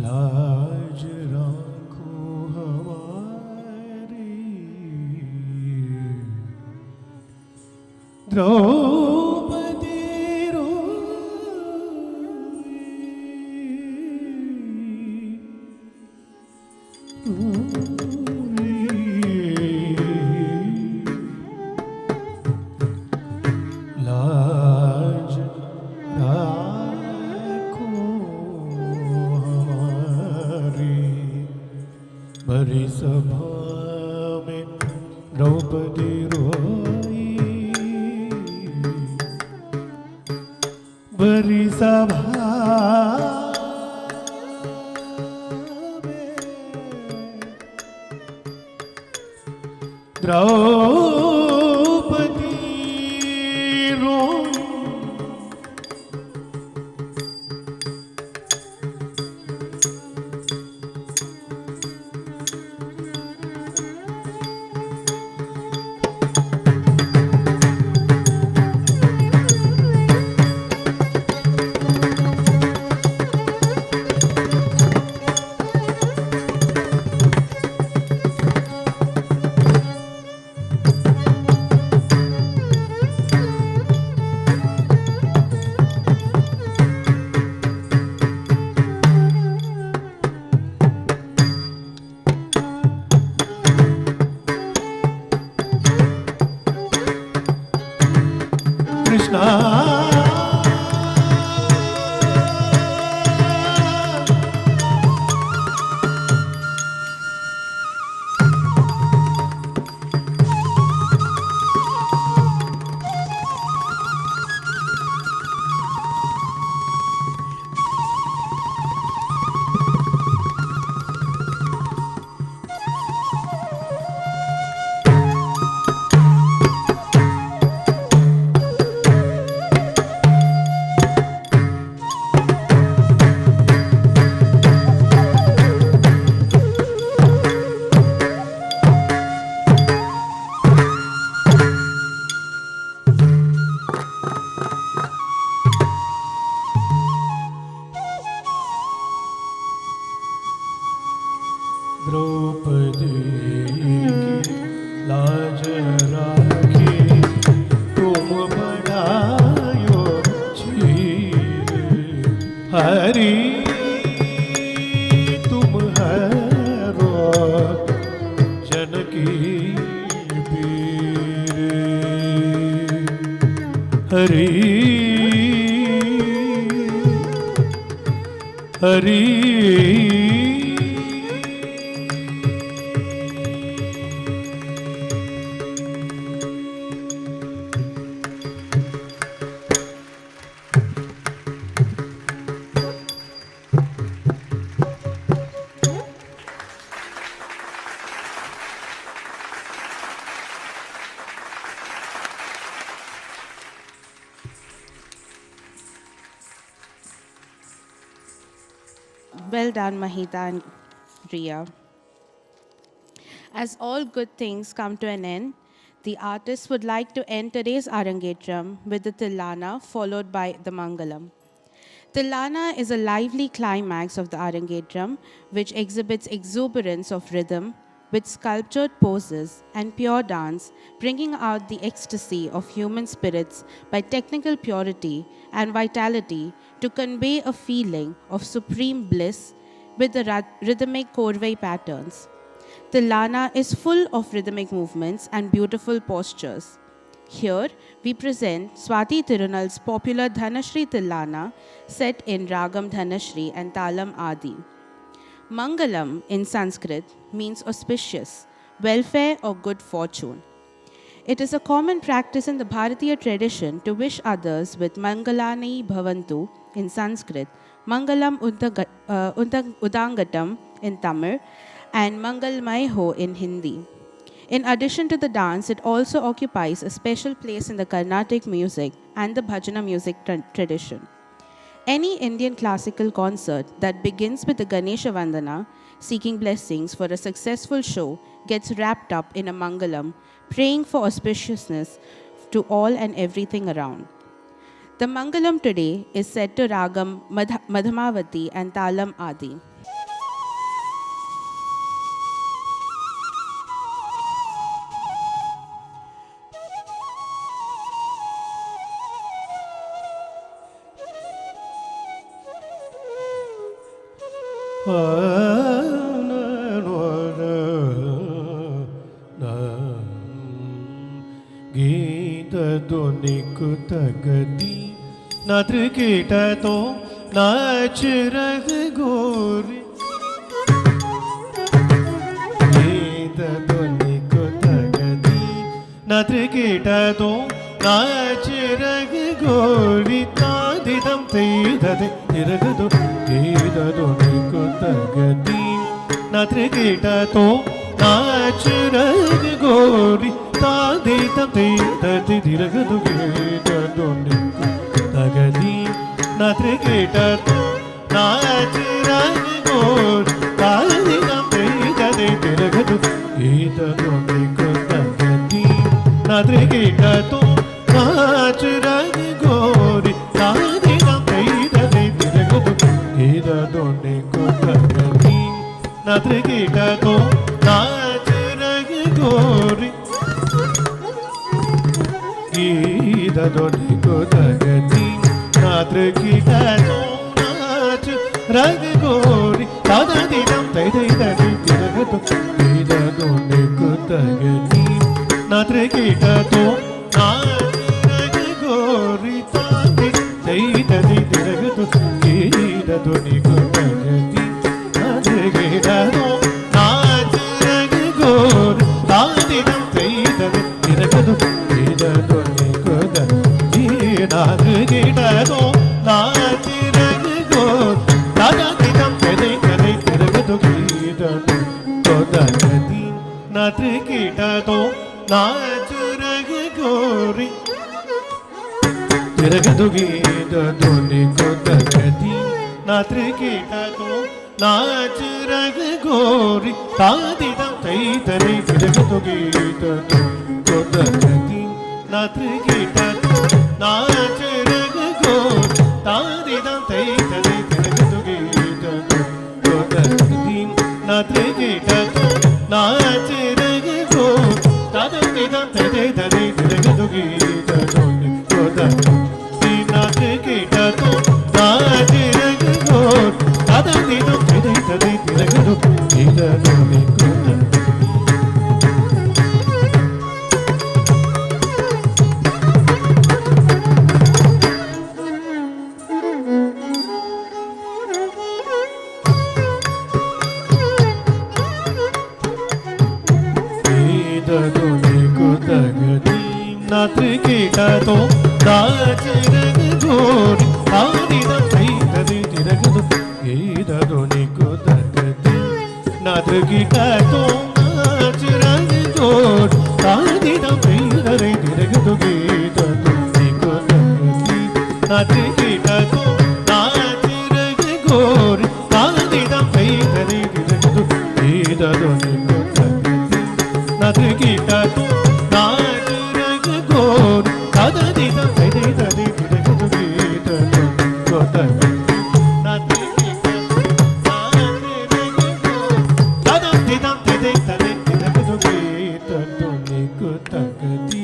लाज राखो हमारी द्रौपदी लाज राखो हमारी भरी सभा में द्रौपदी रोई भरी सभा में द्रौपदी रोई कृष्णा द्रौपदी की लाज राखी तुम बढ़ायो छीर हरि तुम हरो जनकी वीर Hari Hari Well done, Mahitha and Rhea. As all good things come to an end, the artists would like to end today's Arangetram with the Tilana followed by the Mangalam. Tilana is a lively climax of the Arangetram which exhibits exuberance of rhythm with sculptured poses and pure dance, bringing out the ecstasy of human spirits by technical purity and vitality to convey a feeling of supreme bliss with the rhythmic Korvai patterns. Tilana is full of rhythmic movements and beautiful postures. Here, we present Swati Tirunal's popular Dhanashri Tilana set in Ragam Dhanashri and Talam Adi. Mangalam in Sanskrit means auspicious, welfare or good fortune. It is a common practice in the Bharatiya tradition to wish others with Mangalani Bhavantu in Sanskrit, Mangalam Udangatam in Tamil, and Mangalmaiho in Hindi. In addition to the dance, it also occupies a special place in the Carnatic music and the Bhajana music tradition. Any Indian classical concert that begins with a Ganesha Vandana, seeking blessings for a successful show, gets wrapped up in a Mangalam, praying for auspiciousness to all and everything around. The Mangalam today is set to Ragam Madhamavati and Talam Adi. ಗೀತ ಧ್ವನಿಕುತಗತಿ ನೃಕೀಟತೋ ನಾಚಿರಗ ಗೋರಿ ಗೀತ ಧ್ವನಿಕುತಗತಿ ನೃಕೀಟತೋ ನಾಚಿರಗ ಗೋರಿ ತಾದಿದಂ ತೈದದೆ ತಿರಗದು ಗೀತ ಧ್ವನಿಕುತಗತಿ ನೃಕೀಟತೋ ನಾಚಿರಗ ಗೋರಿ ತಾದಿದಂ ತೈದದೆ ತಿರಗದು ಗೀತ ಧ್ವನಿಕು ತಗದಿ ನೃಕೀಟತೋ ನಾಚಿರಗ ಗೋರಿ ತಾದಿದಂ ತೈದದೆ ತಿರಗದು ಗೀತ ಧ್ವನಿಕು ತಗದಿ ನೃಕೀಟತೋ ನಾಚಿರಗ ಗೋರಿ ತಾದಿದಂ ತೈದದೆ ತಿರಗದು ಗೀತ ಧ್ವನಿಕು ತಗದಿ ನೃಕೀಟತೋ ನಾಚಿರಗ ಗೋರಿ ಗೀತ ಧ್ವನಿಕು ತಗದಿ ನೃಕೀಟತೋ ನಾಚಿರಗ ಗೋರಿ ತಾದಿದಂ ತೈದದೆ ತಿರಗದು ಗೀತ ಧ್ವನಿಕು ತಗದಿ ನೃಕೀಟತೋ ನಾಚಿರಗ ಗೋರಿ ತಾದಿ ತೈದದೆ ತಿರಗದು ಗೀತ ಧ್ವನಿಕು ತಗದಿ ನೃಕೀಟತೋ ನಾಚಿರಗ ಗೋರಿ ತಾದಿದಂ ತೈದದೆ ತಿರಗದು ಗೀತ ಧ್ವನಿಕು ತಗದಿ ನೃಕೀಟತೋ ನಾಚಿರಗ ಗೋರಿ ತಾದಿದಂ ತೈದದೆ ತಿರಗದು ಗೀತ ಧ್ವನಿಕು ತಗದಿ ನೃಕೀಟತೋ ನಾಚಿರಗ ಗೋರಿ ತಿರಗದು ಗೀತ ಧ್ವನಿಕು ತಗದಿ ನೃಕೀಟತೋ ನಾಚಿರಗ ಗೋರಿ ತಾದಿದಂ ತೈದದೆ ತಿರಗದು ಗೀತ ಧ್ವನಿಕು ತಗದಿ ನೃಕೀಟತೋ ನಾಚಿರಗ ಗೋರಿ ತಾದಿದಂ ತೈದದೆ ತಿರಗದು ಗೀತ ಧ್ವನಿಕು ತಗದಿ ನೃಕೀಟತೋ ನಾಚಿರಗ ಗೋರಿ ತಾದಿದಂ ತೈದದೆ ತಿರಗದು ಗೀತ ಧ್ವನಿಕು ತಗದಿ ನೃಕೀಟತೋ ನಾಚಿರಗ ಗೋರಿ ತಾದಿದಂ ತೈದದೆ ತಿರಗದು ಗೀತ ಧ್ವನಿಕು ತಗದಿ ಧ್ವನಿಕು ತಗದಿ ನೃಕೀಟತೋ ನಾಚಿರಗ ಗೋರಿ ತಾದಿದಂ ತೈದದೆ ತಿರಗದು ಗೀತ ಧ್ವನಿಕು ತಗದಿ ನೃಕೀಟತೋ ನಾಚಿರಗ ಗೋರಿ ತಾದಿದಂ ತೈದದೆ ತಿರಗದು ಗೀತ ಧ್ವನಿಕು ತಗದಿ ನೃಕೀಟತೋ ನಾಚಿರಗ ಗೋರಿ ತಾದಿದಂ ತೈದದೆ ತಿರಗದು ಗೀತ ಧ್ವನಿಕು ತಗದಿ ನೃಕೀಟತೋ ನಾಚಿರಗ ಗೋರಿ ತಾದಿದಂ ತೈದದೆ ತಿರಗದು ಗೀತ ಧ್ವನಿಕು ತಗದಿ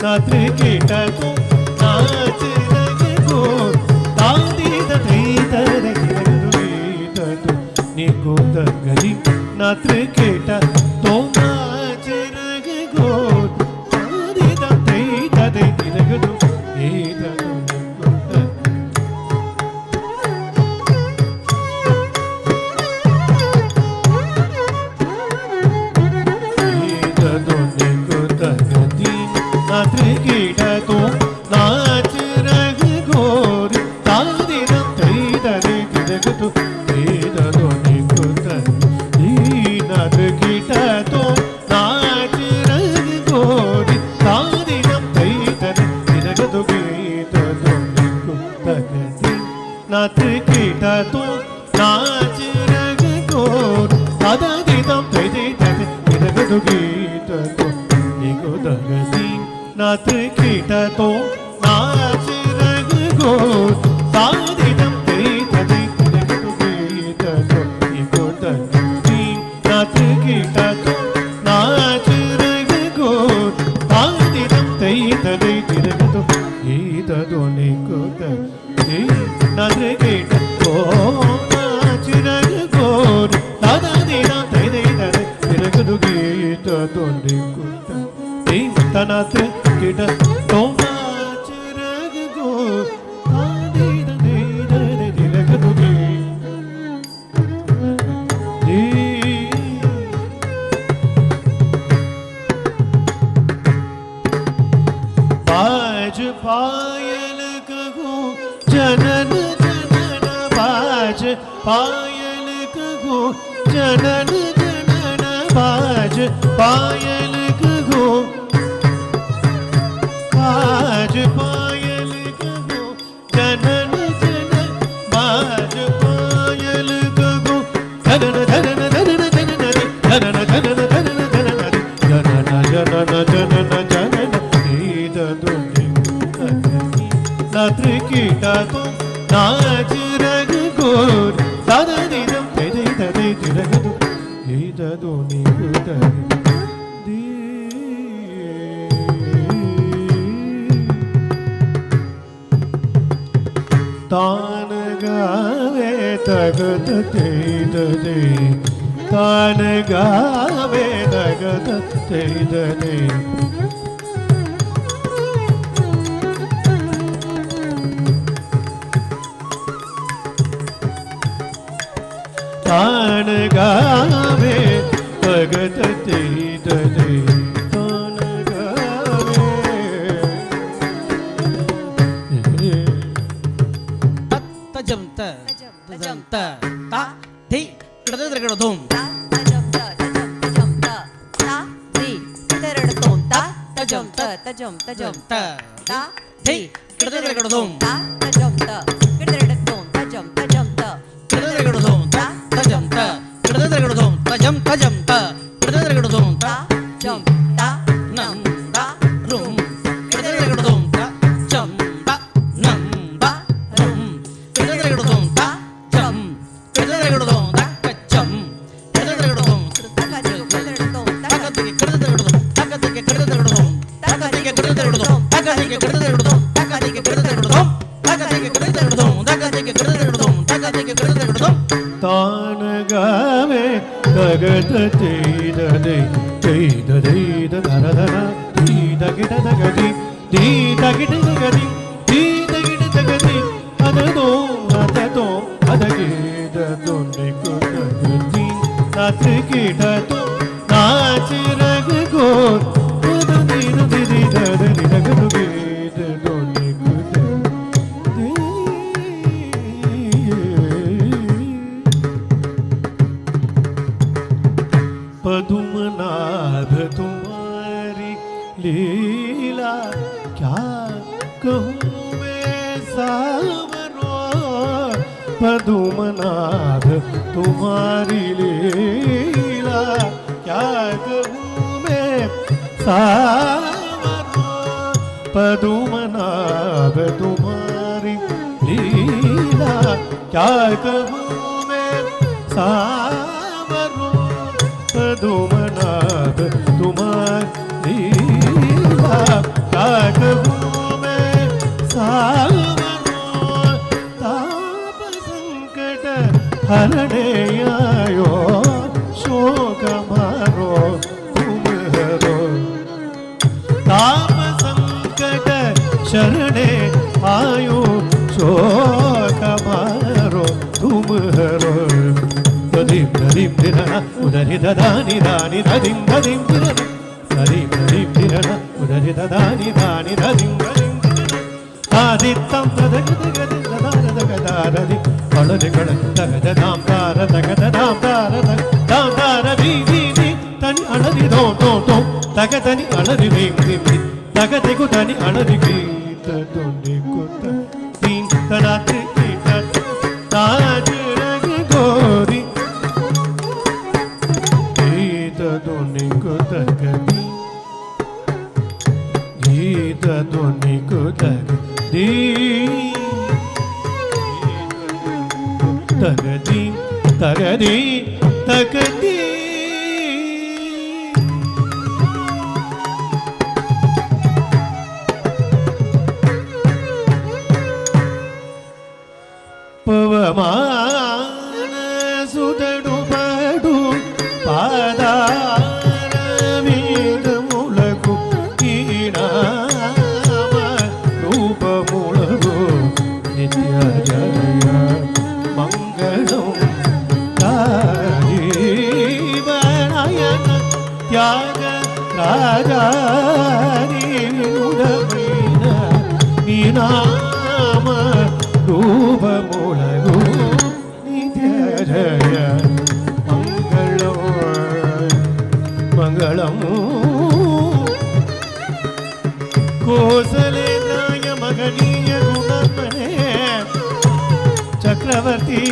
ನೃಕೀಟತೋ ನಾಚಿರಗ ಗೋರಿ ತಾದಿದಂ ತೈದದೆ ತಿರಗದು ಗೀತ ಧ್ವನಿಕು ತಗದಿ ನೃಕೀಟತೋ ನಾಚಿರಗ ಗೋರಿ ತಾದಿದಂ ತೈದದೆ ತಿರಗದು ಗೀತ ಧ್ವನಿಕು ತಗದಿ ಗೀತ ಧ್ವನಿಕು ತಗದಿ ನೃಕೀಟತೋ ನಾಚಿರಗ ಗೋರಿ ತಾದಿದಂ ತೈದದೆ ತಿರಗದು ಗೀತ ಧ್ವನಿಕು ತಗದಿ ನೃಕೀಟತೋ कुदगती नाथ कीटतो नाच रग गो तादिदम तेतदि तिरगतु कीटतो निकुदगती नाथ कीटतो नाच रग गो तादिदम तेतदि तिरगतु कीटतो निकुदगती नाथ कीटतो नाच रग गो तादिदम तेतदि तिरगतु कीटतो निकुदगती तनाथ कीटतो नाच रग गो तादिदम तेतदि तिरगतु कीटतो बाज पायल कहो जनन जनन बाज पायल कहो जनन जनन बाज पायल कहो बाज पायल कहो जनन जनन बाज पायल कहो जनन जनन जनन जनन जनन जनन जनन जनन जनन जनन जनन नाथ कीटतो नाच रग गोर तादिदम तेतदि तिरगतु कीटतो निकुदगती तान गावे तगत तेतदि तान गावे तगत तेतदि तान गावे भगत तेतदि तान गावे तजम त तजम त ता धी कडदरगडदोम तजम त तजम त ता दी तिरगतोम ता तजम त तजम तजम त ता धी कडदरगडदोम ता तजम त तिरगतोम तजम तजम त कडदरगडदोम ता तजम त कडदरगडदोम तजम तजम त कडदरगडदोम ता जम ता नम दा रुम कडदरगडदोम ता जम दा नम दा रुम कडदरगडदोम ता जम कडदरगडदोम ता कच्चम कडदरगडदोम तगदिगु कडदरगतोम तगदिगे कडदरगडदोम तगदिगे कडदरगडदोम तगदिगे कडदरगडदोम तगदिगे कडदरगडदोम तगदिगे कडदरगडदोम तगदिगे कडदरगडदोम तगदिगे कडदरगडदोम तगदिगे कडदरगडदोम तान गावे तगत तेतदि तेतदि धरधर धीदगिड तगदि धीदगिड तगदि धीदगिड तगदि अददो अददो अदगिददो निकुदगती नाथ कीटतो नाच रग गोर तादिदम तेतदि तिरगतु कीटतो निकुदगती पदुमनाभ तुम्हारी लीला क्या कहूँ मैं सावरो पदुमनाभ तुम्हारी लीला क्या कहूँ मैं सावरो पदुमनाभ तुम्हारी लीला क्या कहूँ मैं सावरो पदुमनाभ तुम्हारी लीला क्या कहूँ मैं सावरो ताप संकट हरणे आयो शोक मारो तुम हरो ताप संकट शरणे आयो शोक मारो तुम हरो दधिम दधिम धिरना उदरि ददानि दानि दधिम दधिम धिरना दधिम दधिम धिरना उदरि ददानि दानि दधिम दधिम आदित्तं तदगदगद ददारदगदारदि कळदिकळ तगददां तारदगददां तारदि दी दी तनि अणदि दो दो दो तगदनि अणदि दीं दीं दी तगदिगु तनि अणदि गीत दोनि कुत दीं तनाति गीत ताज रग गोरी गीत दोनि कुत गदी ధునికు తగది తగది తగది తగది పవమాన సుదడు పడు పాదార వేదములకు ఈనామ రూపములకు నిత్య జయ మంగళం జీవనయన త్యాగ రాజారీనుడమైన నీనామ రూపములకు నిత్య జయ మంగళం మంగళము కోసలేంద్రాయ మగనీయ గుణమనే చక్రవర్తి